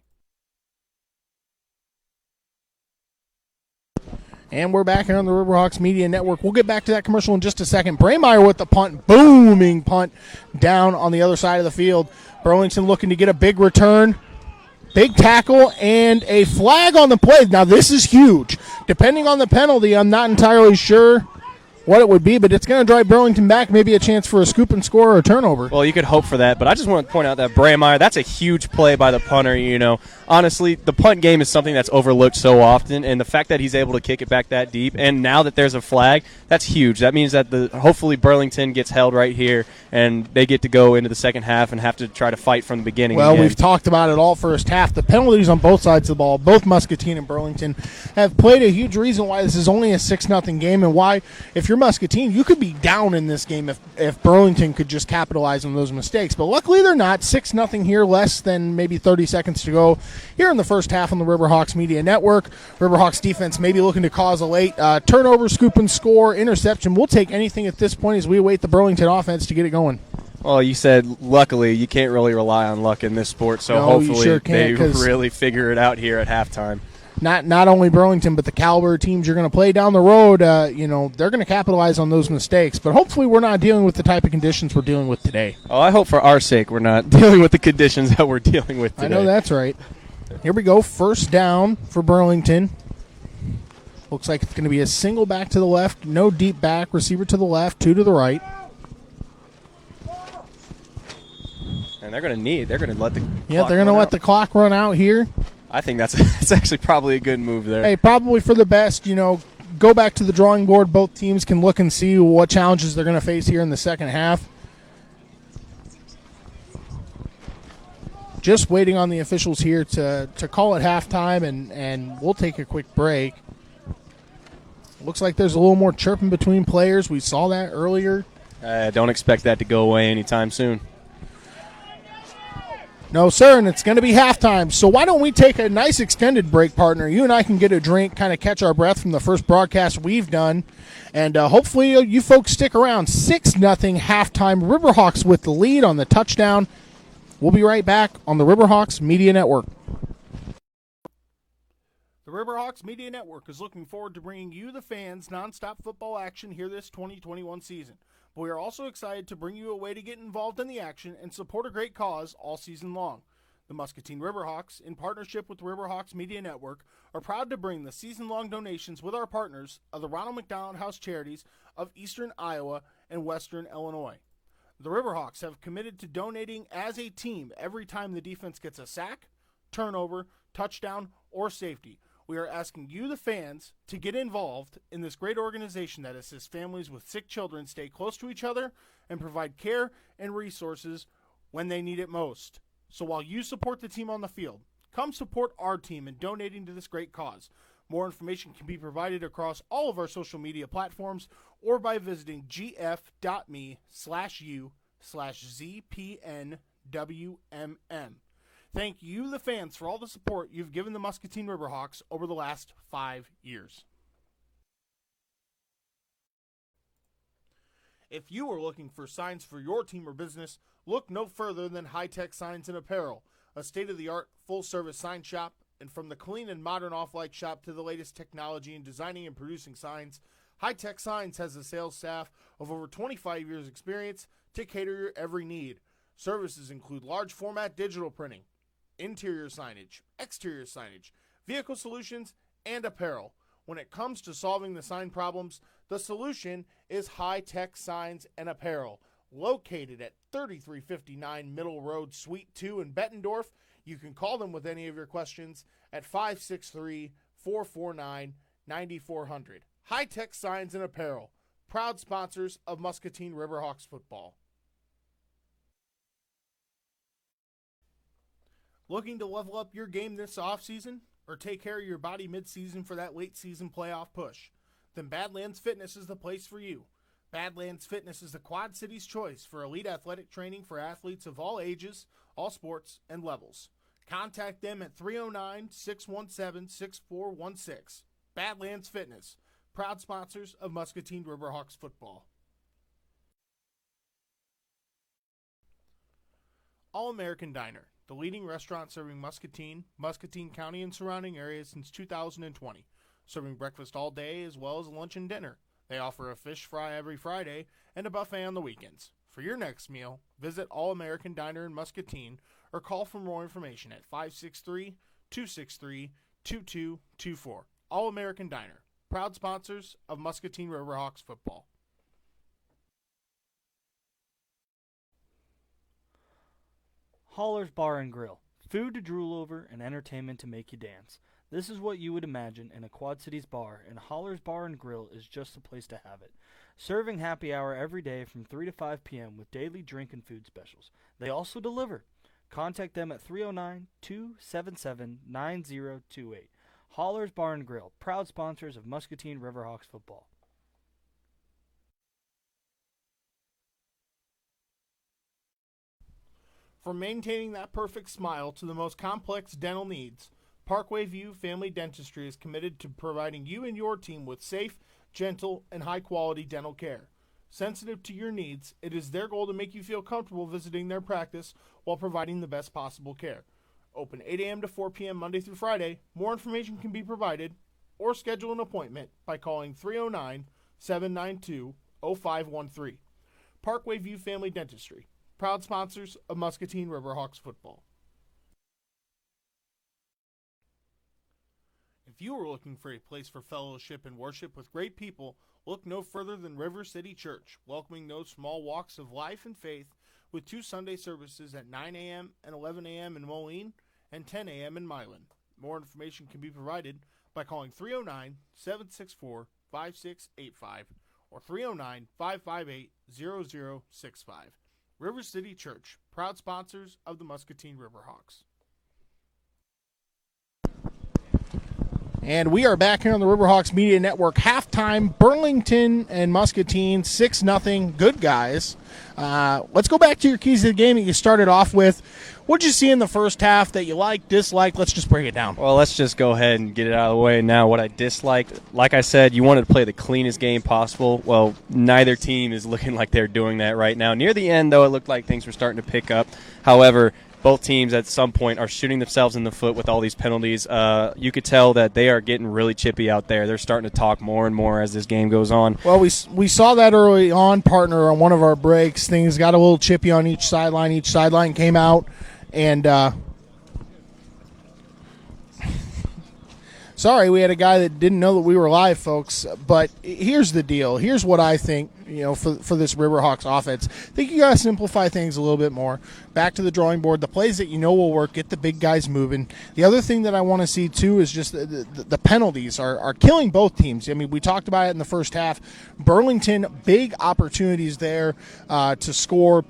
Speaker 2: And we're back here on the Riverhawks Media Network. We'll get back to that commercial in just a second. Braymeyer with the punt, booming punt down on the other side of the field. Burlington looking to get a big return. Big tackle and a flag on the play. Now, this is huge. Depending on the penalty, I'm not entirely sure what it would be, but it's going to drive Burlington back, maybe a chance for a scoop and score or a turnover.
Speaker 6: Well, you could hope for that, but I just want to point out that Braymeyer, that's a huge play by the punter. You know, honestly, the punt game is something that's overlooked so often, and the fact that he's able to kick it back that deep, and now that there's a flag, that's huge. That means that hopefully Burlington gets held right here, and they get to go into the second half and have to try to fight from the beginning.
Speaker 2: Well,
Speaker 6: again.
Speaker 2: we've talked about it all first half. The penalties on both sides of the ball, both Muscatine and Burlington, have played a huge reason why this is only a 6-0 game, and why, if you're Muscatine, you could be down in this game if Burlington could just capitalize on those mistakes. But luckily they're not. 6-0 here, less than maybe 30 seconds to go here in the first half on the Riverhawks Media Network. Riverhawks defense maybe looking to cause a late turnover, scoop and score, interception. We'll take anything at this point as we await the Burlington offense to get it going.
Speaker 6: Well, you said luckily. You can't really rely on luck in this sport, so
Speaker 2: No,
Speaker 6: hopefully
Speaker 2: you sure
Speaker 6: they
Speaker 2: can't,
Speaker 6: really figure it out here at halftime.
Speaker 2: Not only Burlington, but the caliber of teams you're going to play down the road, they're going to capitalize on those mistakes. But hopefully we're not dealing with the type of conditions we're dealing with today.
Speaker 6: Oh, I hope for our sake we're not dealing with the conditions that we're dealing with today.
Speaker 2: I know that's right. Here we go. First down for Burlington. Looks like it's going to be a single back to the left, no deep back, receiver to the left, 2 to the right.
Speaker 6: And they're going to let the
Speaker 2: They're going to let the clock run out here.
Speaker 6: I think that's actually probably a good move there.
Speaker 2: Hey, probably for the best. Go back to the drawing board. Both teams can look and see what challenges they're going to face here in the second half. Just waiting on the officials here to call it halftime, and we'll take a quick break. Looks like there's a little more chirping between players. We saw that earlier.
Speaker 6: Don't expect that to go away anytime soon.
Speaker 2: No, sir, and it's going to be halftime. So why don't we take a nice extended break, partner? You and I can get a drink, kind of catch our breath from the first broadcast we've done. And hopefully you folks stick around. 6-0 halftime. Riverhawks with the lead on the touchdown. We'll be right back on the Riverhawks Media Network. The Riverhawks Media Network is looking forward to bringing you, the fans, nonstop football action here this 2021 season. But we are also excited to bring you a way to get involved in the action and support a great cause all season long. The Muscatine Riverhawks, in partnership with Riverhawks Media Network, are proud to bring the season-long donations with our partners of the Ronald McDonald House Charities of Eastern Iowa and Western Illinois. The Riverhawks have committed to donating as a team every time the defense gets a sack, turnover, touchdown, or safety. We are asking you, the fans, to get involved in this great organization that assists families with sick children stay close to each other and provide care and resources when they need it most. So while you support the team on the field, come support our team in donating to this great cause. More information can be provided across all of our social media platforms or by visiting gf.me/u/ZPNWMM. Thank you, the fans, for all the support you've given the Muscatine Riverhawks over the last 5 years. If you are looking for signs for your team or business, look no further than High Tech Signs and Apparel, a state-of-the-art full-service sign shop. And from the clean and modern off-light shop to the latest technology in designing and producing signs, High Tech Signs has a sales staff of over 25 years' experience to cater your every need. Services include large format digital printing, interior signage, exterior signage, vehicle solutions, and apparel. When it comes to solving the sign problems, the solution is High Tech Signs and Apparel. Located at 3359 Middle Road, Suite 2 in Bettendorf, you can call them with any of your questions at 563-449-9400. High Tech Signs and Apparel, proud sponsors of Muscatine Riverhawks football. Looking to level up your game this offseason or take care of your body midseason for that late season playoff push? Then Badlands Fitness is the place for you. Badlands Fitness is the Quad City's choice for elite athletic training for athletes of all ages, all sports, and levels. Contact them at 309-617-6416. Badlands Fitness, proud sponsors of Muscatine Riverhawks football. All-American Diner, the leading restaurant serving Muscatine, Muscatine County, and surrounding areas since 2020, serving breakfast all day as well as lunch and dinner. They offer a fish fry every Friday and a buffet on the weekends. For your next meal, visit All-American Diner in Muscatine or call for more information at 563-263-2224. All-American Diner, proud sponsors of Muscatine Riverhawks football.
Speaker 3: Holler's Bar and Grill. Food to drool over and entertainment to make you dance. This is what you would imagine in a Quad Cities bar, and Holler's Bar and Grill is just the place to have it. Serving happy hour every day from 3 to 5 p.m. with daily drink and food specials. They also deliver. Contact them at 309-277-9028. Holler's Bar and Grill, proud sponsors of Muscatine Riverhawks football.
Speaker 2: From maintaining that perfect smile to the most complex dental needs, Parkway View Family Dentistry is committed to providing you and your team with safe, gentle, and high-quality dental care. Sensitive to your needs, it is their goal to make you feel comfortable visiting their practice while providing the best possible care. Open 8 a.m. to 4 p.m. Monday through Friday. More information can be provided or schedule an appointment by calling 309-792-0513. Parkway View Family Dentistry, proud sponsors of Muscatine Riverhawks football. If you are looking for a place for fellowship and worship with great people, look no further than River City Church, welcoming those from all walks of life and faith with 2 Sunday services at 9 a.m. and 11 a.m. in Moline and 10 a.m. in Milan. More information can be provided by calling 309-764-5685 or 309-558-0065. River City Church, proud sponsors of the Muscatine Riverhawks. And we are back here on the Riverhawks Media Network. Halftime, Burlington and Muscatine, 6-0. Good guys. Let's go back to your keys to the game that you started off with. What did you see in the first half that you liked, disliked? Let's just break it down.
Speaker 6: Well, let's just go ahead and get it out of the way now. What I disliked, like I said, you wanted to play the cleanest game possible. Well, neither team is looking like they're doing that right now. Near the end, though, it looked like things were starting to pick up. However, both teams at some point are shooting themselves in the foot with all these penalties. You could tell that they are getting really chippy out there. They're starting to talk more and more as this game goes on.
Speaker 2: Well, we saw that early on, partner, on one of our breaks. Things got a little chippy on each sideline. Each sideline came out, and sorry, we had a guy that didn't know that we were live, folks. But here's the deal. Here's what I think, for this Riverhawks offense. I think you got to simplify things a little bit more. Back to the drawing board. The plays that will work, get the big guys moving. The other thing that I want to see, too, is just the penalties are killing both teams. I mean, we talked about it in the first half. Burlington, big opportunities there to score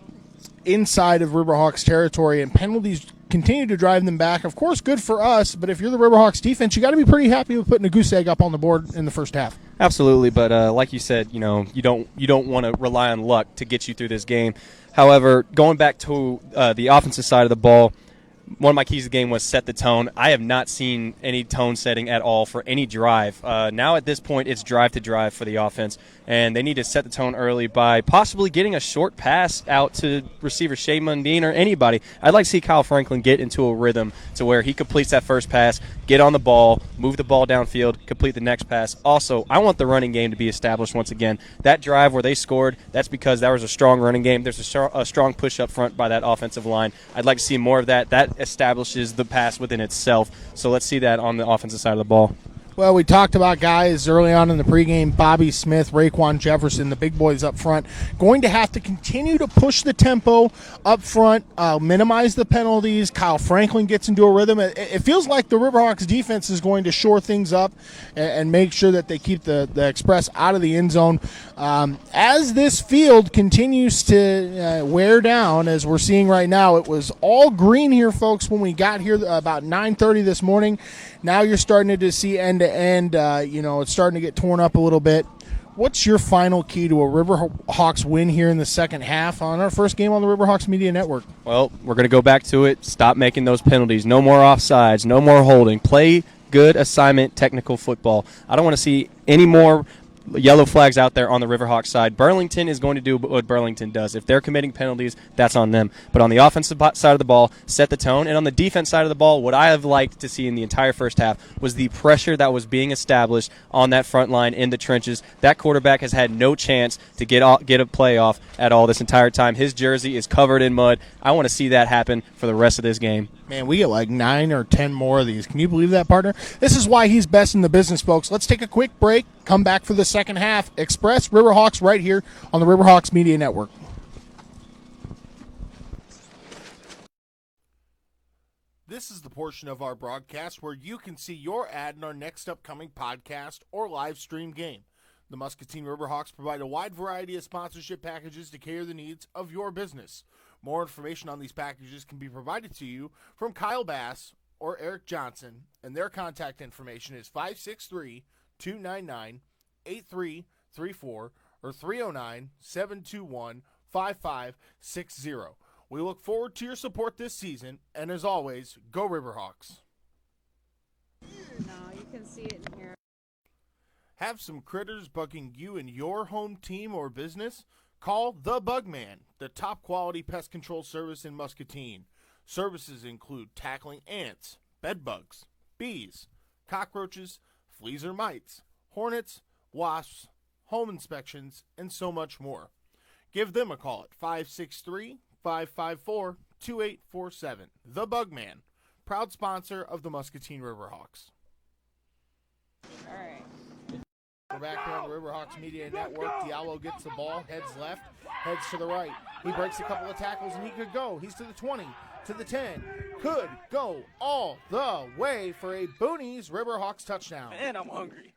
Speaker 2: inside of Riverhawks territory, and penalties continue to drive them back. Of course, good for us, but if you're the Riverhawks defense, you got to be pretty happy with putting a goose egg up on the board in the first half.
Speaker 6: Absolutely, but like you said, you don't want to rely on luck to get you through this game. However, going back to the offensive side of the ball, one of my keys to the game was set the tone. I have not seen any tone setting at all for any drive. Now at this point, it's drive to drive for the offense, and they need to set the tone early by possibly getting a short pass out to receiver Shea Mundine or anybody. I'd like to see Kyle Franklin get into a rhythm to where he completes that first pass, get on the ball, move the ball downfield, complete the next pass. Also, I want the running game to be established once again. That drive where they scored, that's because that was a strong running game. There's a strong push up front by that offensive line. I'd like to see more of that. That establishes the pass within itself. So let's see that on the offensive side of the ball.
Speaker 2: Well, we talked about guys early on in the pregame, Bobby Smith, Raekwon Jefferson, the big boys up front, going to have to continue to push the tempo up front, minimize the penalties. Kyle Franklin gets into a rhythm. It feels like the Riverhawks defense is going to shore things up and make sure that they keep the Express out of the end zone. As this field continues to wear down, as we're seeing right now, it was all green here, folks, when we got here about 9:30 this morning. Now you're starting to see end-to-end, it's starting to get torn up a little bit. What's your final key to a Riverhawks win here in the second half on our first game on the Riverhawks Media Network?
Speaker 6: Well, we're going to go back to it. Stop making those penalties. No more offsides. No more holding. Play good assignment technical football. I don't want to see any more yellow flags out there on the Riverhawks side. Burlington is going to do what Burlington does. If they're committing penalties, that's on them. But on the offensive side of the ball, set the tone. And on the defense side of the ball, what I have liked to see in the entire first half was the pressure that was being established on that front line in the trenches. That quarterback has had no chance to get a play off at all this entire time. His jersey is covered in mud. I want to see that happen for the rest of this game.
Speaker 2: Man, we get like 9 or 10 more of these. Can you believe that, partner? This is why he's best in the business, folks. Let's take a quick break, come back for the second half. Express Riverhawks right here on the Riverhawks Media Network. This is the portion of our broadcast where you can see your ad in our next upcoming podcast or live stream game. The Muscatine Riverhawks provide a wide variety of sponsorship packages to cater the needs of your business. More information on these packages can be provided to you from Kyle Bass or Eric Johnson, and their contact information is 563-299-8334 or 309-721-5560. We look forward to your support this season, and as always, go Riverhawks.
Speaker 8: No, you can see it in here.
Speaker 2: Have some critters bugging you and your home team or business? Call The Bugman, the top quality pest control service in Muscatine. Services include tackling ants, bed bugs, bees, cockroaches, fleas or mites, hornets, wasps, home inspections, and so much more. Give them a call at 563-554-2847. The Bugman, proud sponsor of the Muscatine Riverhawks.
Speaker 8: All right.
Speaker 2: We're back here on the Riverhawks Media Network. Diallo gets the ball, heads left, heads to the right. He breaks a couple of tackles, and he could go. He's to the 20, to the 10. Could go all the way for a Boonies Riverhawks touchdown.
Speaker 3: Man, I'm hungry.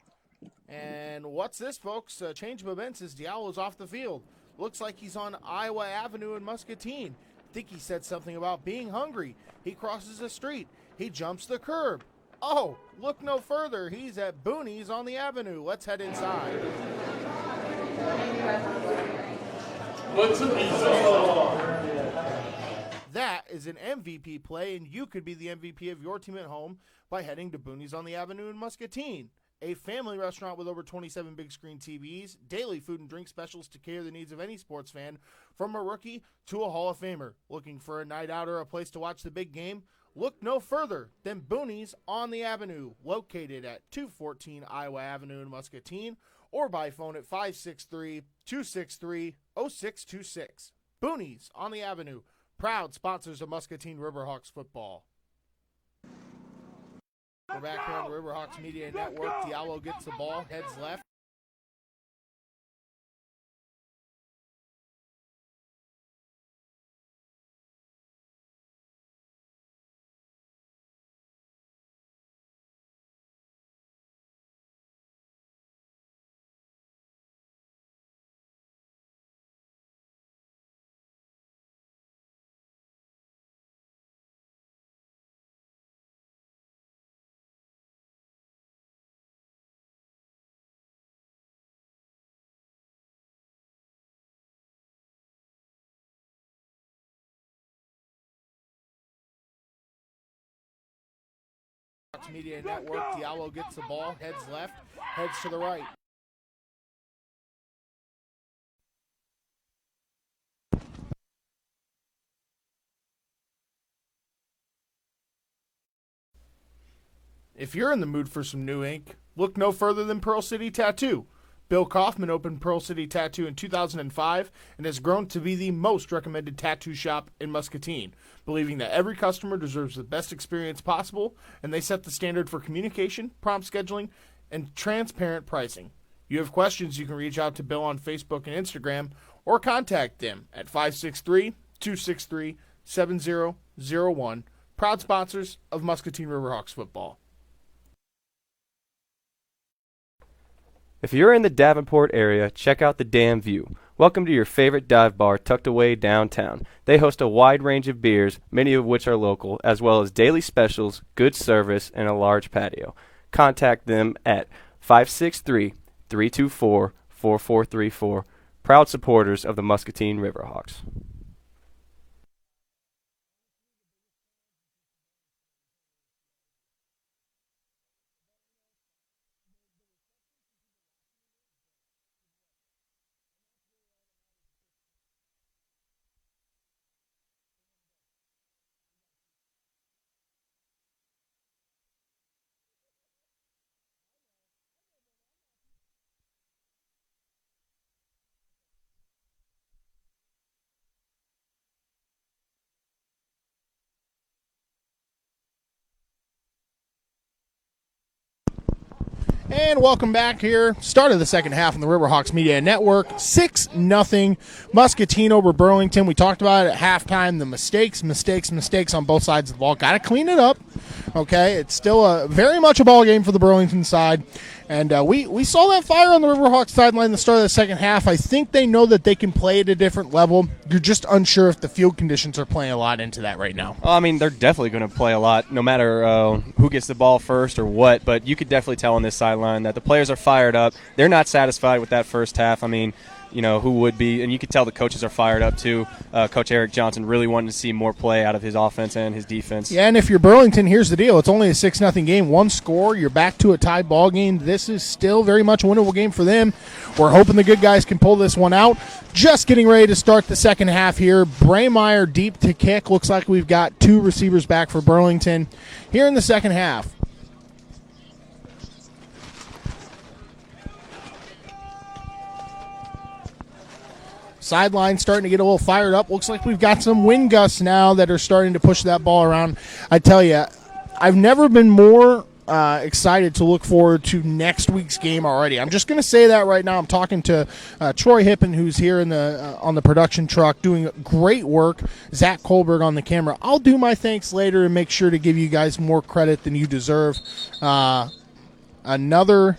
Speaker 2: And what's this, folks? Change of events as Diallo's off the field. Looks like he's on Iowa Avenue in Muscatine. I think he said something about being hungry. He crosses the street. He jumps the curb. Oh, look no further. He's at Boonies on the Avenue. Let's head inside. That is an MVP play, and you could be the MVP of your team at home by heading to Boonies on the Avenue in Muscatine. A family restaurant with over 27 big screen TVs, daily food and drink specials to cater the needs of any sports fan, from a rookie to a Hall of Famer. Looking for a night out or a place to watch the big game? Look no further than Boonies on the Avenue, located at 214 Iowa Avenue in Muscatine, or by phone at 563-263-0626. Boonies on the Avenue, proud sponsors of Muscatine Riverhawks football. We're back here on the Riverhawks Media Network. Diallo gets the ball, heads left. Media Network. Diallo gets the ball, heads left, heads to the right. If you're in the mood for some new ink, look no further than Pearl City Tattoo. Bill Kaufman opened Pearl City Tattoo in 2005 and has grown to be the most recommended tattoo shop in Muscatine, believing that every customer deserves the best experience possible, and they set the standard for communication, prompt scheduling, and transparent pricing. You have questions, you can reach out to Bill on Facebook and Instagram, or contact them at 563-263-7001, proud sponsors of Muscatine Riverhawks football.
Speaker 6: If you're in the Davenport area, check out the Dam View. Welcome to your favorite dive bar tucked away downtown. They host a wide range of beers, many of which are local, as well as daily specials, good service, and a large patio. Contact them at 563-324-4444 844-434-4434. Proud supporters of the Muscatine Riverhawks.
Speaker 2: And welcome back here. Start of the second half on the Riverhawks Media Network. 6-0 Muscatine over Burlington. We talked about it at halftime. The mistakes on both sides of the ball. Got to clean it up. Okay, it's still very much a ball game for the Burlington side. And we saw that fire on the Riverhawks sideline at the start of the second half. I think they know that they can play at a different level. You're just unsure if the field conditions are playing a lot into that right now.
Speaker 6: Well, I mean, they're definitely going to play a lot, no matter who gets the ball first or what. But you could definitely tell on this sideline that the players are fired up. They're not satisfied with that first half. I mean, you know, who would be? And you could tell the coaches are fired up, too. Coach Eric Johnson really wanting to see more play out of his offense and his defense.
Speaker 2: Yeah, and if you're Burlington, here's the deal. It's only a 6-0 game. One score, you're back to a tied ball game. This is still very much a winnable game for them. We're hoping the good guys can pull this one out. Just getting ready to start the second half here. Braymeyer deep to kick. Looks like we've got two receivers back for Burlington here in the second half. Sideline starting to get a little fired up. Looks like we've got some wind gusts now that are starting to push that ball around. I tell you, I've never been more excited to look forward to next week's game already. I'm just going to say that right now. I'm talking to Troy Hippen, who's here in the on the production truck doing great work. Zach Kohlberg on the camera. I'll do my thanks later and make sure to give you guys more credit than you deserve. Another.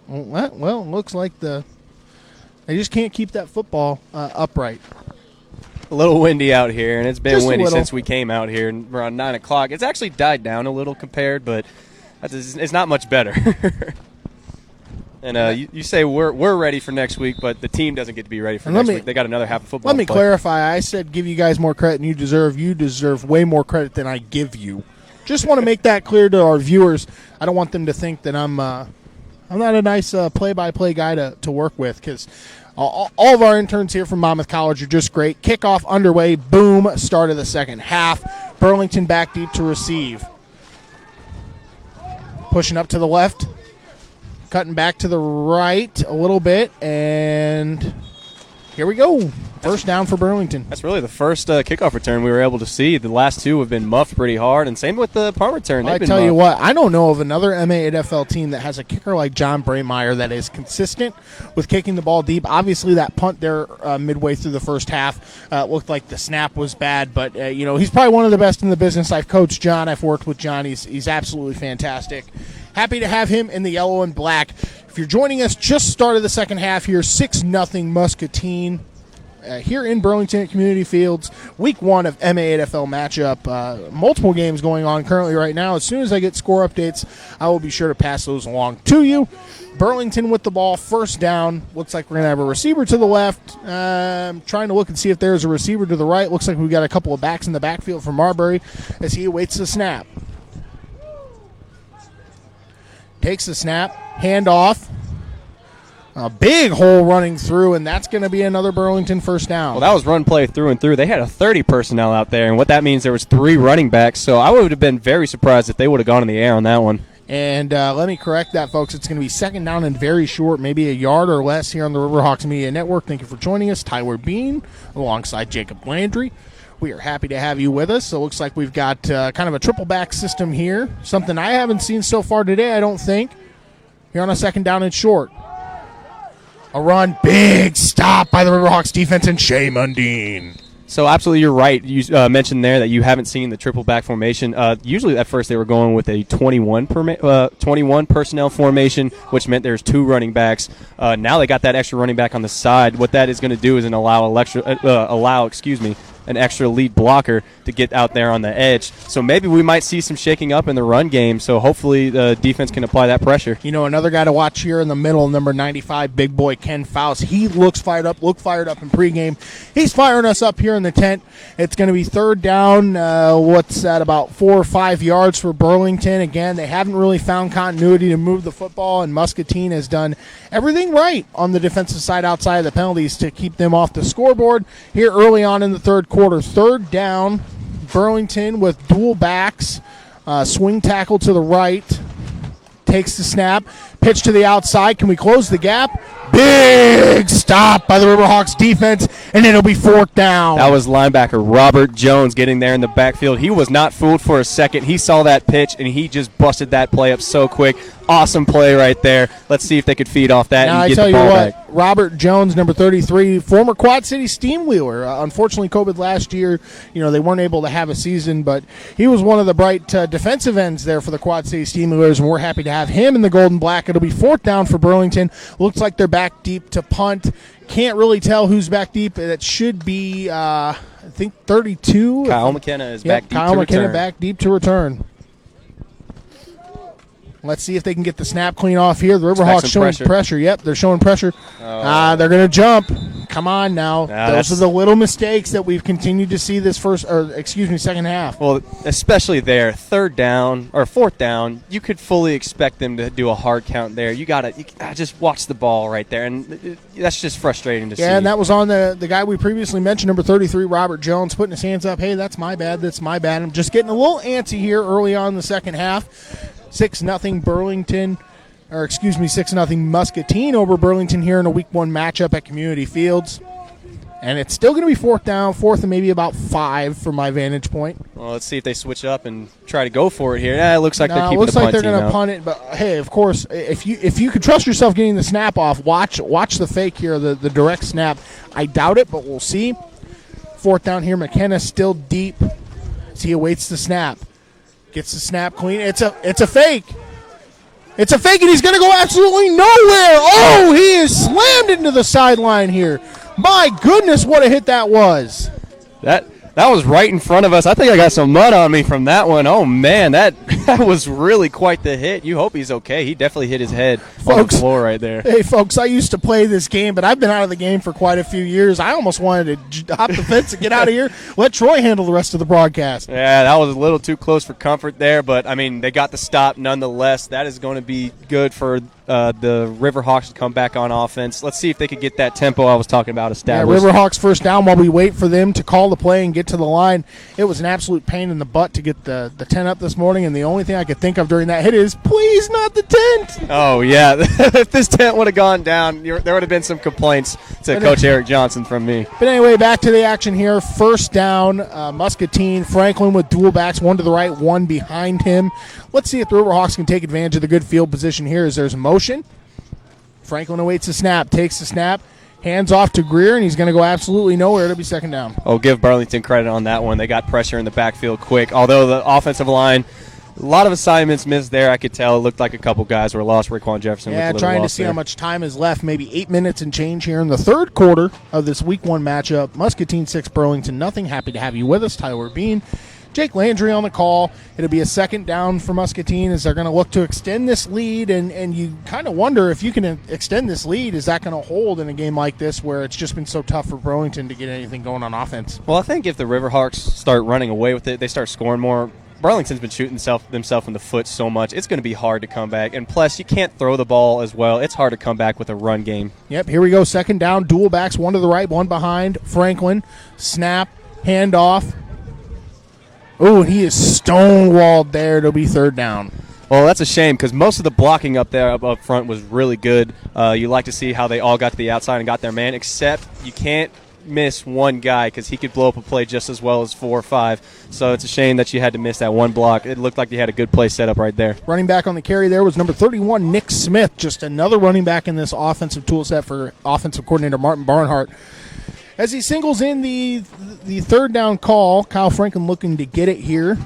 Speaker 2: Well, looks like they just can't keep that football upright.
Speaker 6: A little windy out here, and it's been
Speaker 2: Just
Speaker 6: windy since we came out here around 9 o'clock. It's actually died down a little compared, but it's not much better. And you say we're ready for next week, but the team doesn't get to be ready for next week. They got another half of football.
Speaker 2: Let me clarify. I said give you guys more credit than you deserve. You deserve way more credit than I give you. Just want to make that clear to our viewers. I don't want them to think that I'm not a nice play-by-play guy to work with, because all of our interns here from Monmouth College are just great. Kickoff underway. Boom. Start of the second half. Burlington back deep to receive. Pushing up to the left. Cutting back to the right a little bit. And here we go. First down for Burlington.
Speaker 6: That's really the first kickoff return we were able to see. The last two have been muffed pretty hard, and same with the punt return.
Speaker 2: I tell you what, I don't know of another MAFL team that has a kicker like John Braymeyer that is consistent with kicking the ball deep. Obviously, that punt there midway through the first half looked like the snap was bad, but he's probably one of the best in the business. I've coached John. I've worked with John. He's absolutely fantastic. Happy to have him in the yellow and black. If you're joining us, just started the second half here, 6-0 Muscatine. Here in Burlington at Community Fields, week 1 of MAFL matchup. Multiple games going on currently right now. As soon as I get score updates, I will be sure to pass those along to you. Burlington with the ball, first down. Looks like we're going to have a receiver to the left. Trying to look and see if there's a receiver to the right. Looks like we've got a couple of backs in the backfield for Marbury as he awaits the snap. Takes the snap, hand off. A big hole running through, and that's going to be another Burlington first down.
Speaker 6: Well, that was run play through and through. They had a 30 personnel out there, and what that means, there was 3 running backs. So I would have been very surprised if they would have gone in the air on that one.
Speaker 2: And let me correct that, folks. It's going to be second down and very short, maybe a yard or less here on the Riverhawks Media Network. Thank you for joining us. Tyler Bean alongside Jacob Landry. We are happy to have you with us. So it looks like we've got kind of a triple back system here, something I haven't seen so far today, I don't think. Here on a second down and short. A run, big stop by the Riverhawks defense and Shea Mundine.
Speaker 6: So absolutely, you're right. You mentioned there that you haven't seen the triple back formation. Usually at first they were going with a 21 personnel formation, which meant there's 2 running backs. Now they got that extra running back on the side. What that is going to do is allow an extra lead blocker to get out there on the edge. So maybe we might see some shaking up in the run game. So hopefully the defense can apply that pressure.
Speaker 2: You know, another guy to watch here in the middle, number 95, big boy Ken Faust. He looked fired up in pregame. He's firing us up here in the tent. It's going to be third down. What's that, about 4 or 5 yards for Burlington. Again, they haven't really found continuity to move the football, and Muscatine has done everything right on the defensive side outside of the penalties to keep them off the scoreboard here early on in the third quarter. Third down, Burlington with dual backs, swing tackle to the right, takes the snap, pitch to the outside. Can we close the gap? Big stop by the Riverhawks defense, and it'll be fourth down.
Speaker 6: That was linebacker Robert Jones getting there in the backfield. He was not fooled for a second. He saw that pitch, and he just busted that play up so quick. Awesome play right there. Let's see if they could feed off that and get the ball back.
Speaker 2: Robert Jones, number 33, former Quad City Steamwheeler. Unfortunately, COVID last year, they weren't able to have a season, but he was one of the bright defensive ends there for the Quad City Steamwheelers, and we're happy to have him in the gold and black. It'll be fourth down for Burlington. Looks like they're back deep to punt. Can't really tell who's back deep. It should be, I think, 32.
Speaker 6: Kyle McKenna is back deep to return.
Speaker 2: Kyle McKenna back deep to return. Let's see if they can get the snap clean off here. The Riverhawks showing pressure. Yep, they're showing pressure. They're going to jump. Come on now. Those are the little mistakes that we've continued to see this second half.
Speaker 6: Well, especially there, fourth down, you could fully expect them to do a hard count there. You gotta just watch the ball right there, and that's just frustrating to see.
Speaker 2: Yeah, and that was on the guy we previously mentioned, number 33, Robert Jones, putting his hands up. Hey, that's my bad. I'm just getting a little antsy here early on in the second half. 6-0 Burlington, 6-0 Muscatine over Burlington here in a week 1 matchup at Community Fields. And it's still going to be fourth and maybe about 5 from my vantage point.
Speaker 6: Well, let's see if they switch up and try to go for it here. It looks like they're keeping the punt.
Speaker 2: It looks like they're
Speaker 6: going
Speaker 2: to punt it, but hey, of course, if you could trust yourself getting the snap off, watch the fake here, the direct snap. I doubt it, but we'll see. Fourth down here, McKenna still deep as he awaits the snap. Gets the snap clean. It's a fake. It's a fake, and he's going to go absolutely nowhere. Oh, he is slammed into the sideline here. My goodness, what a hit that was.
Speaker 6: That was right in front of us. I think I got some mud on me from that one. Oh, man, that was really quite the hit. You hope he's okay. He definitely hit his head on the floor right there.
Speaker 2: Hey, folks, I used to play this game, but I've been out of the game for quite a few years. I almost wanted to hop the fence and get out of here. Let Troy handle the rest of the broadcast.
Speaker 6: Yeah, that was a little too close for comfort there, but, they got the stop nonetheless. That is going to be good for the Riverhawks to come back on offense. Let's see if they could get that tempo I was talking about established.
Speaker 2: Yeah, Riverhawks first down while we wait for them to call the play and get to the line. It was an absolute pain in the butt to get the tent up this morning, and the only thing I could think of during that hit is, please, not the tent.
Speaker 6: Oh, yeah. If this tent would have gone down, there would have been some complaints to Coach Eric Johnson from me.
Speaker 2: But anyway, back to the action here. First down, Muscatine. Franklin with dual backs, one to the right, one behind him. Let's see if the Riverhawks can take advantage of the good field position here as there's a motion. Franklin awaits the snap, takes the snap, hands off to Greer, and he's going to go absolutely nowhere. It'll be second down.
Speaker 6: Oh, give Burlington credit on that one. They got pressure in the backfield quick. Although the offensive line, a lot of assignments missed there, I could tell. It looked like a couple guys were lost. Raquan Jefferson was a little
Speaker 2: trying to
Speaker 6: lost
Speaker 2: see
Speaker 6: there.
Speaker 2: how much time is left. Maybe 8 minutes and change here in the third quarter of this week 1 matchup. Muscatine 6, Burlington nothing. Happy to have you with us. Tyler Bean, Jake Landry on the call. It'll be a second down for Muscatine as they're going to look to extend this lead, and you kind of wonder if you can extend this lead, is that going to hold in a game like this where it's just been so tough for Burlington to get anything going on offense?
Speaker 6: Well, I think if the Riverhawks start running away with it, they start scoring more. Burlington's been shooting themselves in the foot so much, it's going to be hard to come back. And plus, you can't throw the ball as well. It's hard to come back with a run game.
Speaker 2: Yep, here we go. Second down, dual backs, one to the right, one behind. Franklin, snap, handoff. Oh, he is stonewalled there. It'll be third down.
Speaker 6: Well, that's a shame because most of the blocking up there up front was really good. You like to see how they all got to the outside and got their man, except you can't miss one guy because he could blow up a play just as well as 4 or 5. So it's a shame that you had to miss that one block. It looked like you had a good play set up right there.
Speaker 2: Running back on the carry there was number 31, Nick Smith, just another running back in this offensive tool set for offensive coordinator Martin Barnhart. As he singles in the third down call, Kyle Franklin looking to get it here.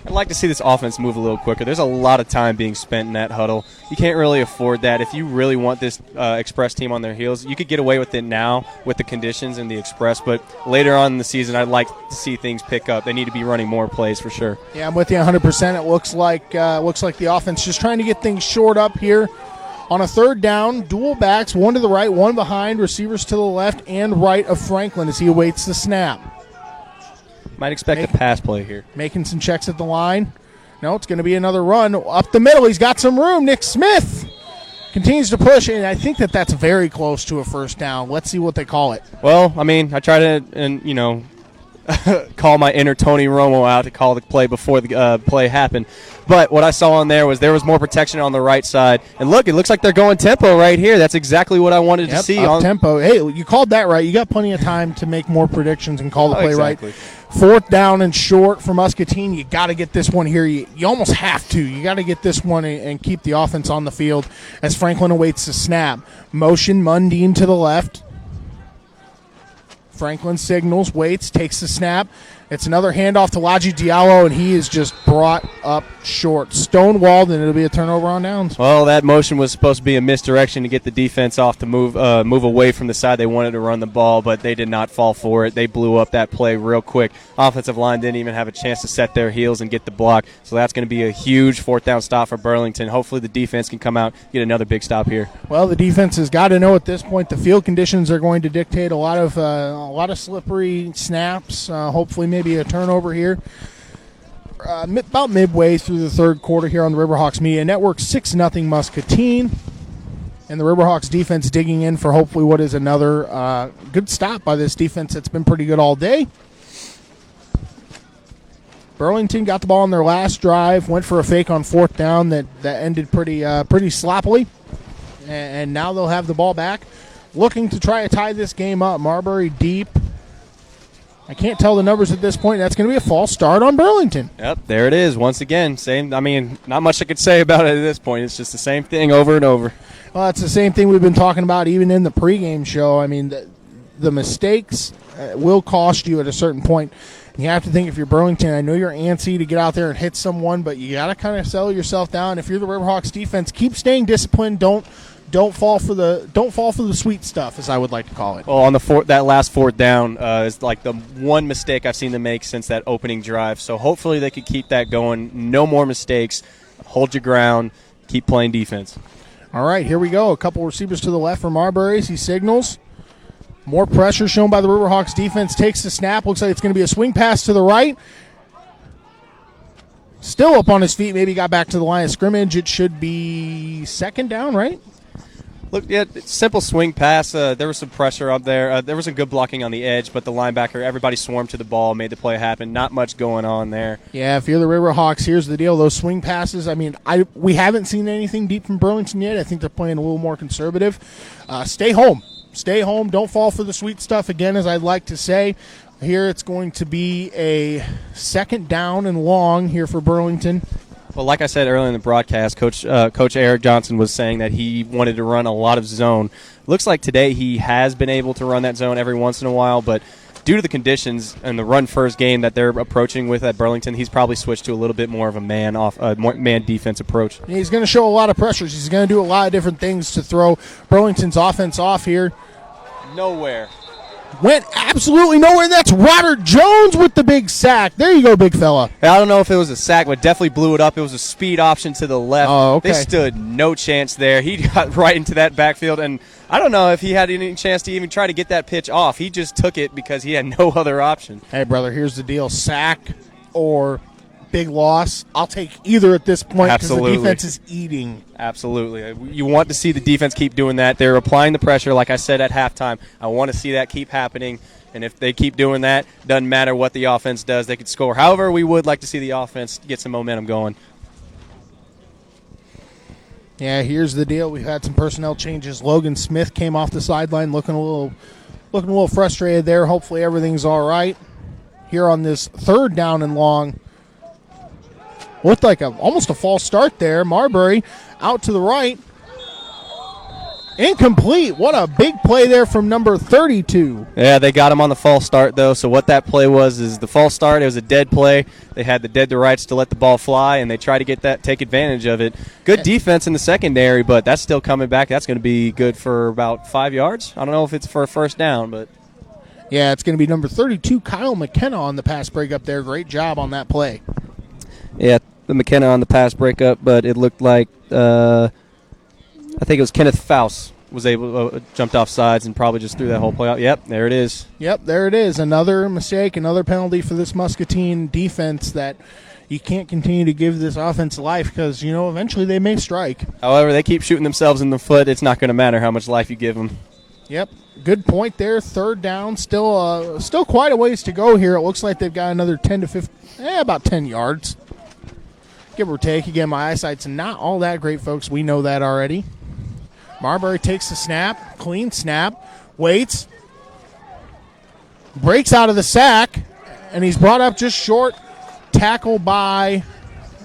Speaker 6: I'd like to see this offense move a little quicker. There's a lot of time being spent in that huddle. You can't really afford that. If you really want this Express team on their heels, you could get away with it now with the conditions in the Express, but later on in the season, I'd like to see things pick up. They need to be running more plays for sure.
Speaker 2: Yeah, I'm with you 100%. It looks like the offense just trying to get things shored up here. On a third down, dual backs, one to the right, one behind, receivers to the left and right of Franklin as he awaits the snap.
Speaker 6: Might expect a pass play here.
Speaker 2: Making some checks at the line. No, it's going to be another run. Up the middle, he's got some room. Nick Smith continues to push, and I think that's very close to a first down. Let's see what they call it.
Speaker 6: Well, I mean, I try to, call my inner Tony Romo out to call the play before the play happened. But what I saw on there was more protection on the right side. And look, it looks like they're going tempo right here. That's exactly what I wanted to see.
Speaker 2: Up tempo. Hey, you called that right. You got plenty of time to make more predictions and call the play
Speaker 6: exactly.
Speaker 2: right. Fourth down and short for Muscatine. You got to get this one here. You almost have to. You got to get this one and keep the offense on the field as Franklin awaits the snap. Motion Mundine to the left. Franklin signals, waits, takes the snap. It's another handoff to Laji Diallo, and he is just brought up short. Stonewalled, and it'll be a turnover on downs.
Speaker 6: Well, that motion was supposed to be a misdirection to get the defense off to move away from the side. They wanted to run the ball, but they did not fall for it. They blew up that play real quick. Offensive line didn't even have a chance to set their heels and get the block. So that's going to be a huge fourth down stop for Burlington. Hopefully the defense can come out and get another big stop here.
Speaker 2: Well, the defense has got to know at this point the field conditions are going to dictate a lot of slippery snaps. Hopefully maybe a turnover here. About midway through the third quarter here on the Riverhawks Media Network, 6-0 Muscatine. And the Riverhawks defense digging in for hopefully what is another good stop by this defense that's been pretty good all day. Burlington got the ball on their last drive, went for a fake on fourth down that ended pretty sloppily. And now they'll have the ball back, looking to try to tie this game up. Marbury deep. I can't tell the numbers at this point. That's going to be a false start on Burlington.
Speaker 6: Yep, there it is. Once again, same. I mean, not much I could say about it at this point. It's just the same thing over and over.
Speaker 2: Well, it's the same thing we've been talking about even in the pregame show. I mean, the mistakes will cost you at a certain point. You have to think if you're Burlington, I know you're antsy to get out there and hit someone, but you got to kind of settle yourself down. If you're the Riverhawks defense, keep staying disciplined. Don't fall for the sweet stuff, as I would like to call it.
Speaker 6: Well, on that last fourth down is like the one mistake I've seen them make since that opening drive. So hopefully they could keep that going. No more mistakes. Hold your ground. Keep playing defense.
Speaker 2: All right, here we go. A couple receivers to the left for Marbury. He signals. More pressure shown by the Riverhawks defense. Takes the snap. Looks like it's going to be a swing pass to the right. Still up on his feet. Maybe got back to the line of scrimmage. It should be second down, right?
Speaker 6: Look, yeah, simple swing pass. There was some pressure up there. There was some good blocking on the edge, but the linebacker, everybody swarmed to the ball, made the play happen. Not much going on there.
Speaker 2: Yeah, if you're the Riverhawks, here's the deal. Those swing passes, I mean, we haven't seen anything deep from Burlington yet. I think they're playing a little more conservative. Stay home. Stay home. Don't fall for the sweet stuff again, as I'd like to say. Here it's going to be a second down and long here for Burlington.
Speaker 6: Well, like I said earlier in the broadcast, Coach Eric Johnson was saying that he wanted to run a lot of zone. Looks like today he has been able to run that zone every once in a while, but due to the conditions and the run-first game that they're approaching with at Burlington, he's probably switched to a little bit more of a man defense approach.
Speaker 2: He's going to show a lot of pressures. He's going to do a lot of different things to throw Burlington's offense off here.
Speaker 6: Nowhere.
Speaker 2: Went absolutely nowhere. That's Robert Jones with the big sack. There you go, big fella.
Speaker 6: I don't know if it was a sack, but definitely blew it up. It was a speed option to the left.
Speaker 2: Oh, okay.
Speaker 6: They stood no chance there. He got right into that backfield, and I don't know if he had any chance to even try to get that pitch off. He just took it because he had no other option.
Speaker 2: Hey, brother, here's the deal. Sack or big loss, I'll take either at this point because the defense is eating.
Speaker 6: Absolutely. You want to see the defense keep doing that. They're applying the pressure, like I said, at halftime. I want to see that keep happening, and if they keep doing that, doesn't matter what the offense does. They could score. However, we would like to see the offense get some momentum going.
Speaker 2: Yeah, here's the deal. We've had some personnel changes. Logan Smith came off the sideline looking a little frustrated there. Hopefully everything's all right. Here on this third down and long. Looked like almost a false start there. Marbury out to the right. Incomplete. What a big play there from number 32.
Speaker 6: Yeah, they got him on the false start, though. So what that play was is the false start. It was a dead play. They had the dead to rights to let the ball fly, and they tried to take advantage of it. Good defense in the secondary, but that's still coming back. That's going to be good for about 5 yards. I don't know if it's for a first down, but.
Speaker 2: Yeah, it's going to be number 32, Kyle McKenna, on the pass breakup there. Great job on that play.
Speaker 6: Yeah, the McKenna on the pass breakup, but it looked like I think it was Kenneth Faust was able to jumped off sides and probably just threw that whole play out. Yep, there it is.
Speaker 2: Yep, there it is. Another mistake, another penalty for this Muscatine defense that you can't continue to give this offense life because, eventually they may strike.
Speaker 6: However, they keep shooting themselves in the foot. It's not going to matter how much life you give them.
Speaker 2: Yep, good point there. Third down, still quite a ways to go here. It looks like they've got another 10 to 15, about 10 yards, give or take. Again, my eyesight's not all that great, folks. We know that already. Marbury takes the snap, clean snap, waits, breaks out of the sack, and he's brought up just short. Tackle by,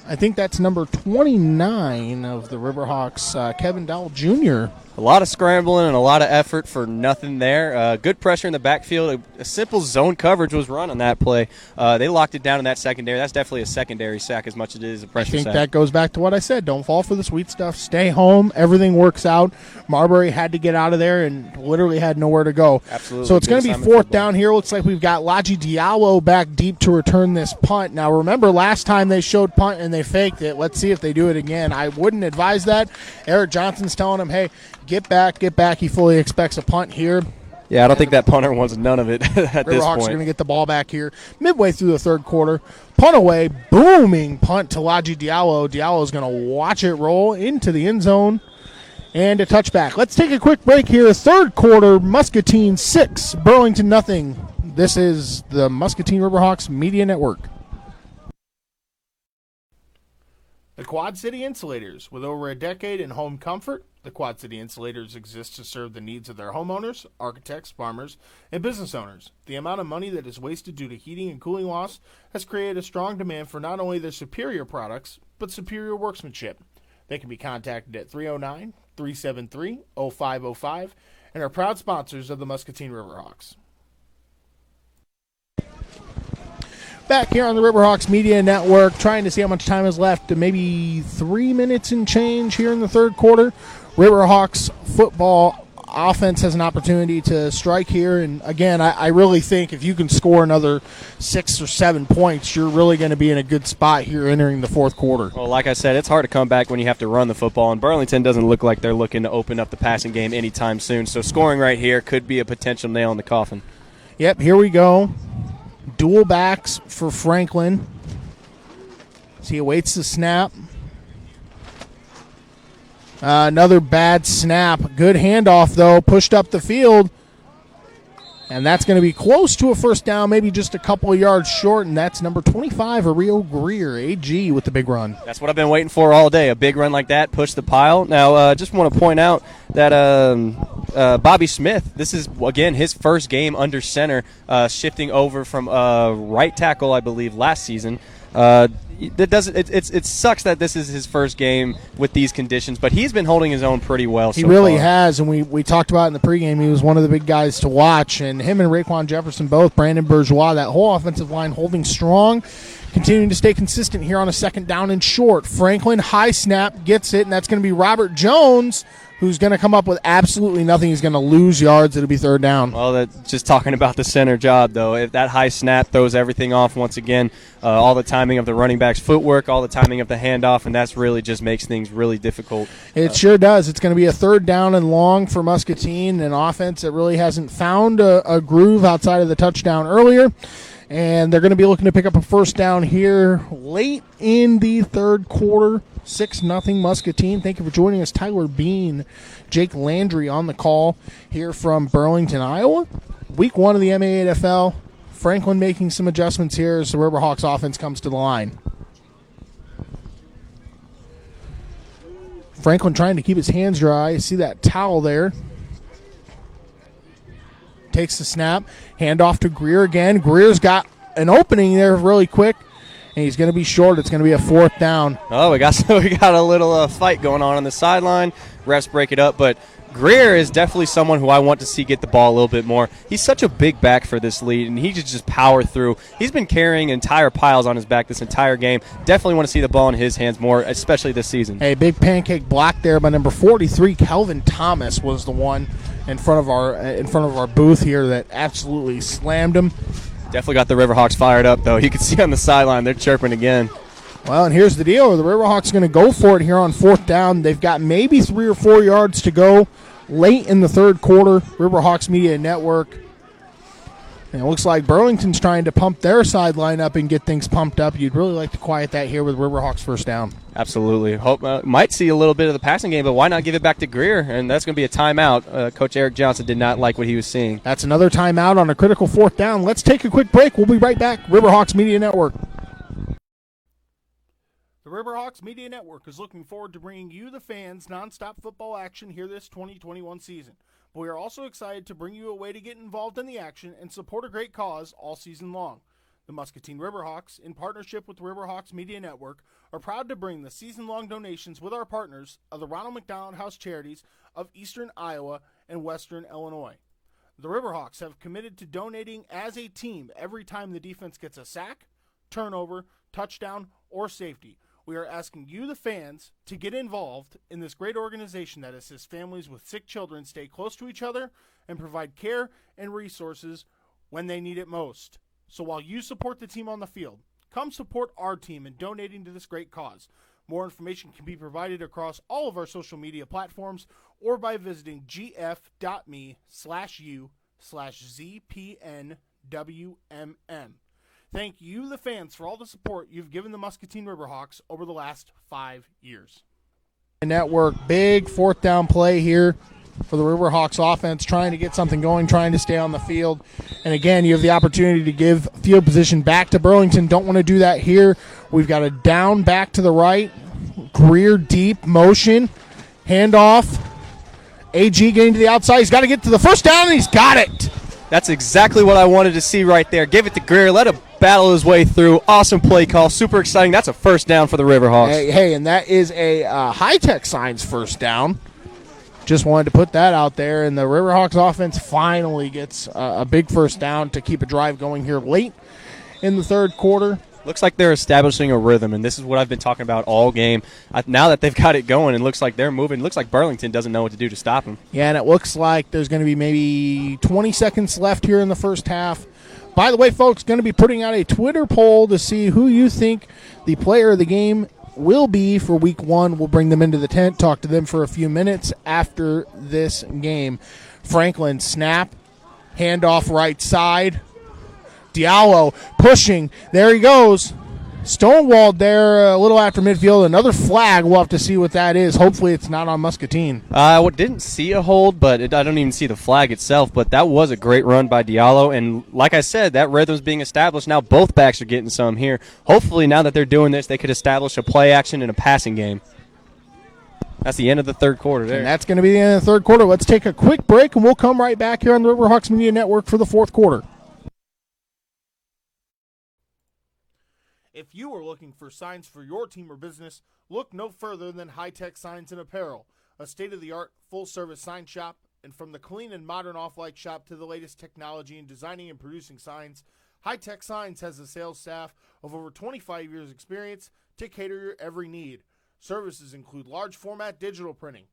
Speaker 2: I think that's number 29 of the Riverhawks, Kevin Dowell Jr.
Speaker 6: A lot of scrambling and a lot of effort for nothing there. Good pressure in the backfield. A simple zone coverage was run on that play. They locked it down in that secondary. That's definitely a secondary sack as much as it is a pressure sack.
Speaker 2: I think that goes back to what I said. Don't fall for the sweet stuff. Stay home. Everything works out. Marbury had to get out of there and literally had nowhere to go.
Speaker 6: Absolutely.
Speaker 2: So it's going to be fourth down here. Looks like we've got Laji Diallo back deep to return this punt. Now, remember, last time they showed punt and they faked it. Let's see if they do it again. I wouldn't advise that. Eric Johnson's telling him, hey, get back. He fully expects a punt here.
Speaker 6: Yeah, I don't think that punter wants none of it at this point.
Speaker 2: Riverhawks are going to get the ball back here midway through the third quarter. Punt away, booming punt to Laji Diallo. Diallo is going to watch it roll into the end zone and a touchback. Let's take a quick break here. Third quarter, Muscatine 6, Burlington nothing. This is the Muscatine Riverhawks Media Network. The Quad City Insulators. With over a decade in home comfort, the Quad City Insulators exist to serve the needs of their homeowners, architects, farmers, and business owners. The amount of money that is wasted due to heating and cooling loss has created a strong demand for not only their superior products, but superior workmanship. They can be contacted at 309-373-0505 and are proud sponsors of the Muscatine Riverhawks. Back here on the Riverhawks Media Network, trying to see how much time is left. Maybe 3 minutes and change here in the third quarter. Riverhawks football offense has an opportunity to strike here. And, again, I really think if you can score another 6 or 7 points, you're really going to be in a good spot here entering the fourth quarter.
Speaker 6: Well, like I said, it's hard to come back when you have to run the football. And Burlington doesn't look like they're looking to open up the passing game anytime soon. So scoring right here could be a potential nail in the coffin.
Speaker 2: Yep, here we go. Dual backs for Franklin. So he awaits the snap. Another bad snap. Good handoff, though. Pushed up the field. And that's going to be close to a first down, maybe just a couple of yards short, and that's number 25, Ario Greer, AG, with the big run.
Speaker 6: That's what I've been waiting for all day, a big run like that, push the pile. Now, just want to point out that Bobby Smith, this is, again, his first game under center, shifting over from right tackle, I believe, last season. It sucks that this is his first game with these conditions, but he's been holding his own pretty well.
Speaker 2: He really has, and we talked about in the pregame. He was one of the big guys to watch, and him and Raekwon Jefferson both, Brandon Bourgeois, that whole offensive line holding strong, continuing to stay consistent here on a second down and short. Franklin, high snap, gets it, and that's going to be Robert Jones, who's going to come up with absolutely nothing. He's going to lose yards. It'll be third down.
Speaker 6: Well, that's just talking about the center job, though. If that high snap throws everything off once again, all the timing of the running back's footwork, all the timing of the handoff, and that's really just makes things really difficult.
Speaker 2: It sure does. It's going to be a third down and long for Muscatine, an offense that really hasn't found a groove outside of the touchdown earlier. And they're going to be looking to pick up a first down here late in the third quarter. 6-0 Muscatine. Thank you for joining us. Tyler Bean, Jake Landry on the call here from Burlington, Iowa. Week 1 of the MAAFL. Franklin making some adjustments here as the Riverhawks offense comes to the line. Franklin trying to keep his hands dry. See that towel there. Takes the snap. Hand off to Greer again. Greer's got an opening there really quick. And he's going to be short. It's going to be a fourth down.
Speaker 6: Oh, we got a little fight going on the sideline. Refs break it up, but Greer is definitely someone who I want to see get the ball a little bit more. He's such a big back for this lead, and he just power through. He's been carrying entire piles on his back this entire game. Definitely want to see the ball in his hands more, especially this season.
Speaker 2: Hey, big pancake block there by number 43, Kelvin Thomas, was the one in front of our booth here that absolutely slammed him.
Speaker 6: Definitely got the Riverhawks fired up, though. You can see on the sideline they're chirping again.
Speaker 2: Well, and here's the deal. The Riverhawks going to go for it here on 4th down. They've got maybe 3 or 4 yards to go late in the 3rd quarter. Riverhawks Media Network. And it looks like Burlington's trying to pump their sideline up and get things pumped up. You'd really like to quiet that here with Riverhawks 1st down.
Speaker 6: Absolutely. Hope might see a little bit of the passing game, but why not give it back to Greer? And that's going to be a timeout. Coach Eric Johnson did not like what he was seeing.
Speaker 2: That's another timeout on a critical 4th down. Let's take a quick break. We'll be right back. Riverhawks Media Network. The Riverhawks Media Network is looking forward to bringing you, the fans, nonstop football action here this 2021 season. But we are also excited to bring you a way to get involved in the action and support a great cause all season long. The Muscatine Riverhawks, in partnership with the Riverhawks Media Network, are proud to bring the season-long donations with our partners of the Ronald McDonald House Charities of Eastern Iowa and Western Illinois. The Riverhawks have committed to donating as a team every time the defense gets a sack, turnover, touchdown, or safety. We are asking you, the fans, to get involved in this great organization that assists families with sick children stay close to each other and provide care and resources when they need it most. So while you support the team on the field, come support our team in donating to this great cause. More information can be provided across all of our social media platforms or by visiting gf.me/u/ZPNWMM. Thank you, the fans, for all the support you've given the Muscatine Riverhawks over the last 5 years. Network, big 4th down play here for the Riverhawks offense, trying to get something going, trying to stay on the field. And again, you have the opportunity to give field position back to Burlington. Don't want to do that here. We've got a down back to the right. Greer deep motion. Handoff. AG getting to the outside. He's got to get to the 1st down, and he's got it.
Speaker 6: That's exactly what I wanted to see right there. Give it to Greer. Let him battle his way through. Awesome play call. Super exciting. That's a 1st down for the Riverhawks.
Speaker 2: Hey, and that is a high-tech signs 1st down. Just wanted to put that out there. And the Riverhawks offense finally gets a big 1st down to keep a drive going here late in the 3rd quarter.
Speaker 6: Looks like they're establishing a rhythm, and this is what I've been talking about all game. Now that they've got it going, it looks like they're moving. It looks like Burlington doesn't know what to do to stop them.
Speaker 2: Yeah, and it looks like there's going to be maybe 20 seconds left here in the 1st half. By the way, folks, going to be putting out a Twitter poll to see who you think the player of the game will be for Week 1. We'll bring them into the tent, talk to them for a few minutes after this game. Franklin, snap, handoff right side. Diallo pushing. There he goes. Stonewalled there a little after midfield. Another flag. We'll have to see what that is. Hopefully it's not on Muscatine.
Speaker 6: I didn't see a hold, but I don't even see the flag itself. But that was a great run by Diallo. And like I said, that rhythm's being established. Now both backs are getting some here. Hopefully now that they're doing this, they could establish a play action and a passing game. That's the end of the 3rd quarter there.
Speaker 2: And that's going to be the end of the 3rd quarter. Let's take a quick break, and we'll come right back here on the Riverhawks Media Network for the 4th quarter. If you are looking for signs for your team or business, look no further than High Tech Signs and Apparel, a state-of-the-art full-service sign shop. And from the clean and modern off-light shop to the latest technology in designing and producing signs, High Tech Signs has a sales staff of over 25 years' experience to cater your every need. Services include large format digital printing,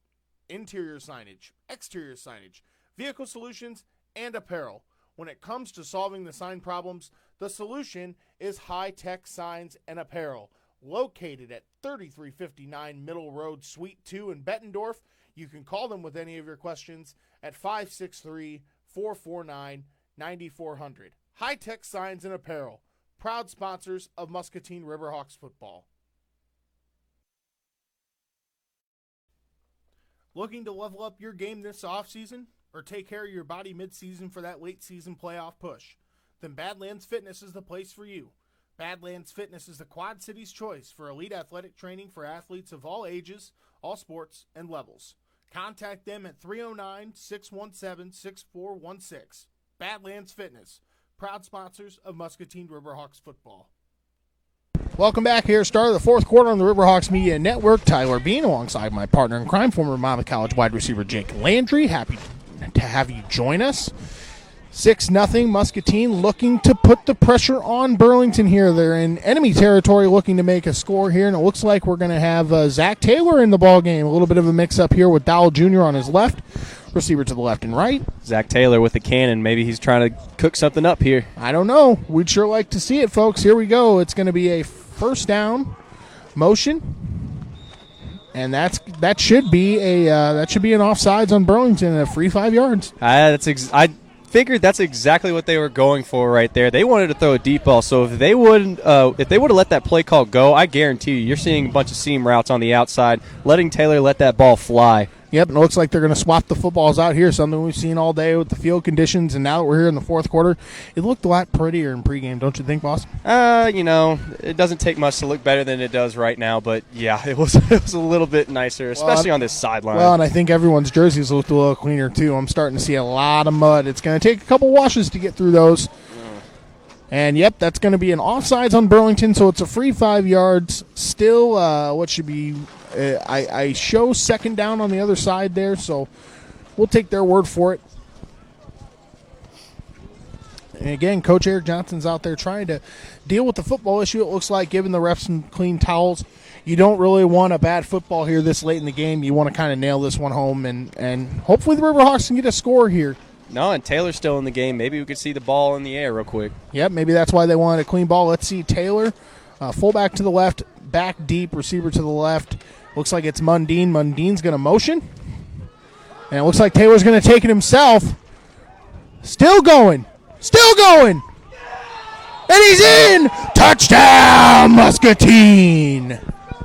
Speaker 2: interior signage, exterior signage, vehicle solutions, and apparel. When it comes to solving the sign problems, the solution is High Tech Signs and Apparel. Located at 3359 Middle Road, Suite 2 in Bettendorf, you can call them with any of your questions at 563-449-9400. High Tech Signs and Apparel, proud sponsors of Muscatine Riverhawks football. Looking to level up your game this offseason or take care of your body midseason for that late season playoff push? Then Badlands Fitness is the place for you. Badlands Fitness is the Quad Cities' choice for elite athletic training for athletes of all ages, all sports, and levels. Contact them at 309-617-6416. Badlands Fitness, proud sponsors of Muscatine Riverhawks football. Welcome back here. Start of the fourth quarter on the Riverhawks Media Network. Tyler Bean alongside my partner in crime, former Monmouth College wide receiver Jake Landry. Happy to have you join us. 6-0 Muscatine looking to put the pressure on Burlington here. They're in enemy territory looking to make a score here, and it looks like we're going to have Zach Taylor in the ball game. A little bit of a mix-up here with Dowell Jr. on his left, receiver to the left and right.
Speaker 6: Zach Taylor with the cannon. Maybe he's trying to cook something up here.
Speaker 2: I don't know. We'd sure like to see it, folks. Here we go. It's going to be a first down motion, and that should be an offsides on Burlington and a free 5 yards.
Speaker 6: I figured that's exactly what they were going for right there. They wanted to throw a deep ball, so if they would have let that play call go, I guarantee you're seeing a bunch of seam routes on the outside, letting Taylor let that ball fly.
Speaker 2: Yep, and it looks like they're going to swap the footballs out here, something we've seen all day with the field conditions, and now that we're here in the fourth quarter, it looked a lot prettier in pregame, don't you think, boss?
Speaker 6: It doesn't take much to look better than it does right now, but yeah, it was a little bit nicer, especially on this sideline.
Speaker 2: Well, and I think everyone's jerseys looked a little cleaner, too. I'm starting to see a lot of mud. It's going to take a couple washes to get through those. And, yep, that's going to be an offsides on Burlington, so it's a free 5 yards. Still, what should be I show second down on the other side there, so we'll take their word for it. And, again, Coach Eric Johnson's out there trying to deal with the football issue, it looks like, giving the refs some clean towels. You don't really want a bad football here this late in the game. You want to kind of nail this one home, and hopefully the Riverhawks can get a score here.
Speaker 6: No, and Taylor's still in the game. Maybe we could see the ball in the air real quick.
Speaker 2: Yep, maybe that's why they wanted a clean ball. Let's see Taylor, fullback to the left, back deep, receiver to the left. Looks like it's Mundine. Mundine's going to motion. And it looks like Taylor's going to take it himself. Still going. And he's in! Touchdown, Muscatine!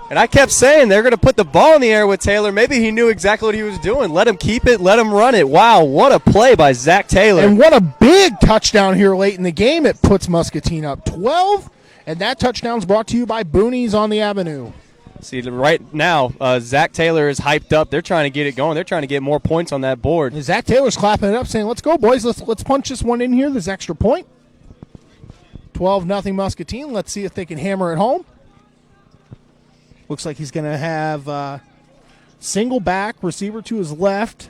Speaker 6: And I kept saying they're going to put the ball in the air with Taylor. Maybe he knew exactly what he was doing. Let him keep it. Let him run it. Wow, what a play by Zach Taylor.
Speaker 2: And what a big touchdown here late in the game. It puts Muscatine up 12. And that touchdown's brought to you by Boonies on the Avenue.
Speaker 6: See, right now, Zach Taylor is hyped up. They're trying to get it going. They're trying to get more points on that board.
Speaker 2: And Zach Taylor's clapping it up, saying, let's go, boys. Let's punch this one in here, this extra point. 12-0 Muscatine. Let's see if they can hammer it home. Looks like he's going to have single back, receiver to his left.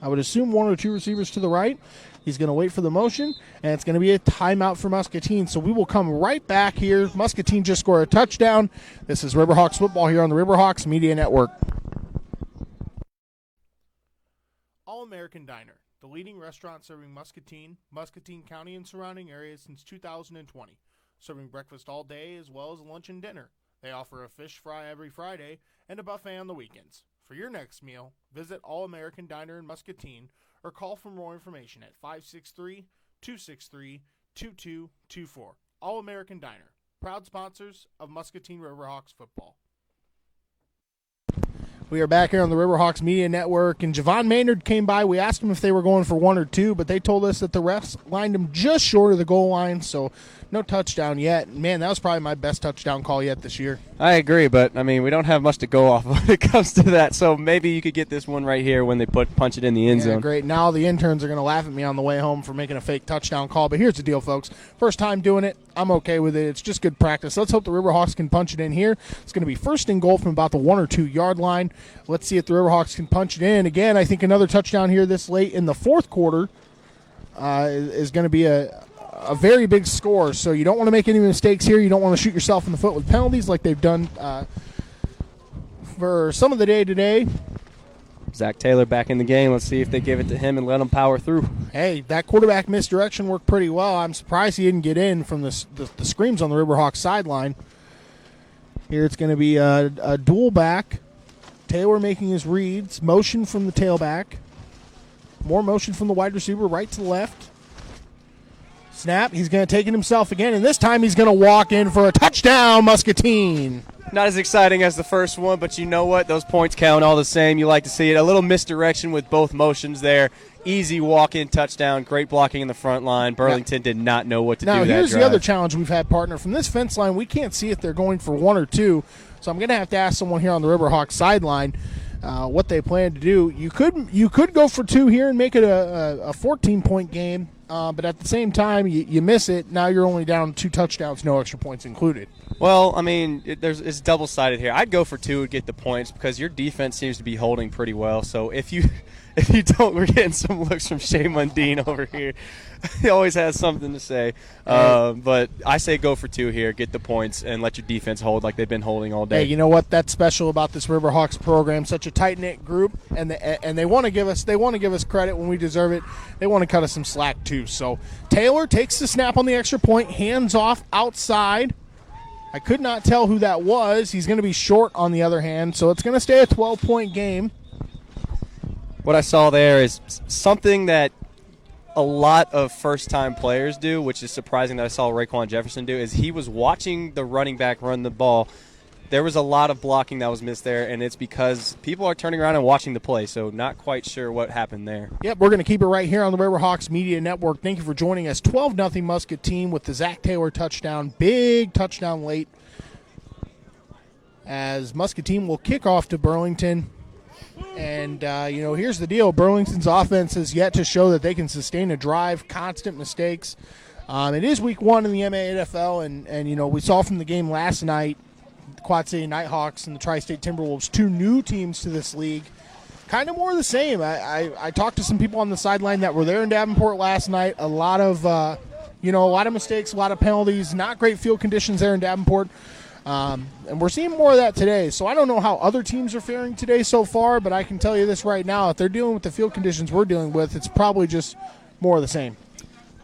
Speaker 2: I would assume one or two receivers to the right. He's going to wait for the motion, and it's going to be a timeout for Muscatine. So we will come right back here. Muscatine just scored a touchdown. This is Riverhawks football here on the Riverhawks Media Network. All-American Diner, the leading restaurant serving Muscatine County, and surrounding areas since 2020. Serving breakfast all day as well as lunch and dinner. They offer a fish fry every Friday and a buffet on the weekends. For your next meal, visit All-American Diner in Muscatine or call for more information at 563-263-2224. All-American Diner, proud sponsors of Muscatine Riverhawks football. We are back here on the Riverhawks Media Network, and Javon Maynard came by. We asked him if they were going for one or two, but they told us that the refs lined him just short of the goal line, so no touchdown yet. Man, that was probably my best touchdown call yet this year.
Speaker 6: I agree, but, we don't have much to go off when it comes to that, so maybe you could get this one right here when they punch it in the end zone.
Speaker 2: Great. Now the interns are going to laugh at me on the way home for making a fake touchdown call, but here's the deal, folks. First time doing it. I'm okay with it. It's just good practice. Let's hope the Riverhawks can punch it in here. It's going to be first and goal from about the 1 or 2 yard line. Let's see if the Riverhawks can punch it in. Again, I think another touchdown here this late in the fourth quarter is going to be a very big score. So you don't want to make any mistakes here. You don't want to shoot yourself in the foot with penalties like they've done for some of the day today.
Speaker 6: Zach Taylor back in the game. Let's see if they give it to him and let him power through.
Speaker 2: Hey, that quarterback misdirection worked pretty well. I'm surprised he didn't get in from the screams on the Riverhawks sideline. Here it's going to be a dual back. Taylor making his reads. Motion from the tailback. More motion from the wide receiver right to the left. Snap. He's going to take it himself again, and this time he's going to walk in for a touchdown, Muscatine.
Speaker 6: Not as exciting as the first one, but you know what? Those points count all the same. You like to see it. A little misdirection with both motions there. Easy walk-in touchdown. Great blocking in the front line. Burlington did not know what to do that drive.
Speaker 2: Now, here's the other challenge we've had, partner. From this fence line, we can't see if they're going for one or two, so I'm going to have to ask someone here on the Riverhawks sideline what they plan to do. You could go for two here and make it a 14-point game. but at the same time, you miss it. Now you're only down 2 touchdowns, no extra points included.
Speaker 6: Well, I mean, it's double-sided here. I'd go for 2 and get the points because your defense seems to be holding pretty well. So if you don't, we're getting some looks from Shea Mundine over here. He always has something to say. But I say go for 2 here, get the points, and let your defense hold like they've been holding all day.
Speaker 2: Hey, you know what? That's special about this Riverhawks program. Such a tight-knit group, and they want to give us credit when we deserve it. They want to cut us some slack too. So Taylor takes the snap on the extra point, hands off outside. I could not tell who that was. He's going to be short on the other hand, so it's going to stay a 12-point game.
Speaker 6: What I saw there is something that a lot of first-time players do, which is surprising that I saw Raekwon Jefferson do, is he was watching the running back run the ball. There was a lot of blocking that was missed there, and it's because people are turning around and watching the play, so not quite sure what happened there.
Speaker 2: Yep, we're going to keep it right here on the Riverhawks Media Network. Thank you for joining us. 12-0 Muscatine with the Zach Taylor touchdown. Big touchdown late as Muscatine will kick off to Burlington. And, here's the deal. Burlington's offense has yet to show that they can sustain a drive, constant mistakes. It is week 1 in the MANFL, and we saw from the game last night, the Quad City Nighthawks and the Tri-State Timberwolves, 2 new teams to this league. Kind of more of the same. I talked to some people on the sideline that were there in Davenport last night. A lot of mistakes, a lot of penalties, not great field conditions there in Davenport. And we're seeing more of that today. So I don't know how other teams are faring today so far, but I can tell you this right now. If they're dealing with the field conditions we're dealing with, it's probably just more of the same.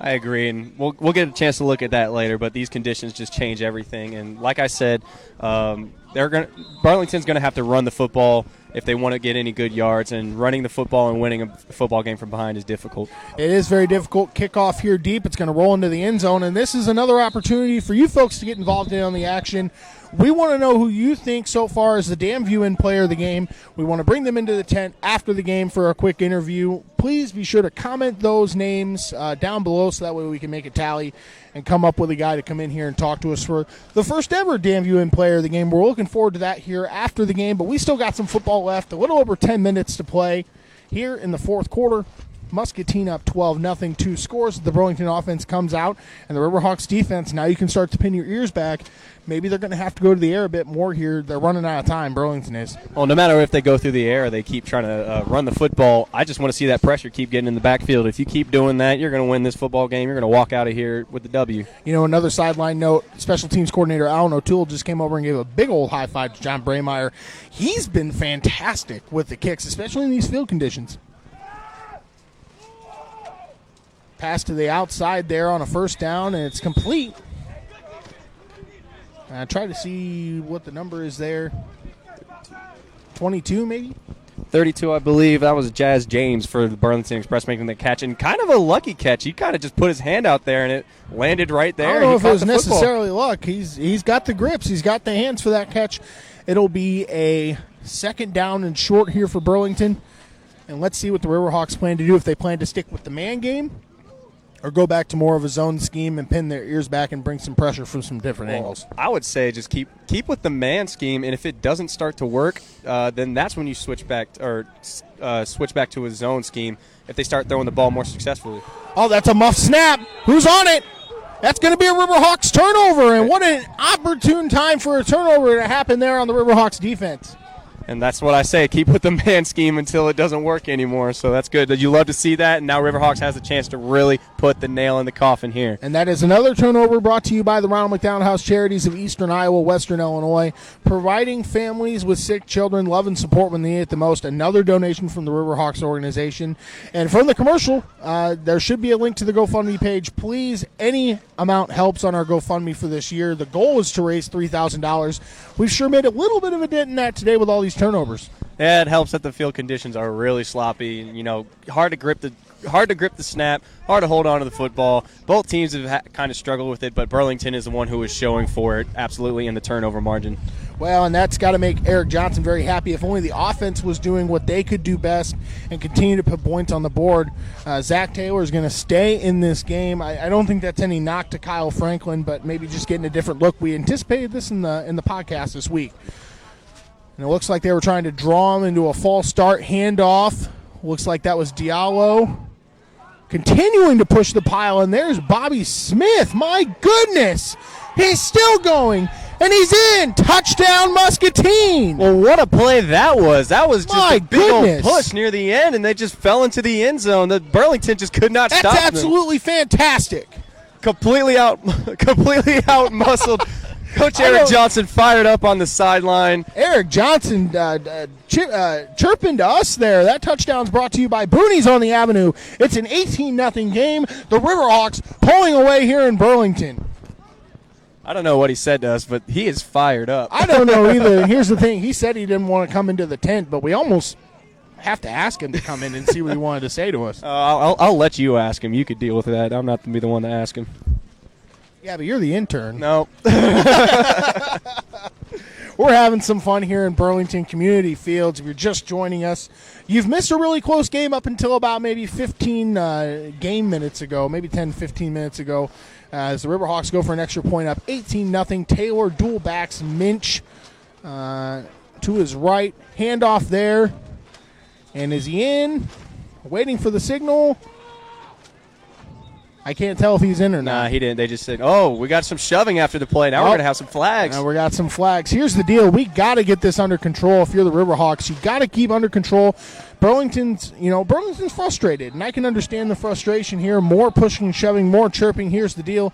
Speaker 6: I agree, and we'll get a chance to look at that later, but these conditions just change everything. And like I said, Burlington's going to have to run the football if they want to get any good yards, and running the football and winning a football game from behind is difficult.
Speaker 2: It is very difficult. Kickoff here deep. It's going to roll into the end zone, and this is another opportunity for you folks to get involved in on the action. We want to know who you think so far is the Danview Inn player of the game. We want to bring them into the tent after the game for a quick interview. Please be sure to comment those names down below so that way we can make a tally and come up with a guy to come in here and talk to us for the first ever Danview Inn player of the game. We're looking forward to that here after the game, but we still got some football left. A little over 10 minutes to play here in the fourth quarter. Muscatine up 12-0, 2 scores. The Burlington offense comes out, and the Riverhawks defense, now you can start to pin your ears back. Maybe they're going to have to go to the air a bit more here. They're running out of time, Burlington is.
Speaker 6: Well, no matter if they go through the air or they keep trying to run the football, I just want to see that pressure keep getting in the backfield. If you keep doing that, you're going to win this football game. You're going to walk out of here with the W.
Speaker 2: Another sideline note, special teams coordinator Alan O'Toole just came over and gave a big old high five to John Braymeyer. He's been fantastic with the kicks, especially in these field conditions. Pass to the outside there on a first down, and it's complete. I try to see what the number is there. 22, maybe?
Speaker 6: 32, I believe. That was Jazz James for the Burlington Express making the catch, and kind of a lucky catch. He kind of just put his hand out there, and it landed right there.
Speaker 2: I don't know if it was necessarily luck. He's got the grips. He's got the hands for that catch. It'll be a second down and short here for Burlington. And let's see what the Riverhawks plan to do, if they plan to stick with the man game or go back to more of a zone scheme and pin their ears back and bring some pressure from some different angles.
Speaker 6: I would say just keep with the man scheme, and if it doesn't start to work, then that's when you switch back to a zone scheme if they start throwing the ball more successfully.
Speaker 2: Oh, that's a muff snap. Who's on it? That's going to be a Riverhawks turnover, and what an opportune time for a turnover to happen there on the Riverhawks defense.
Speaker 6: And that's what I say. Keep with the man scheme until it doesn't work anymore. So that's good. You love to see that. And now Riverhawks has a chance to really put the nail in the coffin here.
Speaker 2: And that is another turnover brought to you by the Ronald McDonald House Charities of Eastern Iowa, Western Illinois, providing families with sick children love and support when they need it the most. Another donation from the Riverhawks organization. And from the commercial, there should be a link to the GoFundMe page. Please, any amount helps on our GoFundMe for this year. The goal is to raise $3,000. We've sure made a little bit of a dent in that today with all these turnovers.
Speaker 6: Yeah, it helps that the field conditions are really sloppy. Hard to grip the snap, hard to hold on to the football. Both teams have kind of struggled with it, but Burlington is the one who is showing for it absolutely in the turnover margin.
Speaker 2: Well, and that's got to make Eric Johnson very happy. If only the offense was doing what they could do best and continue to put points on the board. Zach Taylor is going to stay in this game. I don't think that's any knock to Kyle Franklin, but maybe just getting a different look. We anticipated this in the podcast this week. And it looks like they were trying to draw him into a false start handoff. Looks like that was Diallo. continuing to push the pile, and there's Bobby Smith. My goodness, he's still going, and he's in. Touchdown, Muscatine.
Speaker 6: Well, what a play that was. That was just
Speaker 2: My
Speaker 6: a big
Speaker 2: goodness.
Speaker 6: old push near the end, and they just fell into the end zone. The Burlington just could not
Speaker 2: That's
Speaker 6: stop them.
Speaker 2: absolutely fantastic.
Speaker 6: Completely out muscled. Coach Eric Johnson fired up on the sideline.
Speaker 2: Eric Johnson chirping to us there. That touchdown's brought to you by Boonies on the Avenue. It's an 18-0 game. The Riverhawks pulling away here in Burlington.
Speaker 6: I don't know what he said to us, but he is fired up.
Speaker 2: I don't know either. And here's the thing. He said he didn't want to come into the tent, but we almost have to ask him to come in and see what he wanted to say to us.
Speaker 6: I'll let you ask him. You could deal with that. I'm not going to be the one to ask him.
Speaker 2: Yeah, but you're the intern.
Speaker 6: No.
Speaker 2: We're having some fun here in Burlington Community Fields. If you're just joining us, you've missed a really close game up until about maybe 15 game minutes ago, maybe 10, 15 minutes ago, as the Riverhawks go for an extra point up, 18-0. Taylor dual backs Minch to his right. Handoff there. And is he in? Waiting for the signal. I can't tell if he's in or not.
Speaker 6: Nah, he didn't. They just said, oh, we got some shoving after the play. Now we're going to have some flags.
Speaker 2: Now we got some flags. Here's the deal. We got to get this under control. If you're the Riverhawks, you got to keep under control. Burlington's frustrated, and I can understand the frustration here. More pushing and shoving, more chirping. Here's the deal.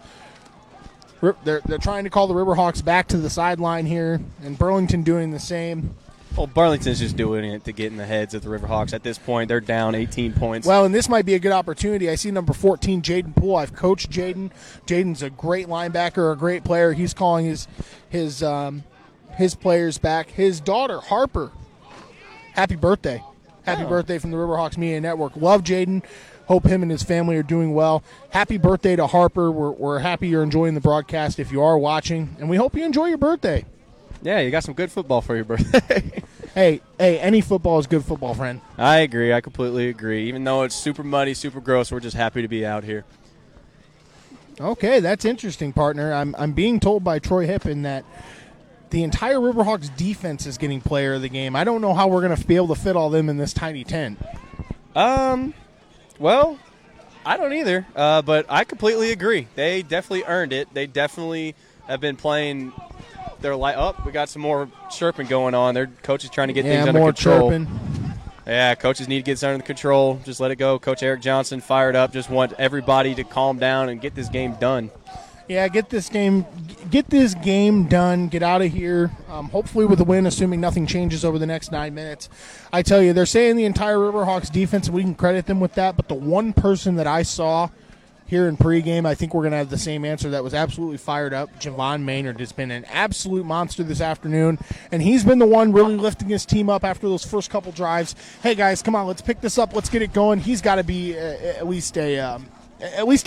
Speaker 2: They're trying to call the Riverhawks back to the sideline here, and Burlington doing the same.
Speaker 6: Well, Burlington's just doing it to get in the heads of the Riverhawks. At this point, they're down 18 points.
Speaker 2: Well, and this might be a good opportunity. I see number 14, Jaden Poole. I've coached Jaden. Jaden's a great linebacker, a great player. He's calling his players back. His daughter, Harper, happy birthday. Happy birthday from the Riverhawks Media Network. Love Jaden. Hope him and his family are doing well. Happy birthday to Harper. We're happy you're enjoying the broadcast if you are watching, and we hope you enjoy your birthday.
Speaker 6: Yeah, you got some good football for your birthday.
Speaker 2: Hey, any football is good football, friend.
Speaker 6: I agree. I completely agree. Even though it's super muddy, super gross, we're just happy to be out here.
Speaker 2: Okay, that's interesting, partner. I'm being told by Troy Hippen that the entire Riverhawks defense is getting player of the game. I don't know how we're going to be able to fit all them in this tiny tent.
Speaker 6: Well, I don't either, but I completely agree. They definitely earned it. They definitely have been playing – they're like, we got some more chirping going on. Their coach is trying to get things under control.
Speaker 2: Chirping.
Speaker 6: Yeah, coaches need to get this under control. Just let it go. Coach Eric Johnson fired up. Just want everybody to calm down and get this game done.
Speaker 2: Yeah, get this game done. Get out of here. Hopefully with a win, assuming nothing changes over the next 9 minutes. I tell you, they're saying the entire Riverhawks defense, and we can credit them with that. But the one person that I saw here in pregame, I think we're going to have the same answer, that was absolutely fired up. Javon Maynard has been an absolute monster this afternoon, and he's been the one really lifting his team up after those first couple drives. Hey, guys, come on, let's pick this up. Let's get it going. He's got to be at least a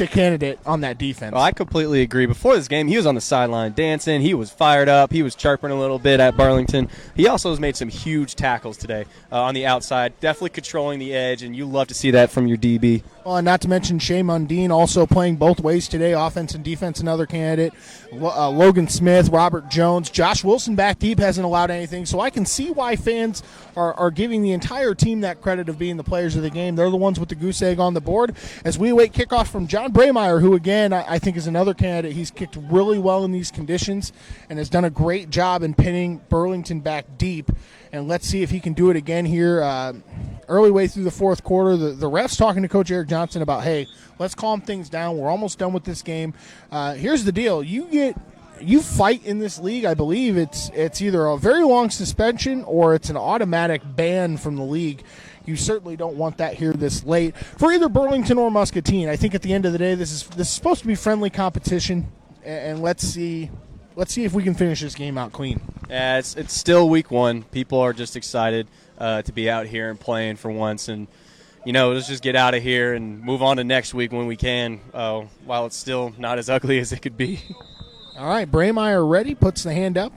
Speaker 2: candidate on that defense.
Speaker 6: Well, I completely agree. Before this game, he was on the sideline dancing. He was fired up. He was chirping a little bit at Burlington. He also has made some huge tackles today on the outside, definitely controlling the edge, and you love to see that from your DB.
Speaker 2: Well, and not to mention Shea Mundine also playing both ways today, offense and defense, another candidate. Logan Smith, Robert Jones. Josh Wilson back deep hasn't allowed anything, so I can see why fans are giving the entire team that credit of being the players of the game. They're the ones with the goose egg on the board. As we await kickoff from John Braymeyer, who, again, I think is another candidate. He's kicked really well in these conditions and has done a great job in pinning Burlington back deep. And let's see if he can do it again here early way through the fourth quarter. The ref's talking to Coach Eric Johnson about, hey, let's calm things down. We're almost done with this game. Here's the deal. You fight in this league, I believe it's either a very long suspension or it's an automatic ban from the league. You certainly don't want that here this late for either Burlington or Muscatine. I think at the end of the day, this is supposed to be friendly competition, and let's see if we can finish this game out clean.
Speaker 6: Yeah, it's still week one. People are just excited to be out here and playing for once, and let's just get out of here and move on to next week when we can, while it's still not as ugly as it could be.
Speaker 2: All right, Braymeyer ready, puts the hand up.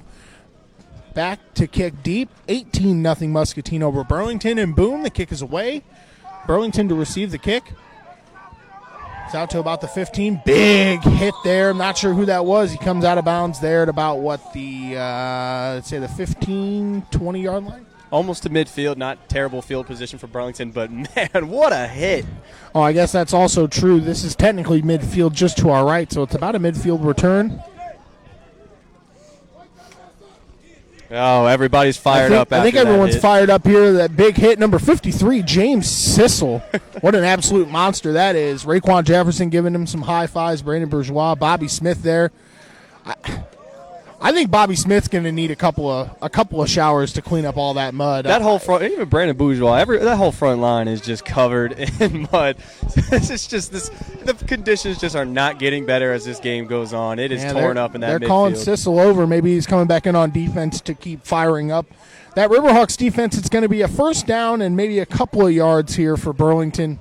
Speaker 2: Back to kick deep, 18-0 Muscatine over Burlington, and boom, the kick is away. Burlington to receive the kick. It's out to about the 15. Big hit there. I'm not sure who that was. He comes out of bounds there at about the 15, 20-yard line?
Speaker 6: almost to midfield. Not terrible field position for Burlington, but man, what a hit.
Speaker 2: Oh, I guess that's also true. This is technically midfield just to our right, so it's about a midfield return.
Speaker 6: Oh, everybody's fired up.
Speaker 2: I think everyone's fired up here. That big hit, number 53, James Sissel. What an absolute monster that is. Raekwon Jefferson giving him some high fives. Brandon Bourgeois, Bobby Smith there. I think Bobby Smith's going to need a couple of showers to clean up all that mud.
Speaker 6: That whole front, even Brandon Bourgeois, that whole front line is just covered in mud. The conditions just are not getting better as this game goes on. It is torn up in that midfield.
Speaker 2: They're calling Sissel over. Maybe he's coming back in on defense to keep firing up. That Riverhawks defense, it's going to be a first down and maybe a couple of yards here for Burlington.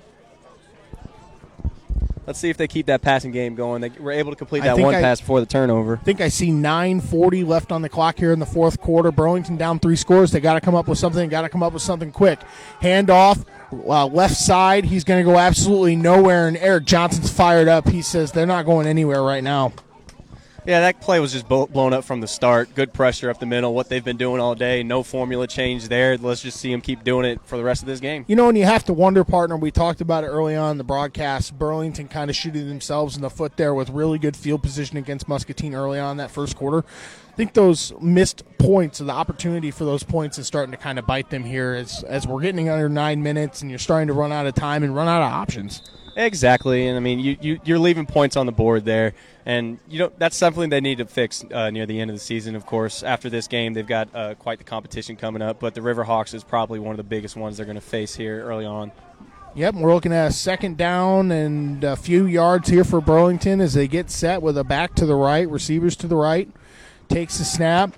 Speaker 6: Let's see if they keep that passing game going. They were able to complete that one pass before the turnover.
Speaker 2: I think I see 9:40 left on the clock here in the fourth quarter. Burlington down 3 scores. They got to come up with something. Got to come up with something quick. Handoff, left side. He's going to go absolutely nowhere, and Eric Johnson's fired up. He says they're not going anywhere right now.
Speaker 6: Yeah, that play was just blown up from the start. Good pressure up the middle, what they've been doing all day. No formula change there. Let's just see them keep doing it for the rest of this game.
Speaker 2: You know, and you have to wonder, partner, we talked about it early on in the broadcast, Burlington kind of shooting themselves in the foot there with really good field position against Muscatine early on in that first quarter. I think those missed points or the opportunity for those points is starting to kind of bite them here as we're getting under 9 minutes and you're starting to run out of time and run out of options.
Speaker 6: Exactly, and I mean you're leaving points on the board there, and that's something they need to fix near the end of the season. Of course, after this game, they've got quite the competition coming up, but the Riverhawks is probably one of the biggest ones they're going to face here early on.
Speaker 2: Yep, we're looking at a second down and a few yards here for Burlington as they get set with a back to the right, receivers to the right, takes the snap.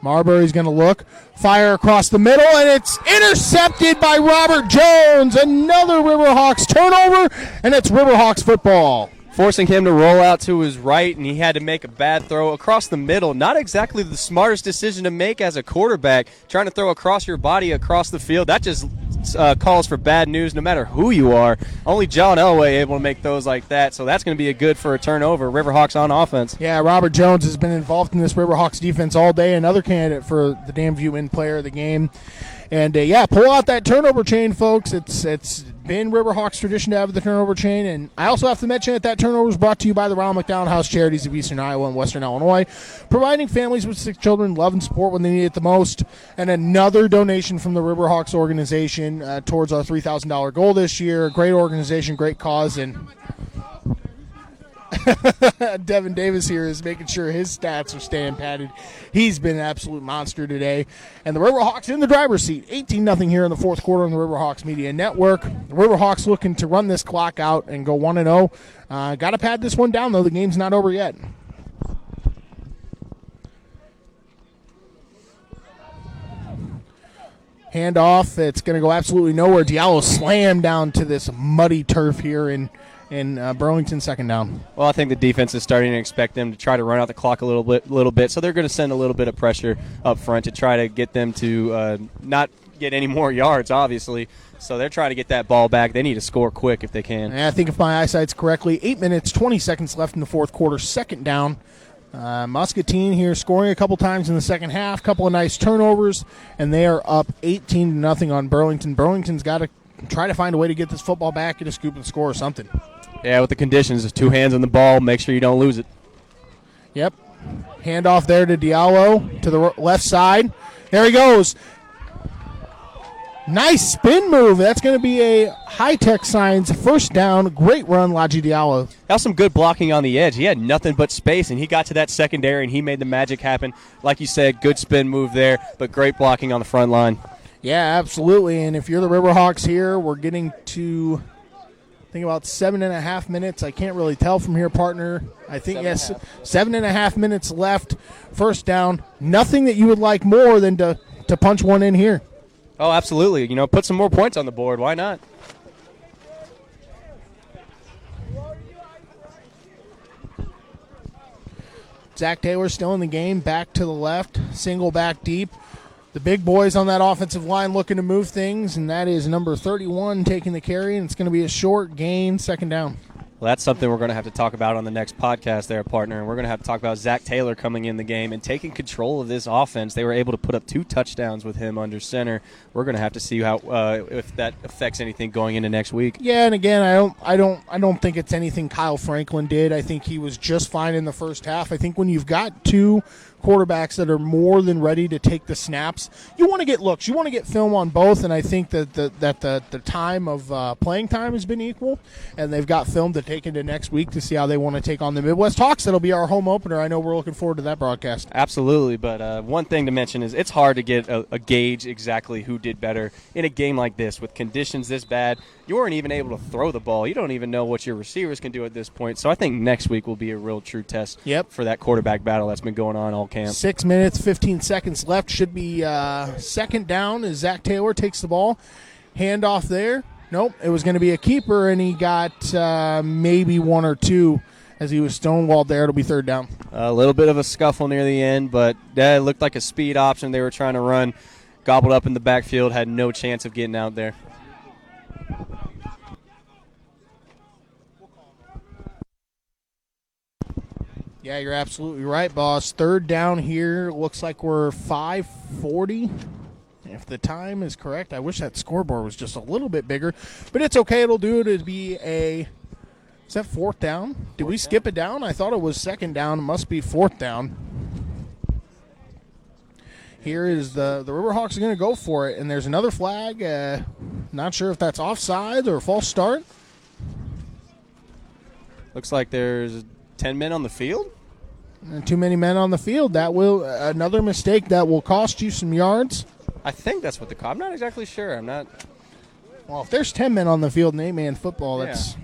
Speaker 2: Marbury's going to look, fire across the middle, and it's intercepted by Robert Jones. Another Riverhawks turnover, and it's Riverhawks football.
Speaker 6: Forcing him to roll out to his right, and he had to make a bad throw across the middle. Not exactly the smartest decision to make as a quarterback, trying to throw across your body across the field. That just calls for bad news no matter who you are. Only John Elway able to make those like that, so that's going to be a good for a turnover. Riverhawks on offense.
Speaker 2: Yeah, Robert Jones has been involved in this Riverhawks defense all day, another candidate for the Damn View Win Player of the game. And, pull out that turnover chain, folks. It's been Riverhawks tradition to have the turnover chain. And I also have to mention that turnover is brought to you by the Ronald McDonald House Charities of Eastern Iowa and Western Illinois, providing families with sick children love and support when they need it the most. And another donation from the Riverhawks organization towards our $3,000 goal this year. Great organization, great cause, and Devin Davis here is making sure his stats are staying padded. He's been an absolute monster today. And the Riverhawks in the driver's seat. 18-0 here in the fourth quarter on the Riverhawks Media Network. The Riverhawks looking to run this clock out and go 1-0. Got to pad this one down, though. The game's not over yet. Handoff. It's going to go absolutely nowhere. Diallo slammed down to this muddy turf here in Burlington, second down.
Speaker 6: Well, I think the defense is starting to expect them to try to run out the clock a little bit, so they're going to send a little bit of pressure up front to try to get them to not get any more yards, obviously. So they're trying to get that ball back. They need to score quick if they can.
Speaker 2: And I think if my eyesight's correctly, 8 minutes, 20 seconds left in the fourth quarter, second down. Muscatine here scoring a couple times in the second half, couple of nice turnovers, and they are up 18-0 on Burlington. Burlington's got to try to find a way to get this football back, get a scoop and score or something.
Speaker 6: Yeah, with the conditions, 2 hands on the ball, make sure you don't lose it.
Speaker 2: Yep. Handoff there to Diallo to the left side. There he goes. Nice spin move. That's going to be a high-tech signs first down. Great run, Laji Diallo.
Speaker 6: That was some good blocking on the edge. He had nothing but space, and he got to that secondary, and he made the magic happen. Like you said, good spin move there, but great blocking on the front line.
Speaker 2: Yeah, absolutely. And if you're the Riverhawks here, we're getting to, I think, about 7.5 minutes. I can't really tell from here, partner. I think, yes, 7.5 minutes left. First down. Nothing that you would like more than to punch one in here.
Speaker 6: Oh, absolutely. Put some more points on the board. Why not?
Speaker 2: Zach Taylor still in the game, back to the left, single back deep. The big boys on that offensive line looking to move things, and that is number 31 taking the carry, and it's going to be a short gain, second down.
Speaker 6: Well, that's something we're going to have to talk about on the next podcast there, partner. And we're going to have to talk about Zach Taylor coming in the game and taking control of this offense. They were able to put up 2 touchdowns with him under center. We're going to have to see how if that affects anything going into next week.
Speaker 2: Yeah, and again, I don't think it's anything Kyle Franklin did. I think he was just fine in the first half. I think when you've got 2 quarterbacks that are more than ready to take the snaps, you want to get looks. You want to get film on both, and I think that the time of playing time has been equal, and they've got film to take into next week to see how they want to take on the Midwest Hawks. That'll be our home opener. I know we're looking forward to that broadcast.
Speaker 6: Absolutely, but one thing to mention is it's hard to get a gauge exactly who did better in a game like this with conditions this bad. You weren't even able to throw the ball. You don't even know what your receivers can do at this point. So I think next week will be a real true test for that quarterback battle that's been going on all camp.
Speaker 2: 6 minutes, 15 seconds left. Should be second down as Zach Taylor takes the ball. Handoff there. Nope, it was going to be a keeper, and he got maybe 1 or 2 as he was stonewalled there. It'll be third down.
Speaker 6: A little bit of a scuffle near the end, but that looked like a speed option they were trying to run. Gobbled up in the backfield, had no chance of getting out there.
Speaker 2: Yeah, you're absolutely right, boss. Third down here. Looks like we're 5:40. If the time is correct, I wish that scoreboard was just a little bit bigger, but it's okay. It'll do. It'll be is that fourth down? Did we skip it down? I thought it was second down. It must be fourth down. Here is the Riverhawks are going to go for it, and there's another flag. Not sure if that's offside or a false start.
Speaker 6: Looks like there's 10 men on the field.
Speaker 2: And too many men on the field. That will another mistake that will cost you some yards.
Speaker 6: I think that's what I'm not exactly sure. I'm not.
Speaker 2: Well, if there's 10 men on the field in 8-man football, that's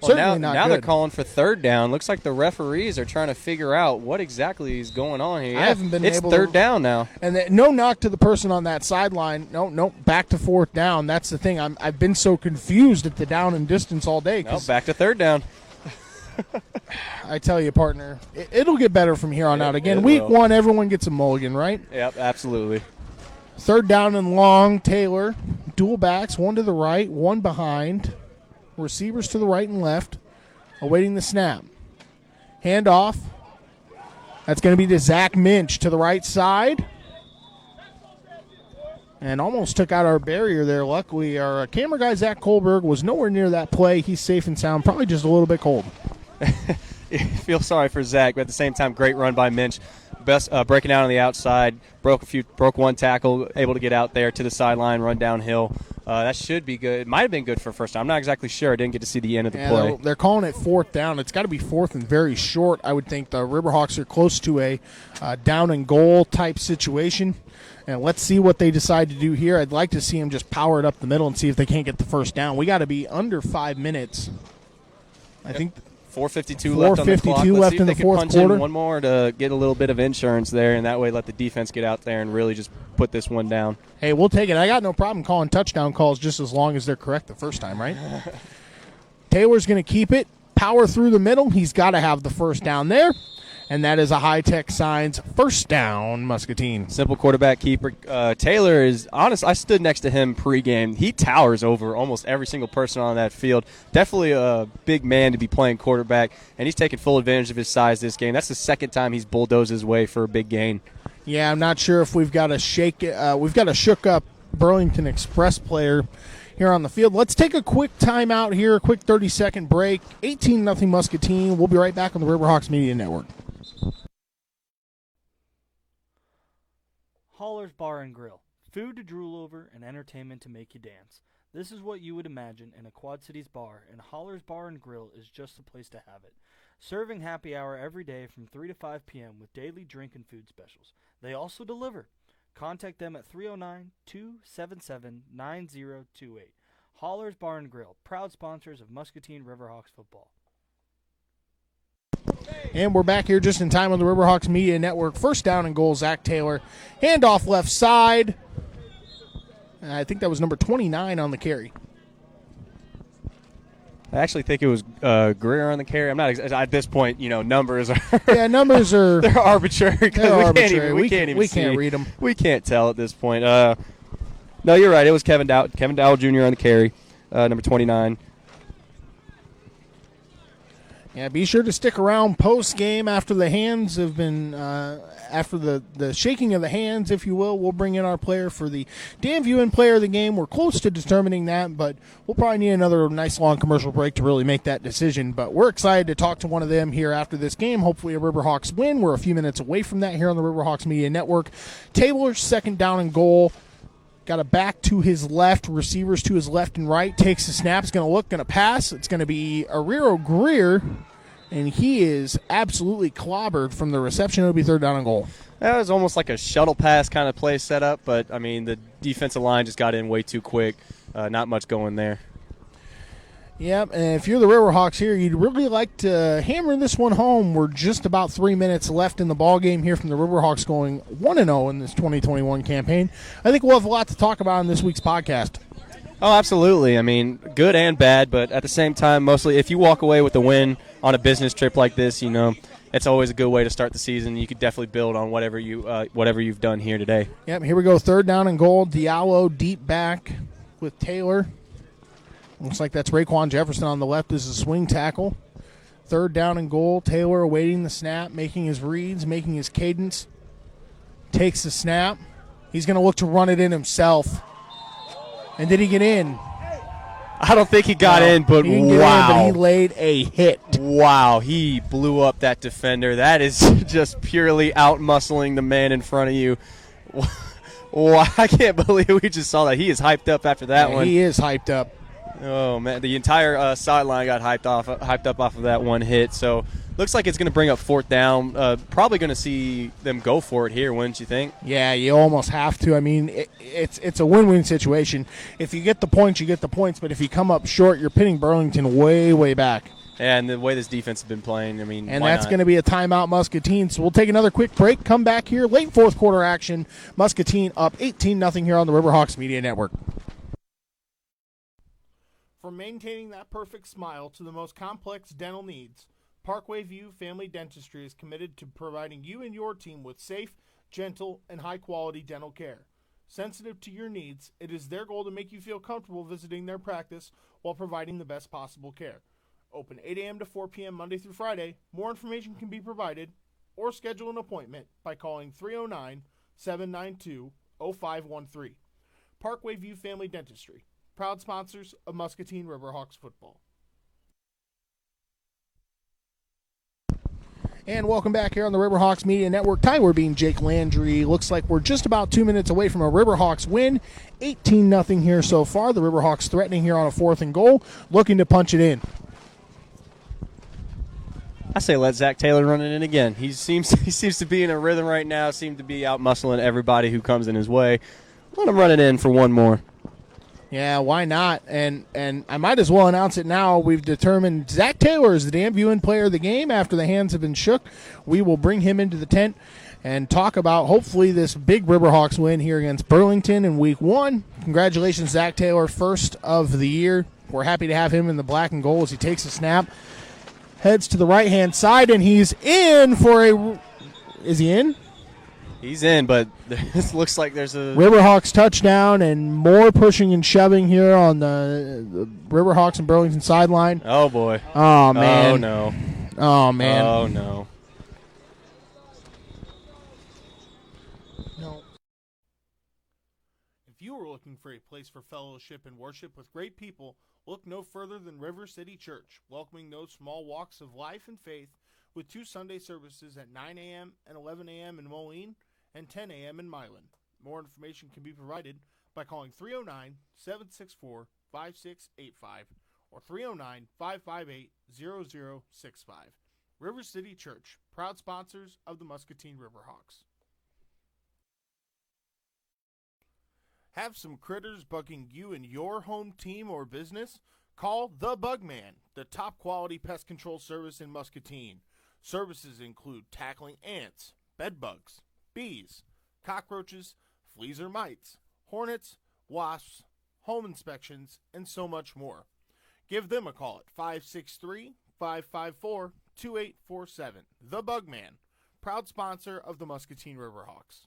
Speaker 2: certainly not
Speaker 6: now
Speaker 2: good.
Speaker 6: They're calling for third down. Looks like the referees are trying to figure out what exactly is going on here.
Speaker 2: I haven't been
Speaker 6: it's
Speaker 2: able
Speaker 6: third
Speaker 2: to,
Speaker 6: down now.
Speaker 2: And no knock to the person on that sideline. No, back to fourth down. That's the thing. I've been so confused at the down and distance all day.
Speaker 6: No, back to third down.
Speaker 2: I tell you, partner, it'll get better from here on out. Again, week 1, everyone gets a mulligan, right?
Speaker 6: Yep, absolutely.
Speaker 2: Third down and long, Taylor. Dual backs, 1 to the right, 1 behind. Receivers to the right and left, awaiting the snap. Handoff. That's going to be to Zach Minch to the right side. And almost took out our barrier there. Luckily, our camera guy, Zach Kohlberg, was nowhere near that play. He's safe and sound, probably just a little bit cold.
Speaker 6: Feel sorry for Zach, but at the same time, great run by Minch. Best breaking out on the outside, broke 1 tackle, able to get out there to the sideline, run downhill. That should be good. It might have been good for first time. I'm not exactly sure. I didn't get to see the end of the play.
Speaker 2: They're calling it fourth down. It's got to be fourth and very short. I would think the Riverhawks are close to a down and goal type situation. And let's see what they decide to do here. I'd like to see them just power it up the middle and see if they can't get the first down. We got to be under 5 minutes. I think
Speaker 6: 4:52 left on the clock. Let's
Speaker 2: left
Speaker 6: see if
Speaker 2: in
Speaker 6: they
Speaker 2: the
Speaker 6: can
Speaker 2: fourth
Speaker 6: punch
Speaker 2: quarter.
Speaker 6: in one more to get a little bit of insurance there, and that way let the defense get out there and really just put this one down.
Speaker 2: Hey, we'll take it. I got no problem calling touchdown calls just as long as they're correct the first time, right? Taylor's going to keep it, power through the middle. He's got to have the first down there. And that is a high-tech signs first down, Muscatine.
Speaker 6: Simple quarterback keeper. Taylor is honest. I stood next to him pregame. He towers over almost every single person on that field. Definitely a big man to be playing quarterback, and he's taking full advantage of his size this game. That's the second time he's bulldozed his way for a big gain.
Speaker 2: Yeah, I'm not sure if we've got a shook-up Burlington Express player here on the field. Let's take a quick timeout here, a quick 30-second break. 18-0 Muscatine. We'll be right back on the Riverhawks Media Network.
Speaker 3: Holler's Bar and Grill. Food to drool over and entertainment to make you dance. This is what you would imagine in a Quad Cities bar, and Holler's Bar and Grill is just the place to have it. Serving happy hour every day from 3 to 5 p.m. with daily drink and food specials. They also deliver. Contact them at 309-277-9028. Holler's Bar and Grill, proud sponsors of Muscatine Riverhawks football.
Speaker 2: And we're back here just in time on the Riverhawks Media Network. First down and goal, Zach Taylor. Handoff left side. I think that was number 29 on the carry.
Speaker 6: I actually think it was Greer on the carry. I'm not at this point. Numbers are
Speaker 2: numbers are
Speaker 6: they're arbitrary.
Speaker 2: They're arbitrary.
Speaker 6: We can't even
Speaker 2: can't read them.
Speaker 6: We can't tell at this point. No, you're right. It was Kevin Dowell Jr. on the carry, number 29.
Speaker 2: Yeah, be sure to stick around post game after the hands have been after the shaking of the hands, if you will. We'll bring in our player for the Dan Viewen Player of the Game. We're close to determining that, but we'll probably need another nice long commercial break to really make that decision. But we're excited to talk to one of them here after this game. Hopefully a Riverhawks win. We're a few minutes away from that here on the Riverhawks Media Network. Taylor, second down and goal. Got a back to his left, receivers to his left and right. Takes the snap, is going to look, going to pass. It's going to be Ariro Greer, and he is absolutely clobbered from the reception. It'll be third down and goal.
Speaker 6: That was almost like a shuttle pass kind of play setup, but, I mean, the defensive line just got in way too quick. Not much going there.
Speaker 2: Yep, and if you're the Riverhawks here, you'd really like to hammer this one home. We're just about 3 minutes left in the ball game here from the Riverhawks going 1-0 in this 2021 campaign. I think we'll have a lot to talk about in this week's podcast.
Speaker 6: Oh, absolutely. I mean, good and bad, but at the same time, mostly if you walk away with a win on a business trip like this, you know, it's always a good way to start the season. You could definitely build on whatever you've done here today.
Speaker 2: Yep, here we go, third down and goal. Diallo deep back with Taylor. Looks like that's Raekwon Jefferson on the left as a swing tackle. Third down and goal. Taylor awaiting the snap, making his reads, making his cadence. Takes the snap. He's going to look to run it in himself. And did he get in?
Speaker 6: I don't think he got in, but
Speaker 2: he didn't get
Speaker 6: wow.
Speaker 2: in, but he laid a hit.
Speaker 6: Wow, he blew up that defender. That is just purely out-muscling the man in front of you. Wow, I can't believe we just saw that. He is hyped up after that one.
Speaker 2: He is hyped up.
Speaker 6: Oh, man, the entire sideline got hyped up off of that one hit. So looks like it's going to bring up fourth down. Probably going to see them go for it here, wouldn't you think?
Speaker 2: Yeah, you almost have to. I mean, it's a win-win situation. If you get the points, you get the points. But if you come up short, you're pitting Burlington way, way back.
Speaker 6: And the way this defense has been playing, I mean,
Speaker 2: and that's going to be a timeout, Muscatine. So we'll take another quick break, come back here, late fourth quarter action. Muscatine up 18-0 here on the Riverhawks Media Network. From maintaining that perfect smile to the most complex dental needs, Parkway View Family Dentistry is committed to providing you and your team with safe, gentle, and high-quality dental care. Sensitive to your needs, it is their goal to make you feel comfortable visiting their practice while providing the best possible care. Open 8 a.m. to 4 p.m. Monday through Friday. More information can be provided or schedule an appointment by calling 309-792-0513. Parkway View Family Dentistry, proud sponsors of Muscatine Riverhawks football. And welcome back here on the Riverhawks Media Network. Tyler being Jake Landry. Looks like we're just about 2 minutes away from a Riverhawks win. 18-0 here so far. The Riverhawks threatening here on a fourth and goal, looking to punch it in.
Speaker 6: I say let Zach Taylor run it in again. He seems to be in a rhythm right now, seems to be out-muscling everybody who comes in his way. Let him run it in for one more.
Speaker 2: Yeah, why not? And I might as well announce it now. We've determined Zach Taylor is the Dan Viewen Player of the Game after the hands have been shook. We will bring him into the tent and talk about, hopefully, this big Riverhawks win here against Burlington in Week 1. Congratulations, Zach Taylor, first of the year. We're happy to have him in the black and gold as he takes a snap. Heads to the right-hand side, and he's in for a – is he in?
Speaker 6: He's in, but this looks like there's a
Speaker 2: Riverhawks touchdown and more pushing and shoving here on the Riverhawks and Burlington sideline.
Speaker 6: Oh, boy.
Speaker 2: Oh, man.
Speaker 6: Oh, no.
Speaker 2: Oh, man.
Speaker 6: Oh, no.
Speaker 2: No. If you are looking for a place for fellowship and worship with great people, look no further than River City Church, welcoming those from all walks of life and faith with 2 Sunday services at 9 a.m. and 11 a.m. in Moline and 10 a.m. in Milan. More information can be provided by calling 309-764-5685 or 309-558-0065. River City Church, proud sponsors of the Muscatine Riverhawks. Have some critters bugging you and your home team or business? Call The Bugman, the top quality pest control service in Muscatine. Services include tackling ants, bed bugs, bees, cockroaches, fleas or mites, hornets, wasps, home inspections, and so much more. Give them a call at 563-554-2847. The Bugman, proud sponsor of the Muscatine Riverhawks.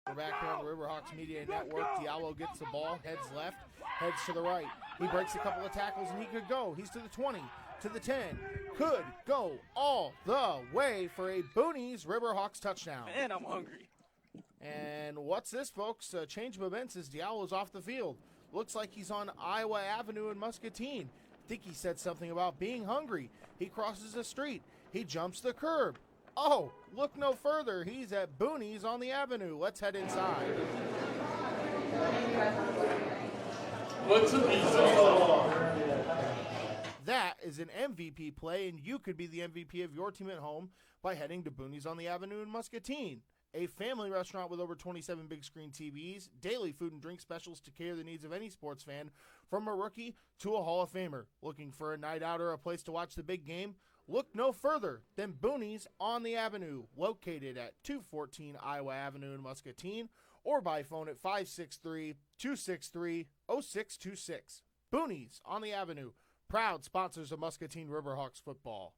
Speaker 2: We're back here on the Riverhawks Media Network. Diallo gets the ball, heads left, heads to the right. He breaks a couple of tackles and he could go. He's to the 20, to the 10. Could go all the way for a Boonies Riverhawks touchdown.
Speaker 10: Man, I'm hungry.
Speaker 2: And what's this, folks? Change of events as Diallo's off the field. Looks like he's on Iowa Avenue in Muscatine. I think he said something about being hungry. He crosses the street. He jumps the curb. Oh, look no further. He's at Boonies on the Avenue. Let's head inside.
Speaker 10: What's a pizza?
Speaker 2: That is an MVP play, and you could be the MVP of your team at home by heading to Boonies on the Avenue in Muscatine. A family restaurant with over 27 big screen TVs, daily food and drink specials to cater the needs of any sports fan, from a rookie to a Hall of Famer. Looking for a night out or a place to watch the big game? Look no further than Boonies on the Avenue, located at 214 Iowa Avenue in Muscatine, or by phone at 563-263-0626. Boonies on the Avenue, proud sponsors of Muscatine Riverhawks football.